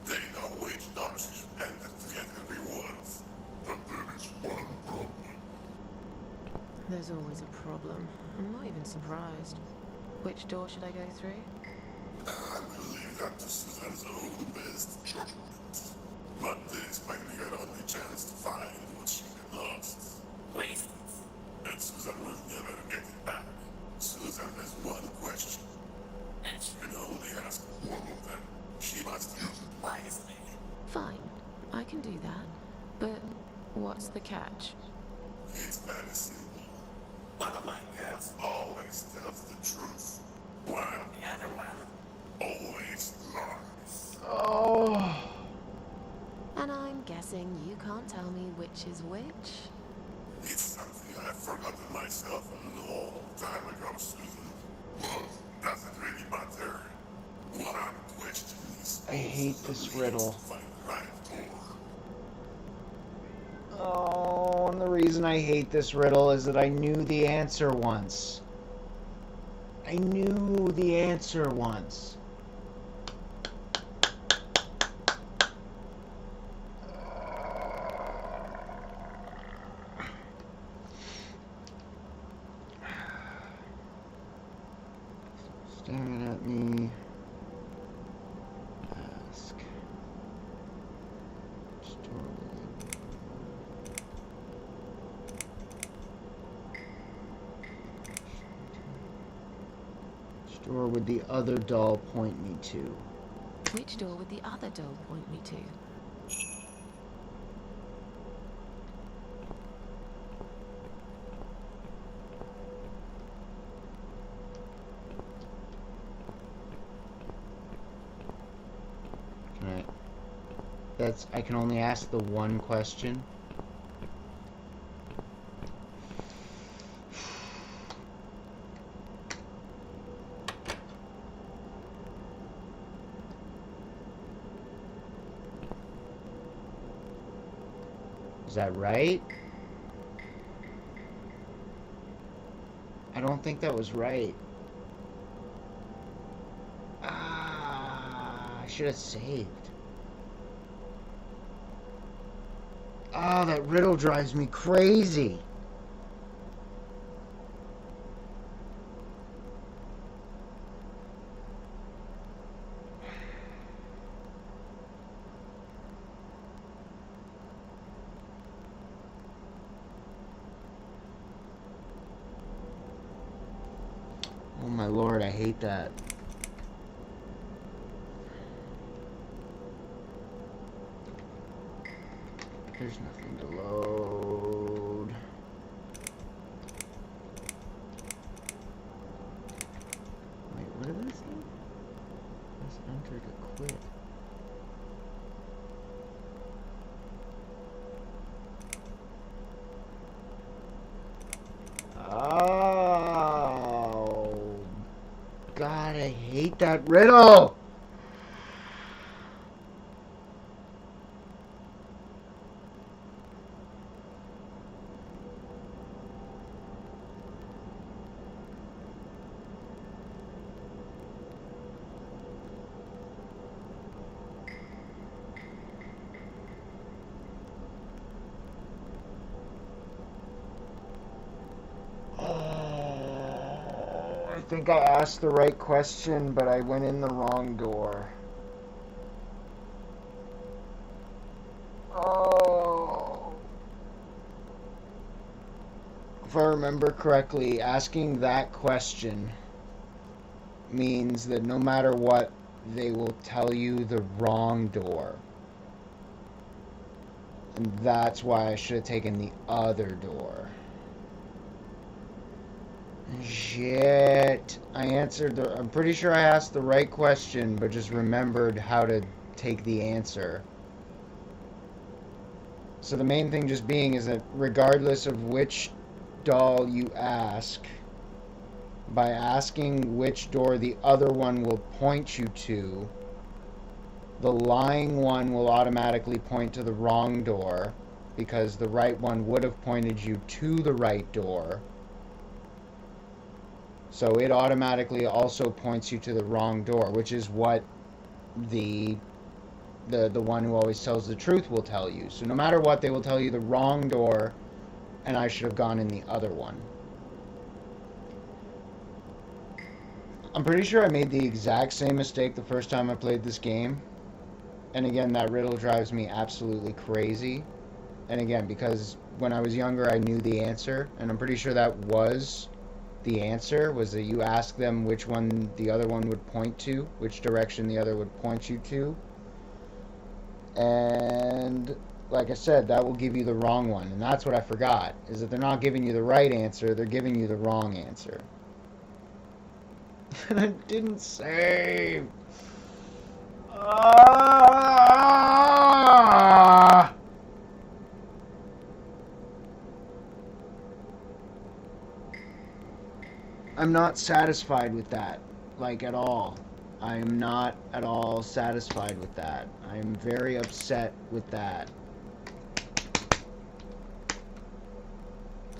They know which doors you should enter to get the rewards. But there is one problem. There's always a problem. I'm not even surprised. Which door should I go through? I believe that to Susan's own best judgment. But this might be her only chance to find what she had lost. Wasted. And Susan will never get it back. Susan has one question. And she can only ask one of them. She must use it wisely. Fine, I can do that. But what's the catch? It's very simple. One of my girls always tells the truth, while the other one always lies. Oh. And I'm guessing you can't tell me which is which? It's something I've forgotten myself a long time ago, Susan. Well, doesn't really matter. What I'm questioning is... I hate this riddle. Find the right door. Oh, and the reason I hate this riddle is that I knew the answer once. I knew the answer once. Staring at me. Ask. Door would the other doll point me to? Which door would the other doll point me to? Right. I can only ask the one question. Is that right? I don't think that was right. I should have saved. Oh, that riddle drives me crazy. Oh my lord, I hate that. There's nothing to load. Wait, what did this say? Press enter to quit. Oh, God, I hate that riddle. I think I asked the right question, but I went in the wrong door. Oh. If I remember correctly, asking that question means that no matter what, they will tell you the wrong door. And that's why I should have taken the other door. Shit. I'm pretty sure I asked the right question, but just remembered how to take the answer. So the main thing just being is that regardless of which doll you ask, by asking which door the other one will point you to, the lying one will automatically point to the wrong door, because the right one would have pointed you to the right door. So it automatically also points you to the wrong door, which is what the one who always tells the truth will tell you. So no matter what, they will tell you the wrong door, and I should have gone in the other one. I'm pretty sure I made the exact same mistake the first time I played this game. And again, that riddle drives me absolutely crazy. And again, because when I was younger, I knew the answer, and I'm pretty sure that was the answer, was that you ask them which one the other one would point to, which direction the other would point you to. And like I said, that will give you the wrong one. And that's what I forgot, is that they're not giving you the right answer, they're giving you the wrong answer. And I didn't save. I'm not satisfied with that, like, at all. I am not at all satisfied with that. I am very upset with that.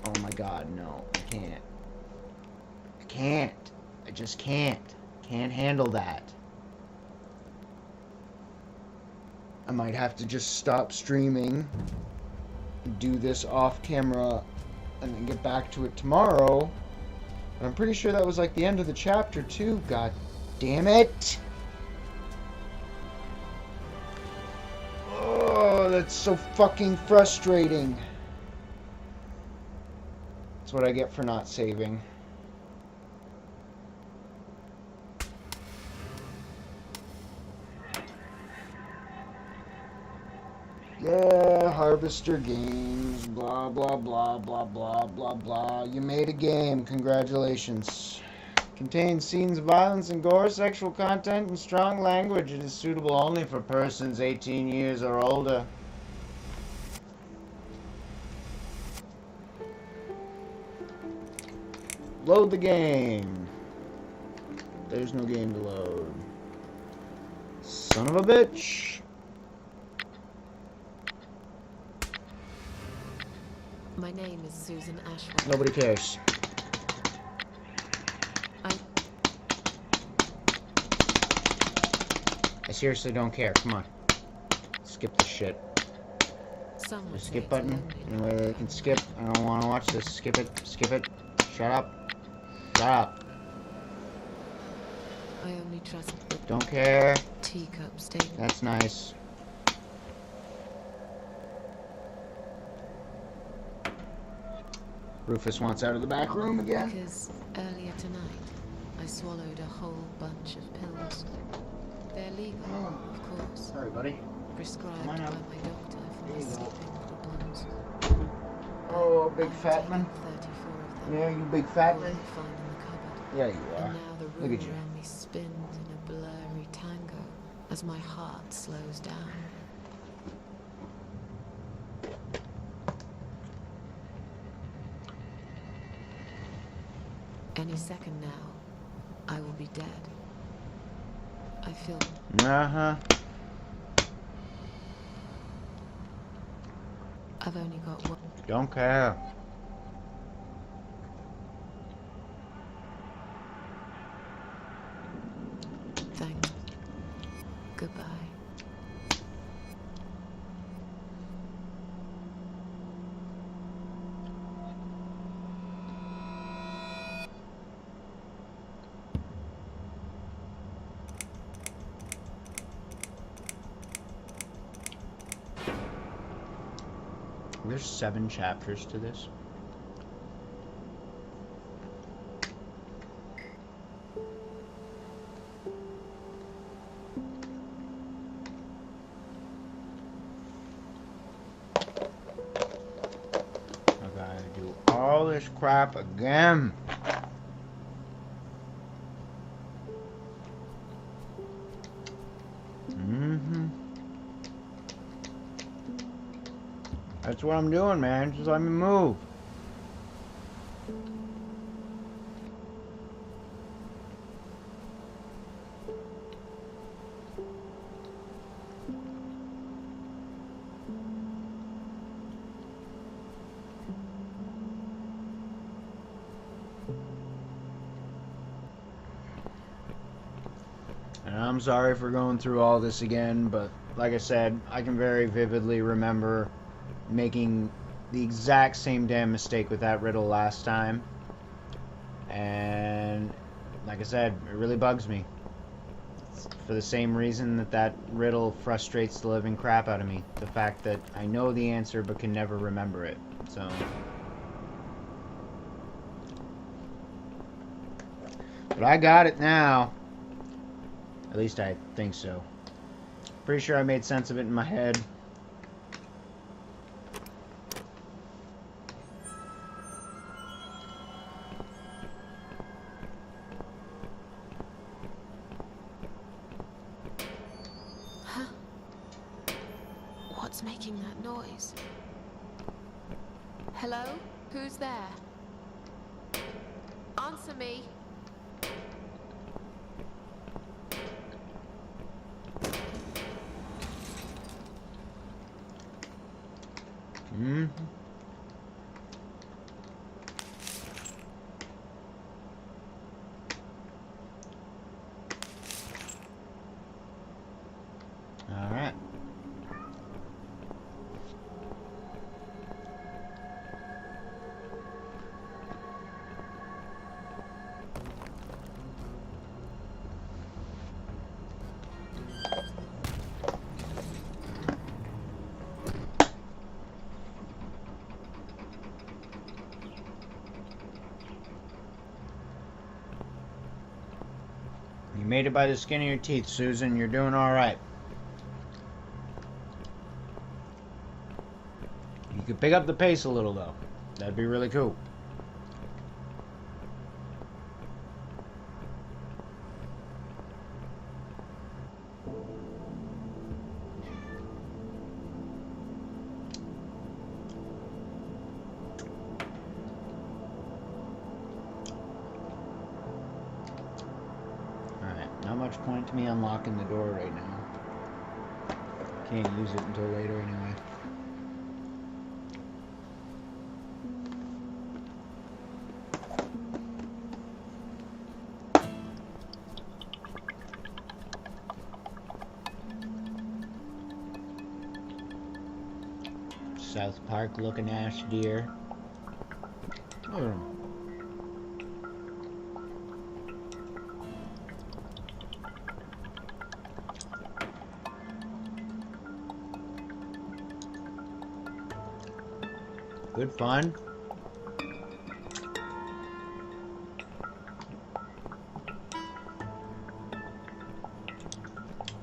Oh my god, no. I can't. I can't. I just can't. Can't handle that. I might have to just stop streaming, do this off camera, and then get back to it tomorrow. I'm pretty sure that was like the end of the chapter too. God damn it. Oh, that's so fucking frustrating. That's what I get for not saving. Yeah, Harvester Games, blah, blah, blah, blah, blah, blah, blah. You made a game, congratulations. Contains scenes of violence and gore, sexual content, and strong language. It is suitable only for persons 18 years or older. Load the game. There's no game to load. Son of a bitch. My name is Susan Ashworth. Nobody cares. I seriously don't care. Come on. Skip this shit. The skip button. Anyway, I can skip. I don't want to watch this. Skip it. Skip it. Shut up. Shut up. I only trust the Don't care. teacup statement. That's nice. Rufus wants out of the back room again. Because earlier tonight, I swallowed a whole bunch of pills. They're legal, of course. Sorry, buddy. Prescribed by my doctor for my sleeping problems. Oh, big fat man. 34 of them. Yeah, you big fat All I man. could find in the cupboard. Yeah, you are. And now the Look room at you. around me spins in a blurry tango as my heart slows down. Any second now, I will be dead. I feel Uh-huh. I've only got one. Don't care. Thanks. Goodbye. There's 7 chapters to this. I gotta do all this crap again. That's what I'm doing, man. Just let me move. And I'm sorry for going through all this again, but like I said, I can very vividly remember making the exact same damn mistake with that riddle last time. And like I said, it really bugs me. It's for the same reason that that riddle frustrates the living crap out of me. The fact that I know the answer but can never remember it. So... but I got it now. At least I think so. Pretty sure I made sense of it in my head. Huh? What's making that noise? Hello? Who's there? Answer me. Mm-hmm. All right. You made it by the skin of your teeth, Susan. You're doing all right. You could pick up the pace a little, though. That'd be really cool. Not much point to me unlocking the door right now. Can't use it until later anyway. South Park looking ash deer. Look at 'em. Good fun.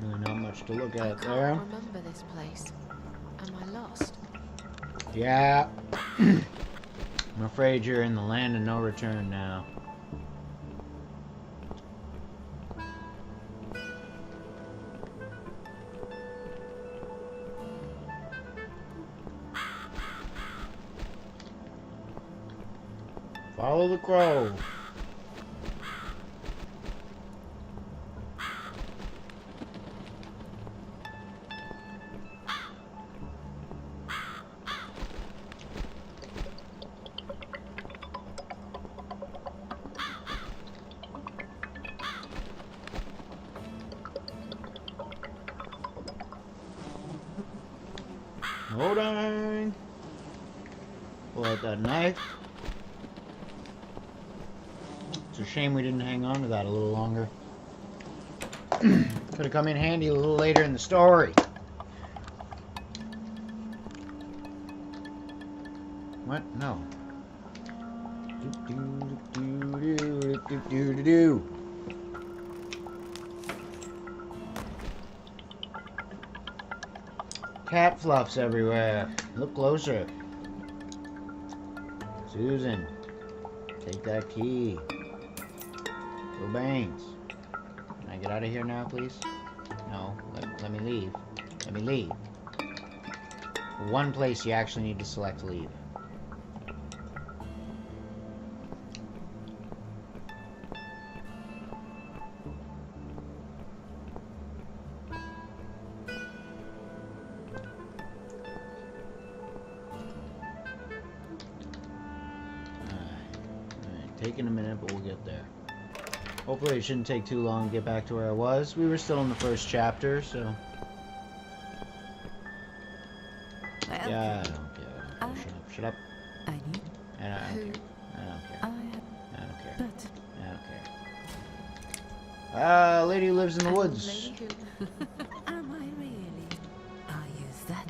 Really not much to look at there. I can't remember this place. Am I lost? Yeah. I'm afraid you're in the land of no return now. Follow the crow. Hold on. Pull out that knife. It's a shame we didn't hang on to that a little longer. Could have come in handy a little later in the story. What? No. Cat fluffs everywhere. Look closer. Susan, take that key. Go Bangs. Can I get out of here now, please? No. Let me leave. Let me leave. One place you actually need to select leave. Taking a minute, but we'll get there. Hopefully it shouldn't take too long to get back to where I was. We were still in the first chapter, so... Yeah, I don't care. Oh, shut up. I need. I don't care. I don't care. I don't care. I don't care. Lady who lives in the woods. Am I really? Are you that?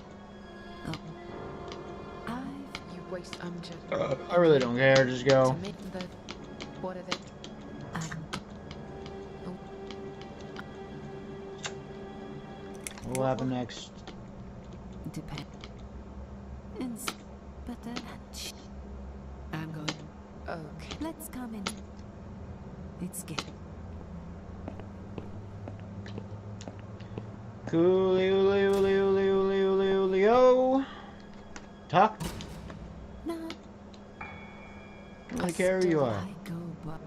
Oh. You waste Amjad. I really don't care. Just go. What are they? What will happen next? Depend. But I'm going. Okay. Let's come in. It's good. Coolio. Talk. No. I don't care who you are. I go, but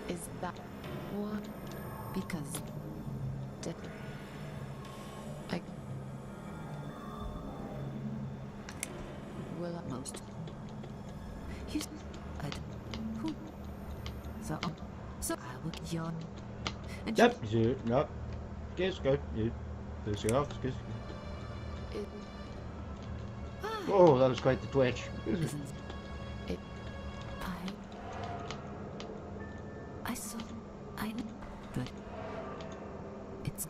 Is that what? Because I will most. Who? So I will yawn. Yep. Yep. Yes, go. This off. Oh, that was quite the twitch. I saw. I know. But it's.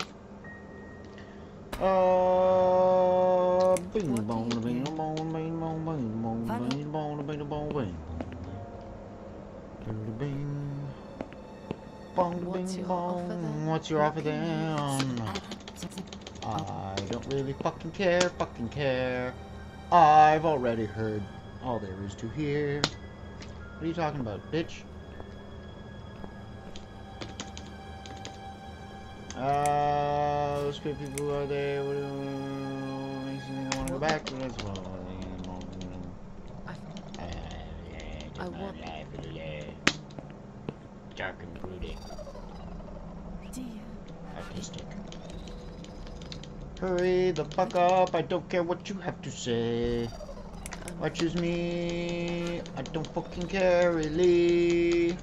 Bing bong, bing bong, bing bong, bing bong, bing bong, bing bong, bing. Bing. Bong, bing bong. What's your offer then? I don't really fucking care. I've already heard all there is to hear. What are you talking about, bitch? Those good people, who are they? What makes you think I want to go back? That's what I want. Dark and brooding. Artistic. Hurry the fuck up, I don't care what you have to say. Why choose me? I don't fucking care, really.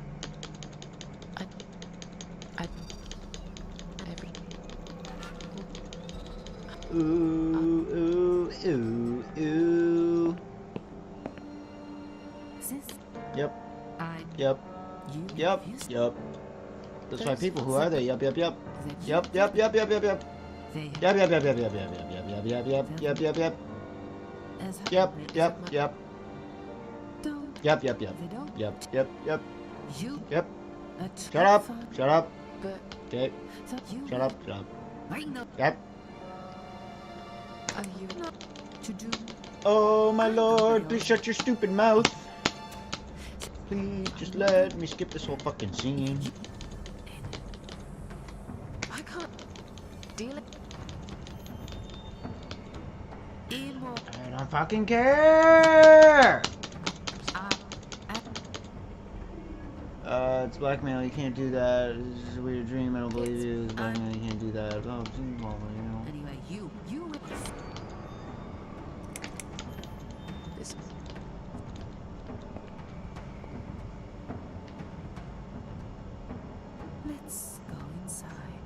Ooh. Sis? Yep. You. Yep. That's why people, who are they? Yep. Yep. Yep. Shut up. Okay. Shut up. Yep. Are you not to do? Oh my lord, please shut your stupid mouth. Please just let me skip this whole fucking scene. I can't deal it. I don't fucking care. It's blackmail. You can't do that. This is a weird dream. I don't believe you. It's blackmail. You can't do that. Oh, Anyway, you. This. Let's go inside.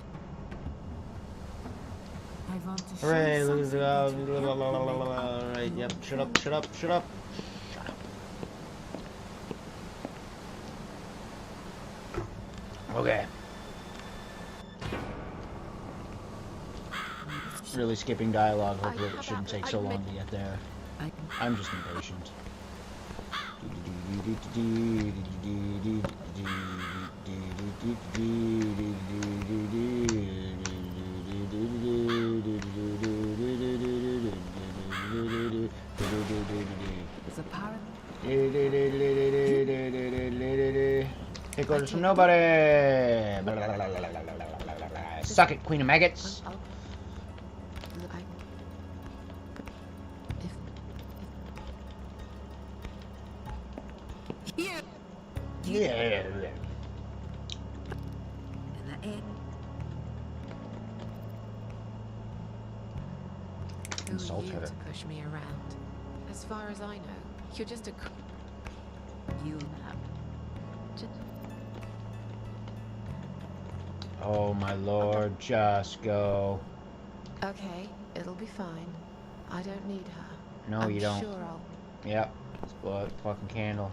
I want to show Hooray! you Look at something. Alright, yep. Shut up. Okay. Really skipping dialogue. Hopefully it shouldn't take so long to get there. I'm just impatient. It's a parrot. Take orders from nobody. Suck it, Queen of Maggots. Yeah. And that it? Insult Who are you her. to push me around? As far as I know, you're just a... You map. Oh my lord, just go. Okay, it'll be fine. I don't need her. No, I'm you don't. Sure I'll... Yep. Let's blow out the fucking candle.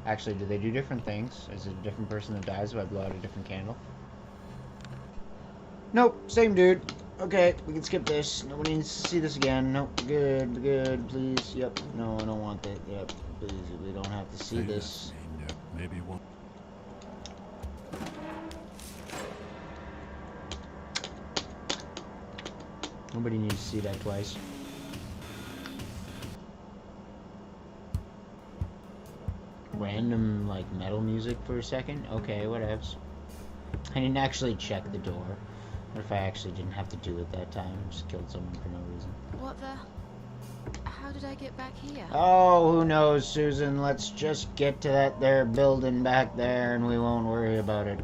Actually, do they do different things? Is it a different person that dies if I blow out a different candle? Nope, same dude. Okay, we can skip this. Nobody needs to see this again. Nope, good, good, please. Yep, no, I don't want that. Yep, please, we don't have to see this. Maybe one. Nobody needs to see that twice. Random, like, metal music for a second? Okay, whatevs. I didn't actually check the door. What if I actually didn't have to do it that time? Just killed someone for no reason. What the... How did I get back here? Oh, who knows, Susan? Let's just get to that there building back there and we won't worry about it.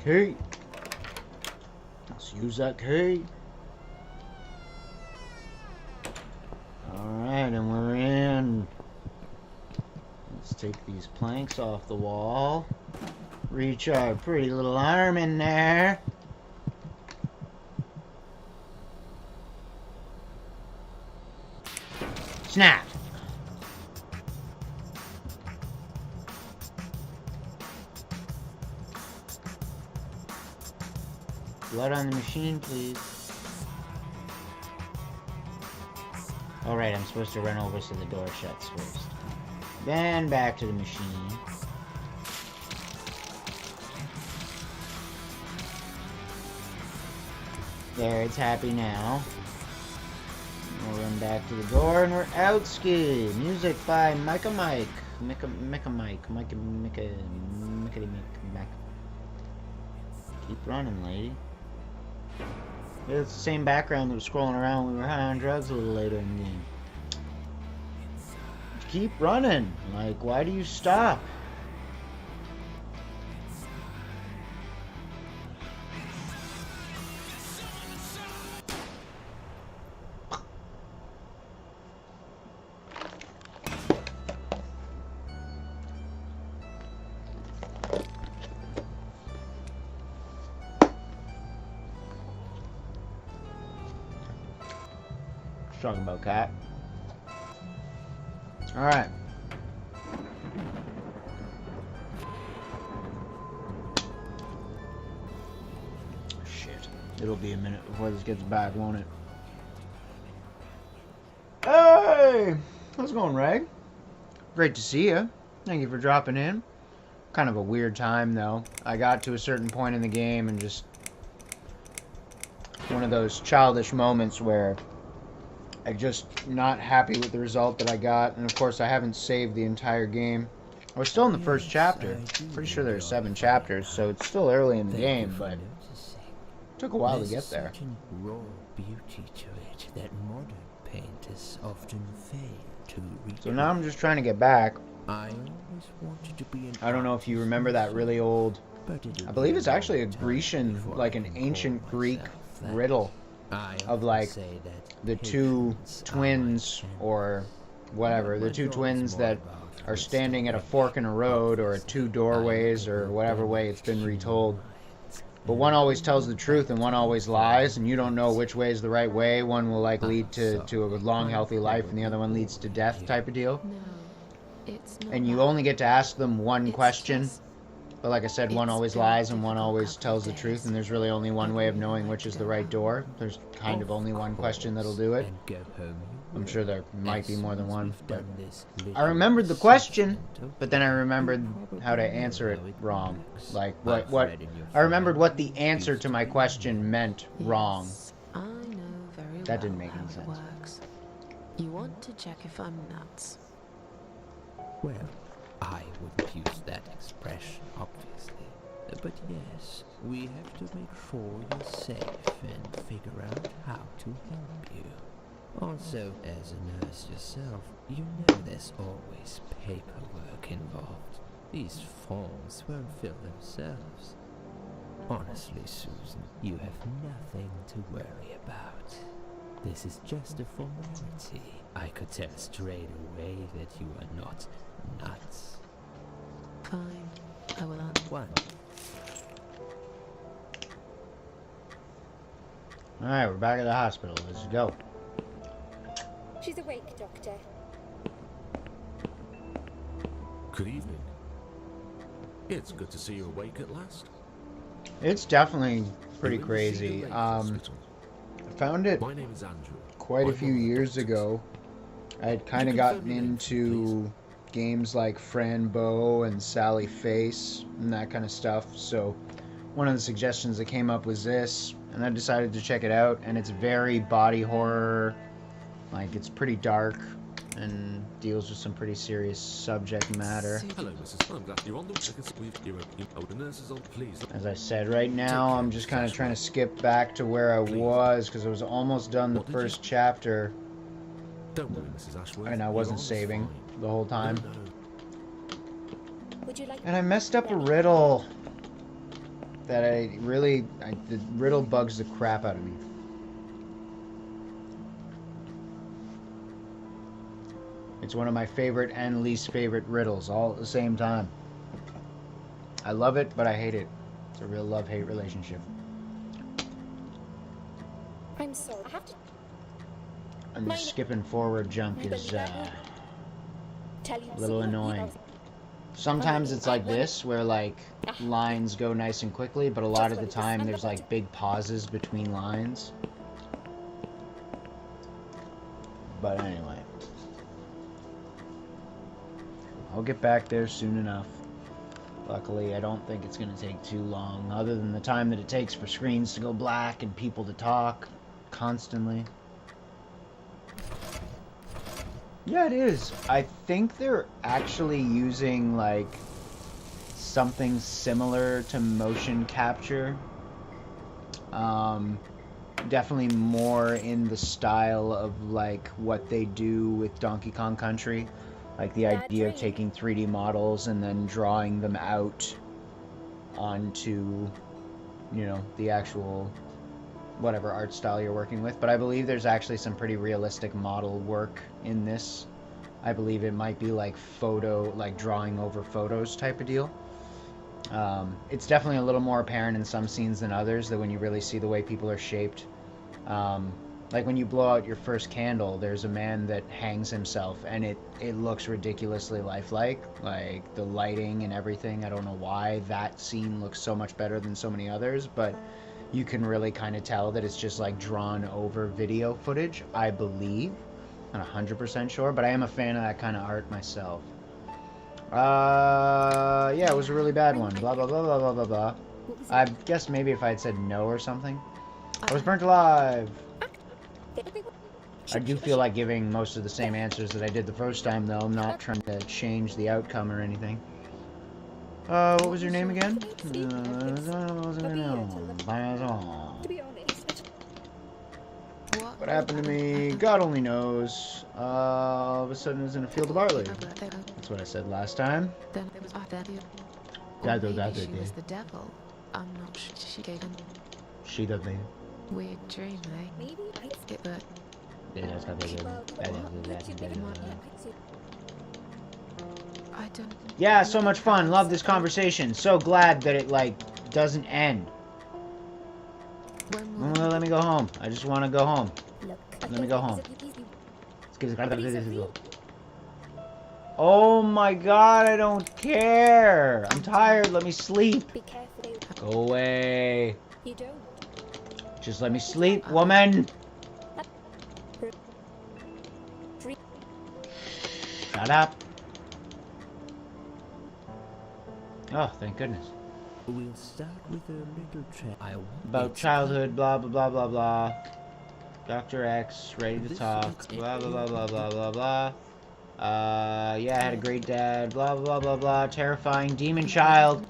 Key. Let's use that key. Alright, and we're in. Let's take these planks off the wall. Reach our pretty little arm in there. Snap! Blood on the machine, please. Alright, I'm supposed to run over so the door shuts first. Then back to the machine. There, it's happy now. We'll run back to the door and we're out ski. Music by Micah Mike. Micah Mike. Keep running, lady. It's the same background that was scrolling around when we were high on drugs a little later in the game. Keep running. Like, why do you stop? Talking about cat. Alright. Shit. It'll be a minute before this gets bad, won't it? Hey! How's it going, Reg? Great to see you. Thank you for dropping in. Kind of a weird time, though. I got to a certain point in the game and just... one of those childish moments where... I'm just not happy with the result that I got, and of course I haven't saved the entire game. We're still in the first chapter. Pretty sure there's 7 chapters, so it's still early in the game, but it took a while to get there. There's a raw beauty to it that modern painters often fail to reach. So now I'm just trying to get back. I always wanted to be an I don't know if you remember that really old, I believe it's actually a Grecian, like an ancient Greek riddle of like the two twins or whatever, the two twins that are standing at a fork in a road or at 2 doorways or whatever way it's been retold. But one always tells the truth and one always lies, and you don't know which way is the right way. One will like lead to a long healthy life and the other one leads to death type of deal. No, it's not And you that. only get to ask them one It's question. just- But like I said, one It's always been a lies and one difficult always couple tells the of truth, days. and there's really only one way of knowing which is the right door. There's kind of only one question that'll do it. And go home I'm sure there might be more than one, but I little remembered the question, section, but then I remembered how to answer it wrong. Like, what I remembered what the answer to my question meant wrong. Yes, I know very That didn't well make any how it sense. works. You want to check if I'm nuts. Well, I wouldn't use that expression, obviously. But yes, we have to make sure you're safe and figure out how to help you. Also, as a nurse yourself, you know there's always paperwork involved. These forms won't fill themselves. Honestly, Susan, you have nothing to worry about. This is just a formality. I could tell straight away that you are not nuts. Fine. I will answer. One. Alright, we're back at the hospital. Let's go. She's awake, Doctor. Good evening. It's good to see you awake at last. It's definitely pretty You're in the crazy. Cedar Lake I Hospital. found it My name is Andrew. quite a I'm few one of the years doctors. ago. I had kind of You confirm gotten your name for me, into games like Fran Bow and Sally Face and that kind of stuff. So one of the suggestions that came up was this, and I decided to check it out. And it's very body horror, like it's pretty dark and deals with some pretty serious subject matter. Hello, Mrs. I'm glad you're on the the nurses on, please. As I said, right now I'm just kind of trying to skip back to where I was because I was almost done the What did you- first chapter Don't worry, Mrs. Ashworth. and I You're wasn't on saving fine. the whole time. No. Would you like And I messed up a riddle that the riddle bugs the crap out of me. It's one of my favorite and least favorite riddles all at the same time. I love it, but I hate it. It's a real love-hate relationship. I'm sorry. I have to And the My- skipping forward junk is tell you a little something. annoying. Sometimes it's like this, where like lines go nice and quickly, but a lot of the time there's like big pauses between lines. But anyway. I'll get back there soon enough. Luckily, I don't think it's going to take too long, other than the time that it takes for screens to go black and people to talk constantly. Yeah, it is. I think they're actually using, like, something similar to motion capture. Definitely more in the style of, like, what they do with Donkey Kong Country. Like, the idea of taking 3D models and then drawing them out onto, you know, the actual whatever art style you're working with. But I believe there's actually some pretty realistic model work in this. I believe it might be like drawing over photos type of deal. It's definitely a little more apparent in some scenes than others, that when you really see the way people are shaped. Like when you blow out your first candle, there's a man that hangs himself, and it looks ridiculously lifelike. Like the lighting and everything, I don't know why that scene looks so much better than so many others, but you can really kind of tell that it's just like drawn over video footage, I believe. Not 100% sure, but I am a fan of that kind of art myself. Yeah, it was a really bad one. Blah, blah, blah, blah, blah, blah, blah. I guess maybe if I had said no or something. I was burnt alive. I do feel like giving most of the same answers that I did the first time, though. I'm not trying to change the outcome or anything. What was your name again? To be honest, What happened to me? God only knows. All of a sudden, I was in a field of barley. That's what I said last time. Then there was that. That Or was that maybe she day. was the devil. I'm not sure. She gave him She does me. weird dream, eh? maybe I It, but I don't. Yeah, so much fun. Love this conversation. So glad that it, like, doesn't end. When will Let me go home. I just want to go home. look. Let me go home. Oh my god, I don't care. I'm tired. Let me sleep. Be careful. Go away. You don't. Just let me sleep, woman. Shut up. Oh, thank goodness. We'll start with a little chat. About childhood, blah, blah, blah, blah, blah. Dr. X, ready to talk, blah, blah, blah, blah, blah, blah, blah. Yeah, I had a great dad, blah, blah, blah, blah, terrifying demon child.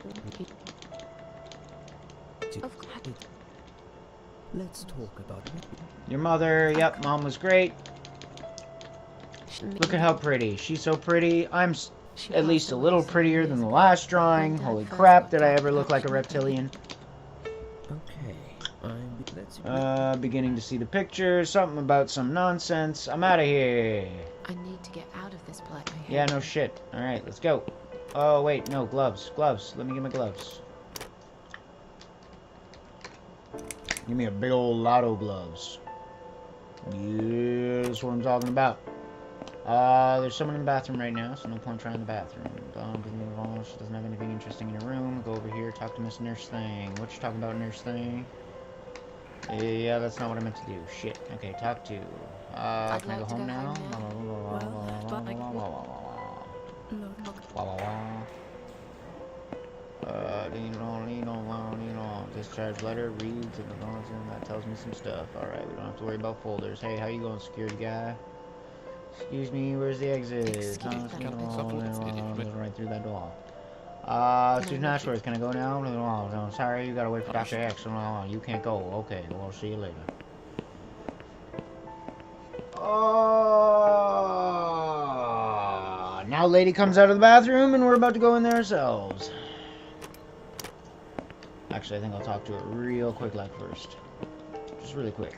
Let's talk about it. Your mother, yep, mom was great. Look at how pretty. She's so pretty. I'm at least a little prettier than the last drawing. Holy crap, did I ever look like a reptilian? Okay, beginning to see the pictures. Something about some nonsense. I'm out of here. I need to get out of this place. Yeah, no shit. Alright, let's go. Oh, wait, no, gloves. Gloves. Let me get my gloves. Give me a big old lotto gloves. Yeah, that's what I'm talking about. There's someone in the bathroom right now, so no point trying the bathroom. She doesn't have anything interesting in her room. Go over here, talk to Miss Nurse Thing. What you talking about, Nurse Thing? Yeah, that's not what I meant to do. Shit. Okay, talk to. Can I go home now? Discharge letter, read to the that tells me some stuff. Alright, we don't have to worry about folders. Hey, how you going, security guy? Excuse me, where's the exit? Right through that door. Student Ashworth, can I go now? No, sorry, you gotta wait for Dr. X. No, you can't go. Okay, well, see you later. Now lady comes out of the bathroom and we're about to go in there ourselves. Actually, I think I'll talk to her real quick like first. Just really quick.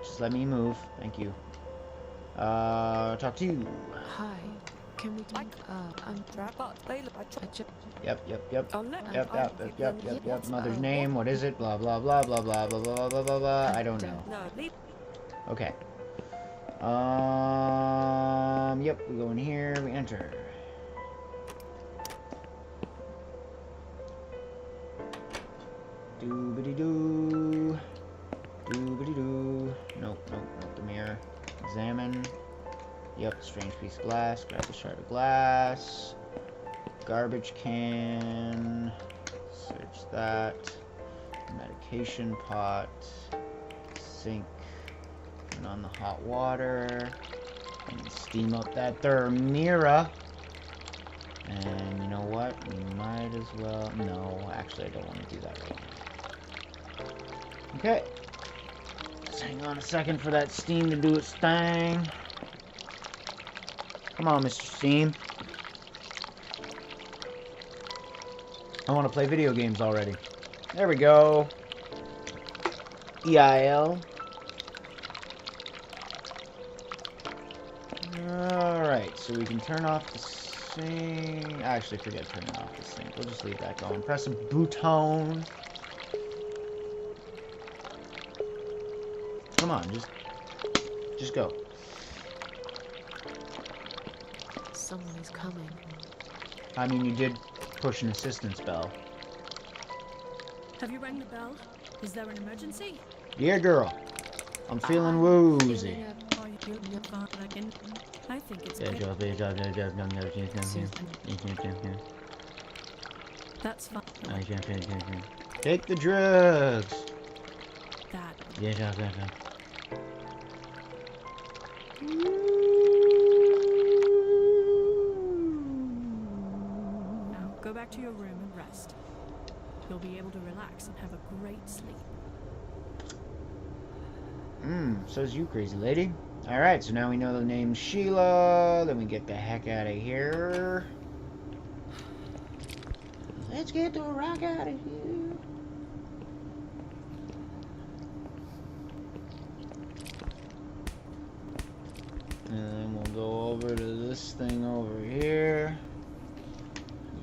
Just let me move. Thank you. Talk to you. Hi. Can we talk? Yep. Mother's name, what is it? Blah, blah, blah, blah, blah, blah, blah, blah, blah, blah. I don't know. Okay. Yep, we go in here, we enter. Doobity-doo. Doobity-doo. Nope, the mirror. Examine. Yep, strange piece of glass. Grab the shard of glass. Garbage can. Search that. Medication pot. Sink. Turn on the hot water. And steam up that thermira. And you know what? We might as well... No, actually I don't want to do that right now. Okay. Just hang on a second for that steam to do its thing. Come on, Mr. Steam. I want to play video games already. There we go. EIL. Alright, so we can turn off the sink. Actually, forget turning off the sink. We'll just leave that going. Press a button. Come on, just go. Someone is coming. I mean, you did push an assistance bell. Have you rang the bell? Is there an emergency? Yeah, girl. I'm feeling woozy. I think it's That's fine. Take the drugs. That. Yeah. Now go back to your room and rest. You'll be able to relax and have a great sleep. So's you, crazy lady. Alright, so now we know the name's Sheila. Then we get the heck out of here. Let's get the rock out of here. And then we'll go over to this thing over here.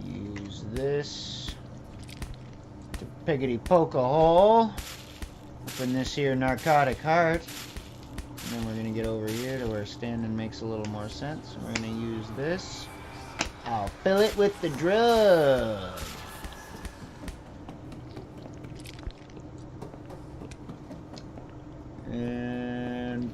Use this to piggity poke a hole. Open this here narcotic heart. And then we're gonna get over here to where standing makes a little more sense. We're gonna use this. I'll fill it with the drug. And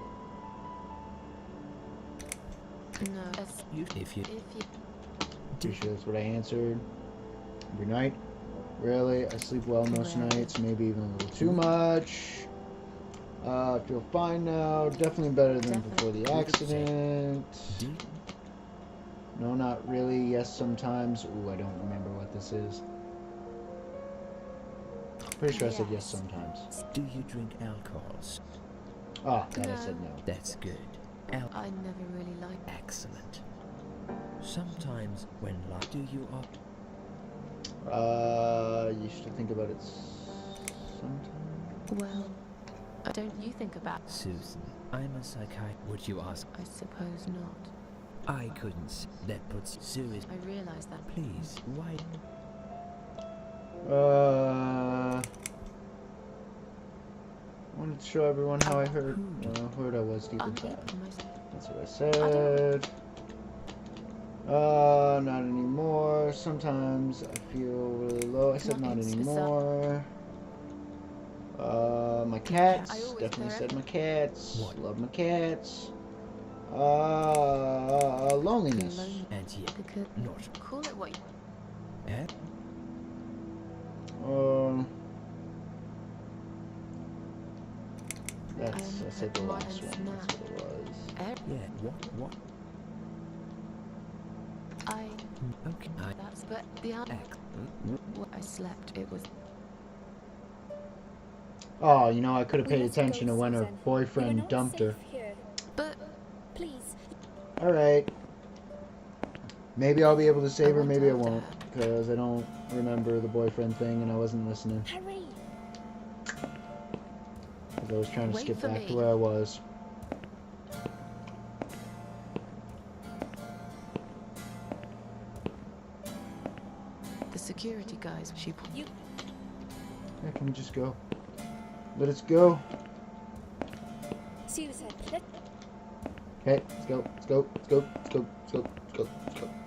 No. If you Pretty sure that's what I answered. Every night. Really? I sleep well most nights, maybe even a little too much. I feel fine now. Definitely better than before the accident. No, not really. Yes, sometimes. Ooh, I don't remember what this is. Pretty sure I said yes sometimes. do you drink alcohols? Ah, that I said no. That's good. I never really liked. Excellent. Sometimes when do you up? You should think about it sometime. Well, don't you think about... Susan, I'm a psychiatrist. Would you ask? I suppose not. I couldn't. That puts serious. I realize that. Please, why? I wanted to show everyone how I heard I was deep inside. That's what I said. Not anymore. Sometimes I feel really low. I said not anymore. My cats. Definitely said my cats. Love my cats. Loneliness. And yet, not. Call it what you... I said the last one. That's what it was. Yeah. What? Okay. That's but the other. I slept. It was. Oh, you know, I could have paid attention to when her boyfriend dumped her. But please. All right. Maybe I'll be able to save her. Maybe I won't, because I don't remember the boyfriend thing, and I wasn't listening. Hurry. Because I was trying to skip back to where I was. The security guys. Yeah, can we just go? Let us go. Susan, Okay, let's go. Let's go. Let's go. Let's go. Let's go. Let's go. Let's go.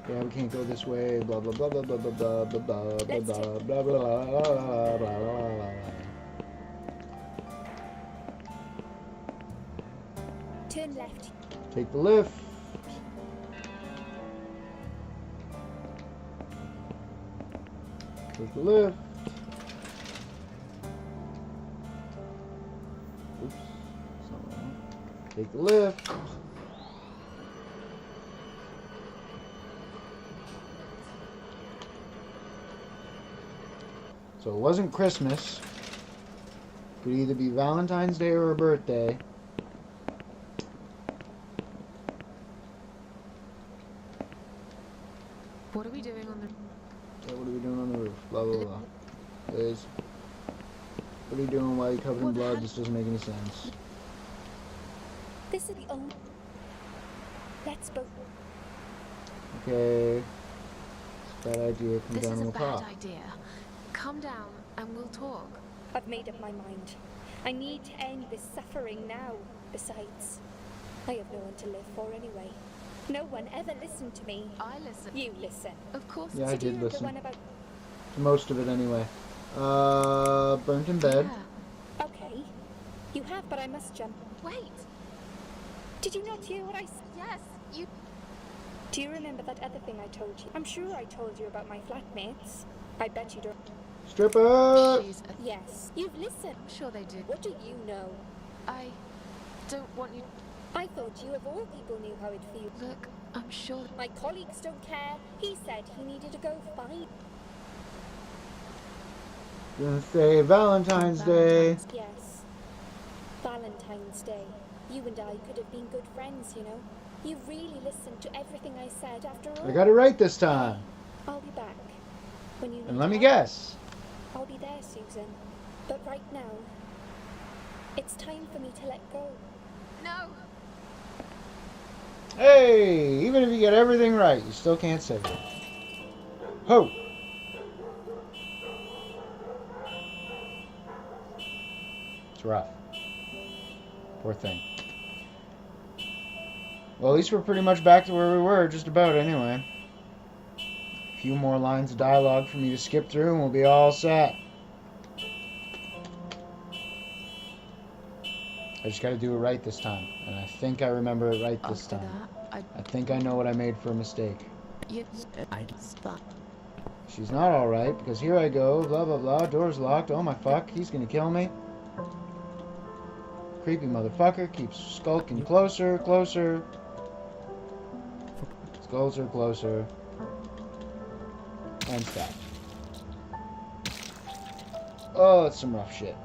Yeah, we can't go this way. Blah blah blah blah blah blah blah blah blah blah blah blah blah blah. turn left. Take the lift. Take the lift. Oops. Take the lift. So it wasn't Christmas. It could either be Valentine's Day or a birthday. What are we doing on the... Yeah, what are we doing on the roof? Blah, blah, blah. Liz. What are you doing while you're covered in blood? This doesn't make any sense. This is the only... Let's both... Okay. It's a bad idea. Come down and we'll talk. This is a bad idea. Come down and we'll talk. I've made up my mind. I need to end this suffering now. Besides, I have no one to live for anyway. No one ever listened to me. I listen. You listen. Of course. Yeah, I did The listen. one about... Most of it anyway. Burnt in bed. Yeah. Okay. You have, but I must jump. Wait. Did you not hear what I said? Yes, you... Do you remember that other thing I told you? I'm sure I told you about my flatmates. I bet you don't. Stripper! Yes. You've listened. I'm sure they did. What do you know? I don't want you... I thought you of all people knew how it feels. Look, I'm sure... My colleagues don't care. He said he needed to go find... Gonna say Valentine's Day. Yes. Valentine's Day. You and I could have been good friends, you know. You really listened to everything I said after all. I got it right this time. I'll be back. When you And let me help, guess. I'll be there, Susan. But right now, it's time for me to let go. No! Hey! Even if you get everything right, you still can't save it. Ho! It's rough. Poor thing. Well, at least we're pretty much back to where we were, just about anyway. A few more lines of dialogue for me to skip through and we'll be all set. I just gotta do it right this time. And I think I remember it right this After time. that, I think I know what I made for a mistake. it's fun. She's not alright, because here I go, blah blah blah, door's locked, oh my fuck, he's gonna kill me. Creepy motherfucker keeps skulking closer, closer. Closer, closer. And stop. Oh, that's some rough shit.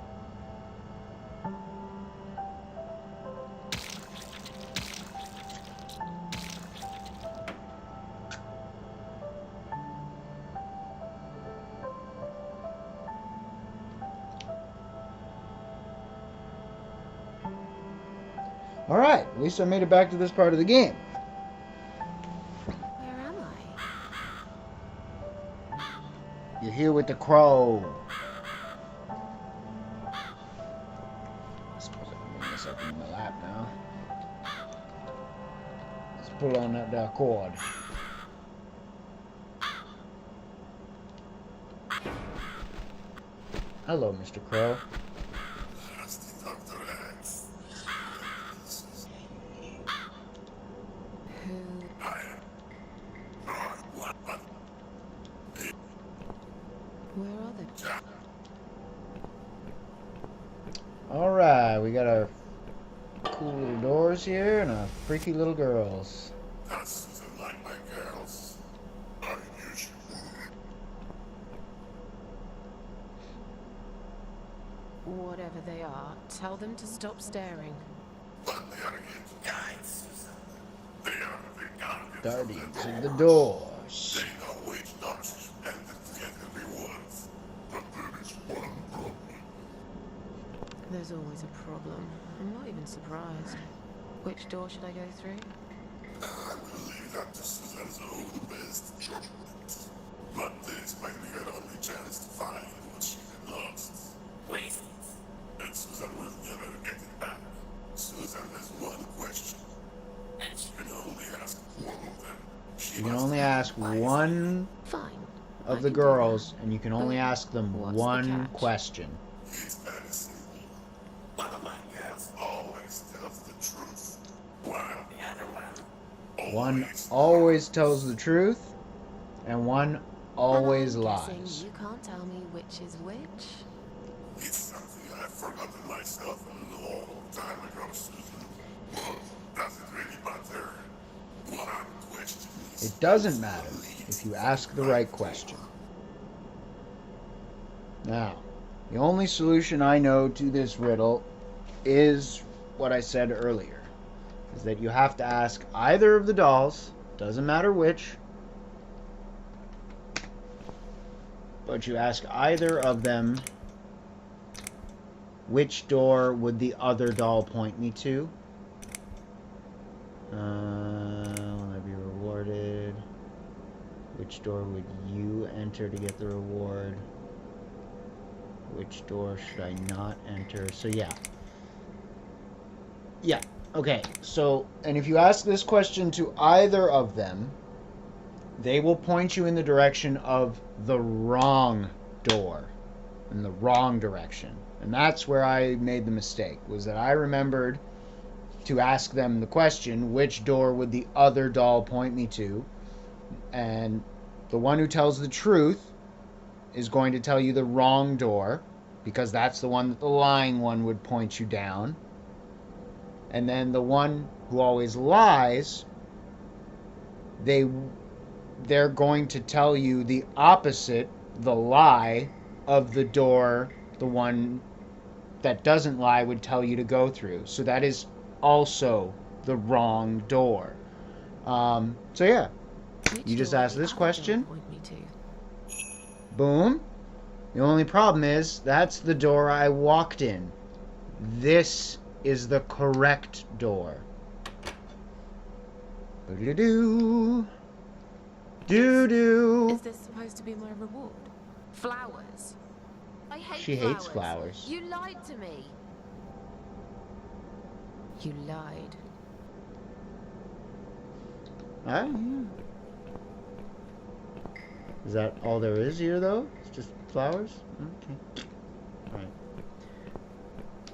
Alright, at least I made it back to this part of the game. Where am I? You're here with the crow. I suppose I can bring this up in my lap now. Let's pull on that cord. Hello, Mr. Crow. Where are they? Alright, we got our cool little doors here and our freaky little girls. That's like my girls. I usually. Whatever they are, tell them to stop staring. But they are against guys. They are the guardians. Guardians of the doors. They know which doors and to get the rewards. But there is one problem. There's always a problem. I'm not even surprised. Which door should I go through? I will leave that to Susan's own best judgment. But this might be her only chance to find what she had lost. Wait. And Susan will never get it back. Susan has one question. And she can only ask one of them. You can only ask one of the girls, and you can only ask them one question. It's very simple. One of my girls always tells the truth, while the other One always tells the truth, and one always I'm lies. guessing you can't tell me which is which. It's something I've forgotten myself a long time ago, Susan. Well, does it really matter? One question is... It doesn't matter if you ask the right question. Now, the only solution I know to this riddle is what I said earlier. Is that you have to ask either of the dolls, doesn't matter which, but you ask either of them, which door would the other doll point me to? Will I be rewarded? Which door would you enter to get the reward? Which door should I not enter? So yeah. Yeah, okay. So, and if you ask this question to either of them, they will point you in the direction of the wrong door. In the wrong direction. And that's where I made the mistake, was that I remembered to ask them the question, which door would the other doll point me to? And the one who tells the truth is going to tell you the wrong door, because that's the one that the lying one would point you down. And then the one who always lies, they're going to tell you the opposite, the lie, of the door the one that doesn't lie would tell you to go through. So that is also the wrong door. So yeah, you just ask this question. Boom. The only problem is that's the door I walked in. This is the correct door. Doo-doo-doo. Doo-doo. Is this supposed to be my reward? Flowers. I hate She hates flowers. You lied to me. You lied. Ah, yeah. Is that all there is here, though? It's just flowers? Okay. Alright.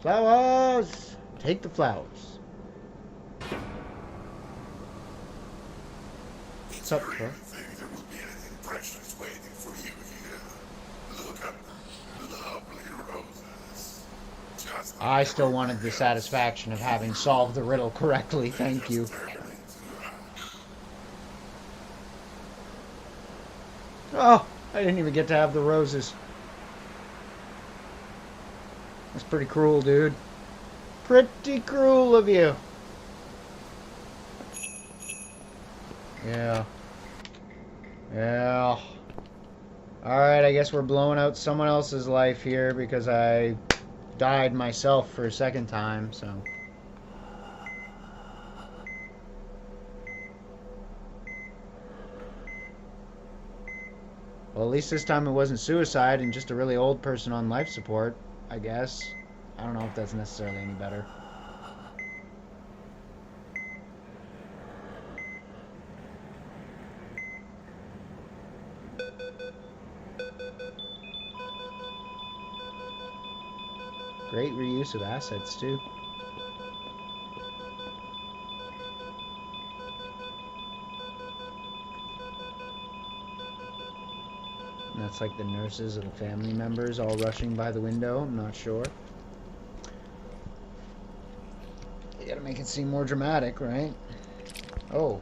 Flowers! Take the flowers. What's up, bro? Think there will be anything precious waiting for you here. Look at the lovely roses. Just I still wanted the satisfaction of having solved the riddle correctly. Thank you. Oh, I didn't even get to have the roses. That's pretty cruel, dude. Pretty cruel of you. Yeah. Yeah. Alright, I guess we're blowing out someone else's life here because I died myself for a second time, so. Well, at least this time it wasn't suicide and just a really old person on life support, I guess. I don't know if that's necessarily any better. Great reuse of assets, too. And that's like the nurses and the family members all rushing by the window. I'm not sure. You gotta make it seem more dramatic, right? Oh.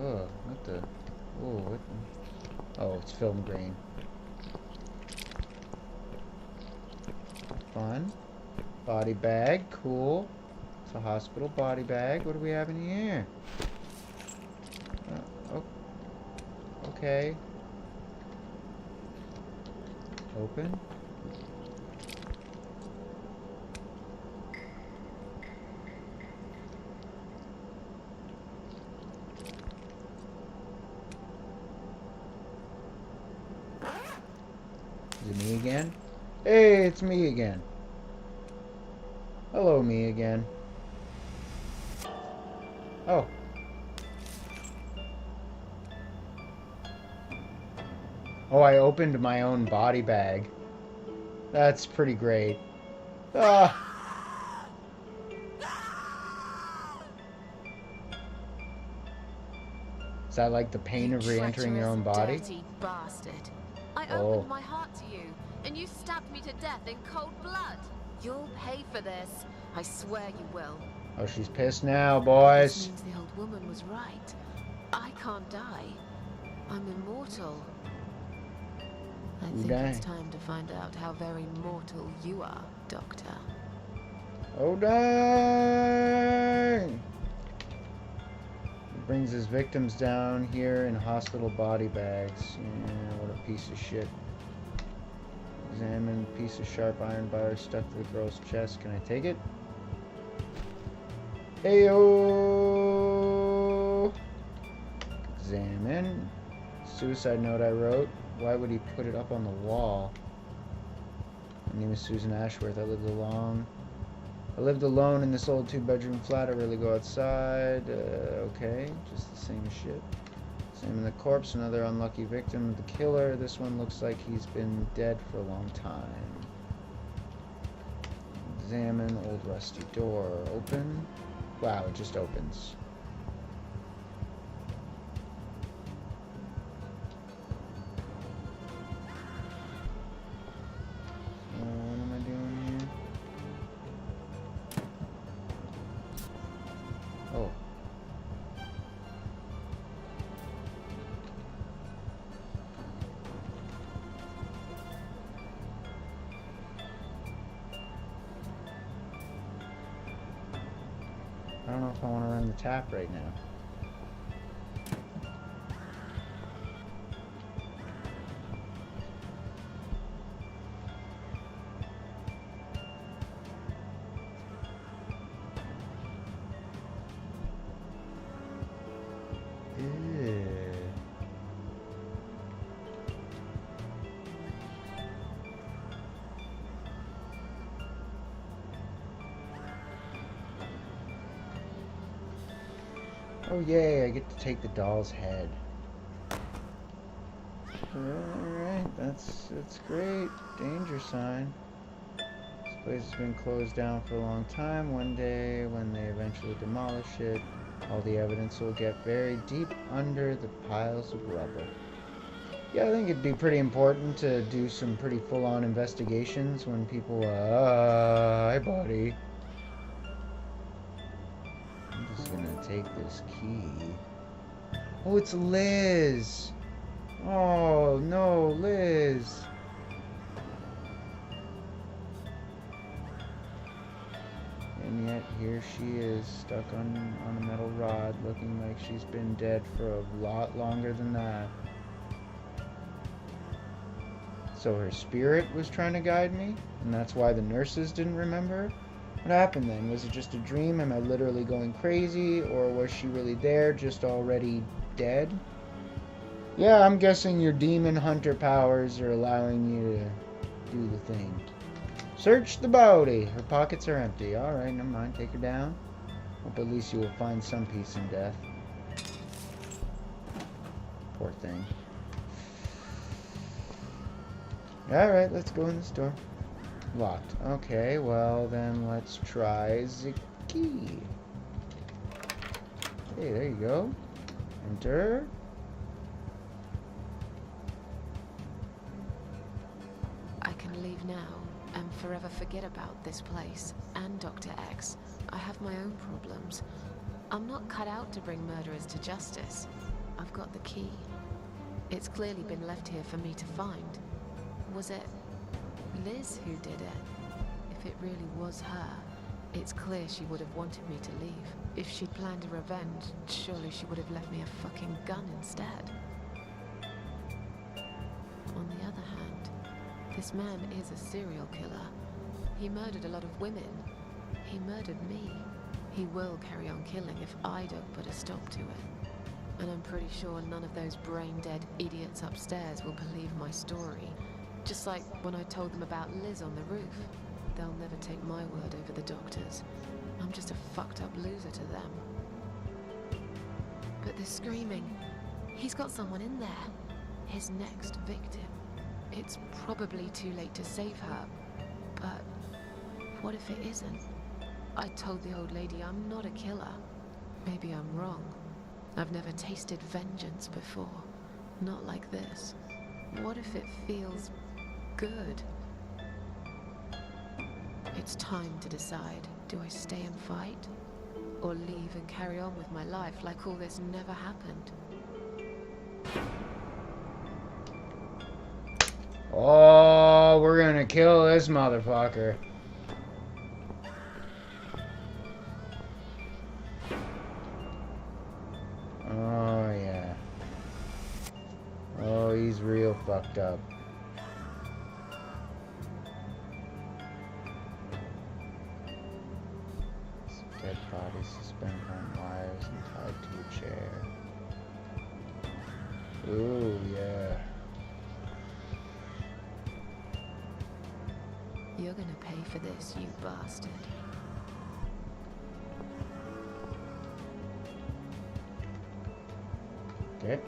Oh, what the... Oh, what the... Oh, it's film grain. Fun. Body bag, cool. It's a hospital body bag. What do we have in here? Oh, okay. Open. Is it me again? Hey, it's me again. Hello, me again. Oh. Oh, I opened my own body bag. That's pretty great. Ah. Is that like the pain of re-entering your own body? Dirty bastard. I Oh. opened my heart to you, and you stabbed me to death in cold blood. You'll pay for this. I swear you will. Oh, she's pissed now, This boys. means the old woman was right. I can't die. I'm immortal. I think it's Dang. time to find out how very mortal you are, Doctor. Oh, dang! He brings his victims down here in hospital body bags. Yeah, what a piece of shit. Examine piece of sharp iron bar stuck to the girl's chest. Can I take it? Heyo! Examine. Suicide note I wrote. Why would he put it up on the wall? My name is Susan Ashworth. I lived alone in this old 2-bedroom flat. I rarely go outside. Okay, just the same shit. Examine the corpse. Another unlucky victim of the killer. This one looks like he's been dead for a long time. Examine old rusty door. Open. Wow, it just opens. What am I doing here? Oh. I don't know if I want to run the tap right now. Ew. Oh yay, I get to take the doll's head. Alright, that's great. Danger sign. Let's Place has been closed down for a long time. One day, when they eventually demolish it, all the evidence will get buried deep under the piles of rubble. Yeah, I think it'd be pretty important to do some pretty full-on investigations when people, hi buddy. I'm just gonna take this key. Oh, it's Liz! Oh, no, Liz! And yet, here she is, stuck on a metal rod, looking like she's been dead for a lot longer than that. So her spirit was trying to guide me, and that's why the nurses didn't remember? What happened then? Was it just a dream? Am I literally going crazy? Or was she really there, just already dead? Yeah, I'm guessing your demon hunter powers are allowing you to do the thing. Search the body. Her pockets are empty. Alright, never mind. Take her down. Hope at least you will find some peace in death. Poor thing. Alright, let's go in the store. Locked. Okay, well then let's try the key. Hey, there you go. Enter. I can leave now and forever forget about this place and Dr. X. I have my own problems. I'm not cut out to bring murderers to justice. I've got the key. It's clearly been left here for me to find. Was it Liz who did it? If it really was her, it's clear she would have wanted me to leave. If she'd planned a revenge, surely she would have left me a fucking gun instead. On the other hand, this man is a serial killer. He murdered a lot of women. He murdered me. He will carry on killing if I don't put a stop to it. And I'm pretty sure none of those brain-dead idiots upstairs will believe my story. Just like when I told them about Liz on the roof. They'll never take my word over the doctors. I'm just a fucked up loser to them. But the screaming, he's got someone in there. His next victim. It's probably too late to save her, but what if it isn't? I told the old lady I'm not a killer. Maybe I'm wrong. I've never tasted vengeance before. Not like this. What if it feels good? It's time to decide. Do I stay and fight? Or leave and carry on with my life like all this never happened? Oh, we're gonna kill this motherfucker. Oh, yeah. Oh, he's real fucked up. Dead body suspended on wires and tied to a chair. Ooh, yeah. You're gonna pay for this, you bastard. Okay.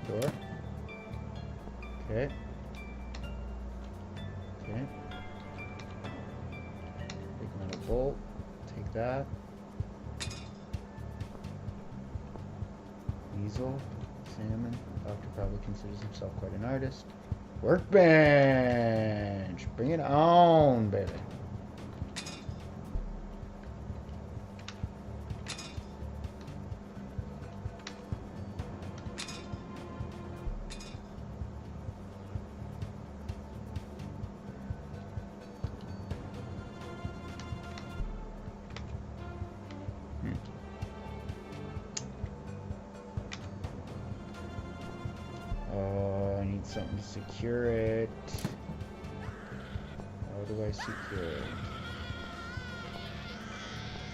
Door. Okay. Okay. Big metal bolt. Take that. Weasel. Salmon. Doctor probably considers himself quite an artist. Workbench! Bring it on, baby. Oh, I need something to secure it. How do I secure it?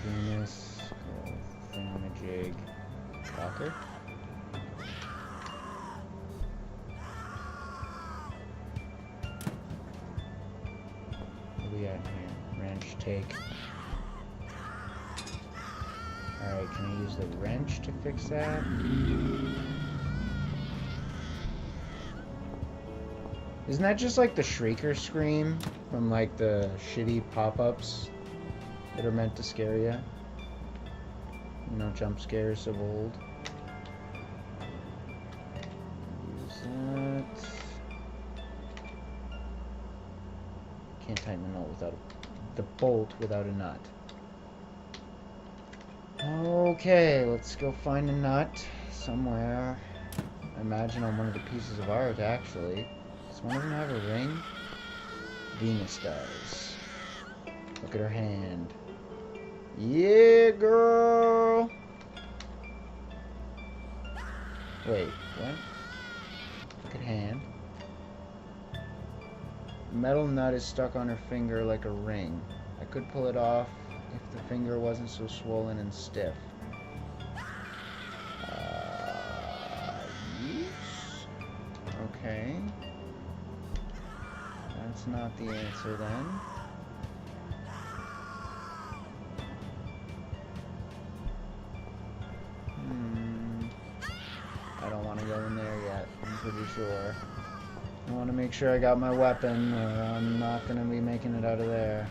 Venus, thingamajig, locker. What do we got here? Wrench, take. Alright, can I use the wrench to fix that? Isn't that just like the Shrieker scream from like the shitty pop-ups that are meant to scare you? You know, jump scares of old. Use that. Can't tighten the nut without the bolt without a nut. Okay, let's go find a nut somewhere. I imagine on one of the pieces of art, actually. Does one of them have a ring? Venus does. Look at her hand. Yeah, girl! Wait, what? Look at hand. Metal nut is stuck on her finger like a ring. I could pull it off if the finger wasn't so swollen and stiff. Yes? Okay. That's not the answer then. I don't want to go in there yet, I'm pretty sure. I want to make sure I got my weapon, or I'm not going to be making it out of there.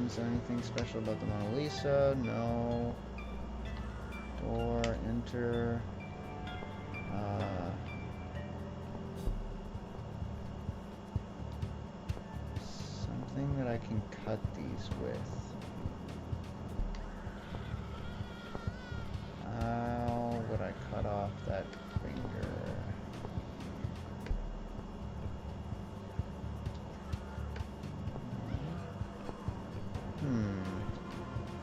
Is there anything special about the Mona Lisa? No. Door, enter. Something that I can cut these with. How would I cut off that finger?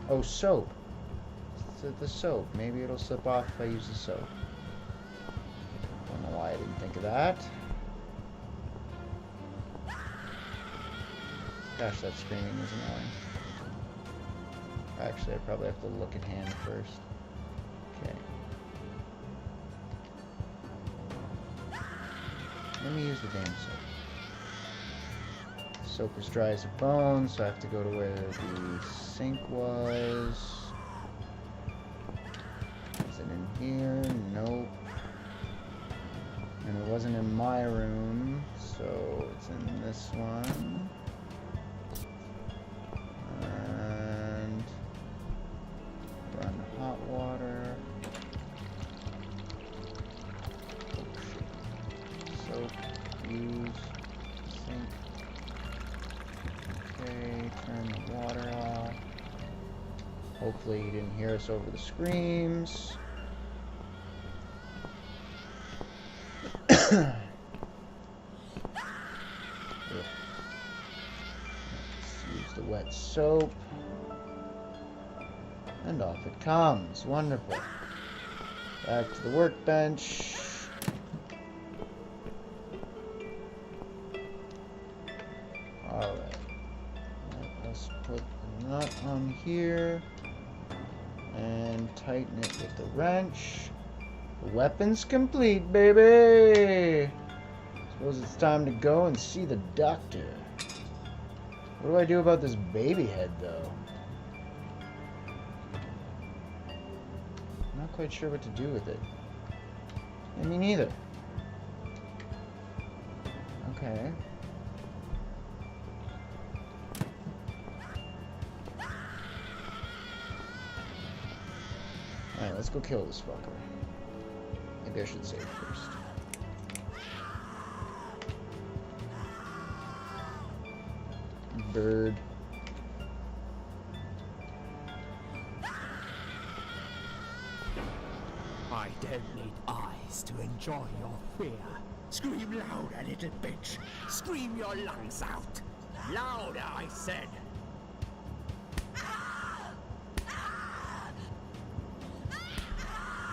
Oh, soap. The soap. Maybe it'll slip off if I use the soap. Don't know why I didn't think of that. Gosh, that screaming is annoying. Actually, I probably have to look at hand first. Okay. Let me use the damn soap. Soap is dry as a bone, so I have to go to where the sink was. Is it in here? Nope. And it wasn't in my room, so it's in this one. And run hot water. Oh shit. Soap. Use sink. Okay, turn the water off. Hopefully you didn't hear us over the screams. Let's use the wet soap. And off it comes. Wonderful. Back to the workbench. Alright. Let's put the nut on here. And tighten it with the wrench. The weapon's complete, baby! Suppose it's time to go and see the doctor. What do I do about this baby head, though? I'm not quite sure what to do with it. Me neither. Okay. Alright, let's go kill this fucker. Maybe I should save first. Bird. I don't need eyes to enjoy your fear. Scream louder, little bitch. Scream your lungs out. Louder, I said.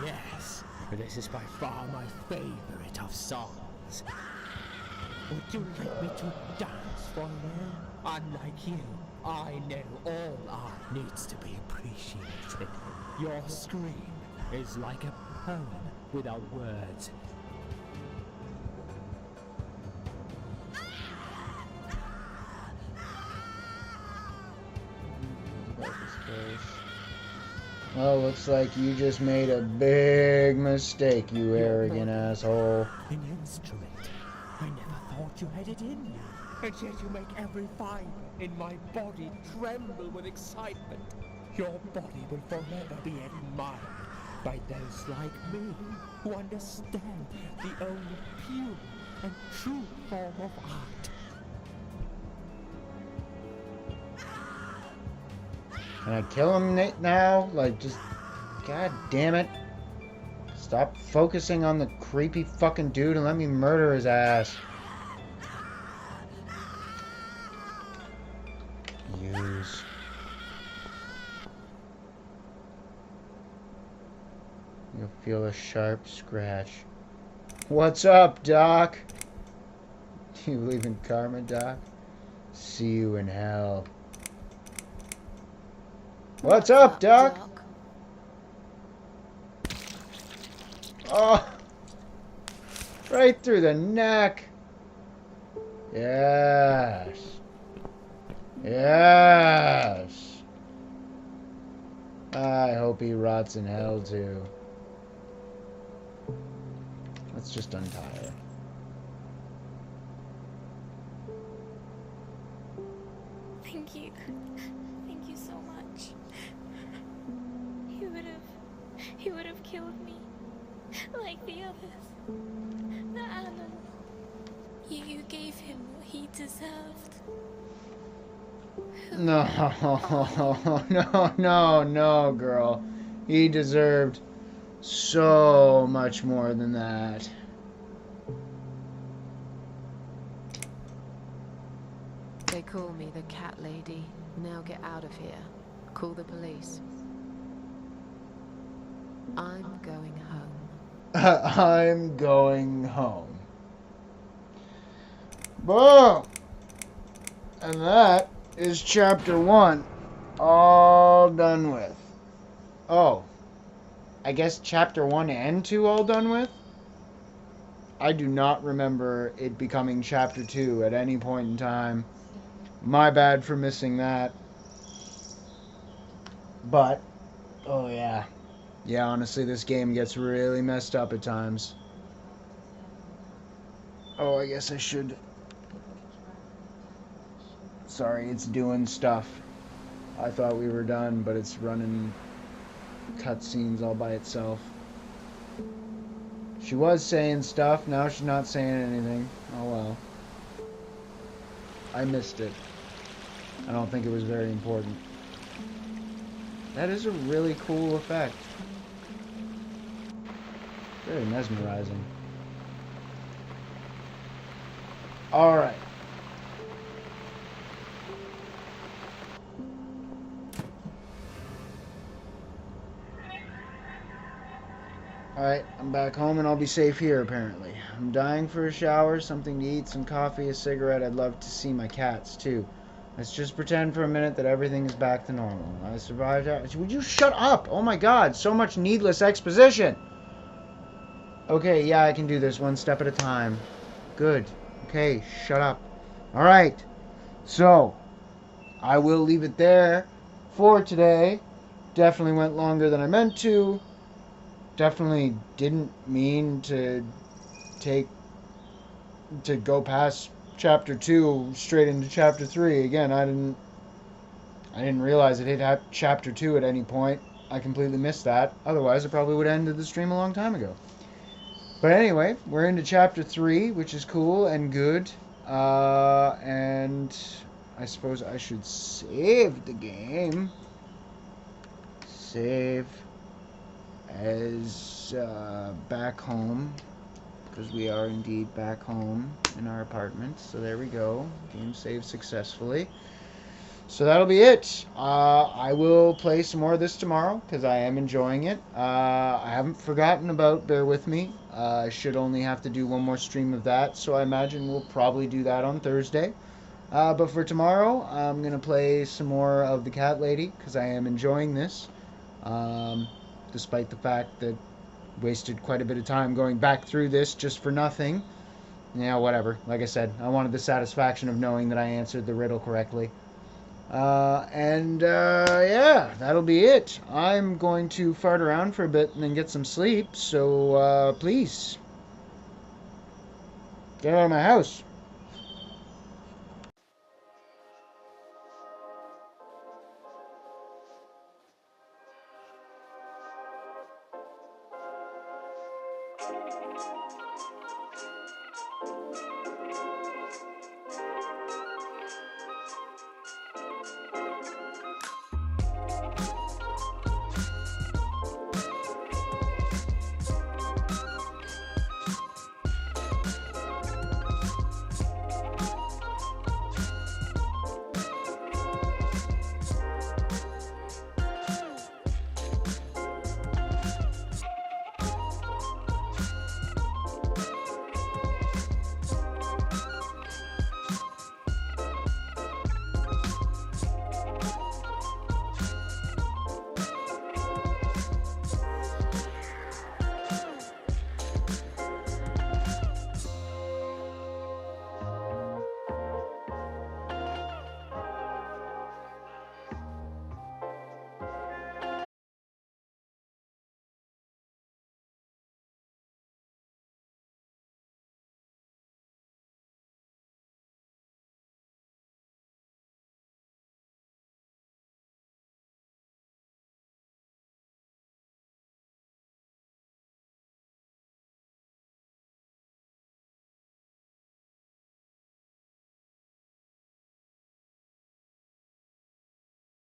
Yes, this is by far my favorite of songs. Would you like me to dance for you? Unlike you, I know all art needs to be appreciated. Your scream is like a poem without words. Well, looks like you just made a big mistake, you arrogant asshole. An instrument. I never thought you had it in you. And yet you make every fiber in my body tremble with excitement. Your body will forever be admired by those like me who understand the only pure and true form of art. Can I kill him now? Like, just... God damn it. Stop focusing on the creepy fucking dude and let me murder his ass. Use. You'll feel a sharp scratch. What's up, Doc? Do you believe in karma, Doc? See you in hell. What's up, Doc? Oh! Right through the neck. Yes. Yes. I hope he rots in hell, too. Let's just untie her. Thank you. Thank you so much. He would have killed me. Like the others. The animal. You gave him what he deserved. No, girl. He deserved so much more than that. They call me the Cat Lady. Now get out of here. Call the police. I'm going home. I'm going home. Boom! And that is chapter 1. All done with. Oh. I guess chapter 1 and 2 all done with? I do not remember it becoming chapter 2 at any point in time. My bad for missing that. But, oh yeah. Yeah, honestly, this game gets really messed up at times. Oh, I guess I should... Sorry, it's doing stuff. I thought we were done, but it's running cutscenes all by itself. She was saying stuff, now she's not saying anything. Oh well. I missed it. I don't think it was very important. That is a really cool effect. Very mesmerizing. Alright. Alright, I'm back home and I'll be safe here, apparently. I'm dying for a shower, something to eat, some coffee, a cigarette. I'd love to see my cats, too. Let's just pretend for a minute that everything is back to normal. I survived... Would you shut up? Oh my god, so much needless exposition! Okay, yeah, I can do this one step at a time. Good. Okay, shut up. Alright, so, I will leave it there for today. Definitely went longer than I meant to. Definitely didn't mean to go past chapter 2 straight into chapter 3. Again, I didn't realize it hit chapter 2 at any point. I completely missed that. Otherwise, I probably would have ended the stream a long time ago. But anyway, we're into chapter 3, which is cool and good. And I suppose I should save the game. Save as back home, because we are indeed back home in our apartment. So there we go. Game saved successfully. So that'll be it. I will play some more of this tomorrow because I am enjoying it. I haven't forgotten about Bear With Me. I should only have to do one more stream of that, so I imagine we'll probably do that on Thursday. But for tomorrow, I'm going to play some more of The Cat Lady because I am enjoying this. Despite the fact that I wasted quite a bit of time going back through this just for nothing. Yeah, whatever. Like I said, I wanted the satisfaction of knowing that I answered the riddle correctly. Yeah, that'll be it. I'm going to fart around for a bit and then get some sleep. So please, get out of my house.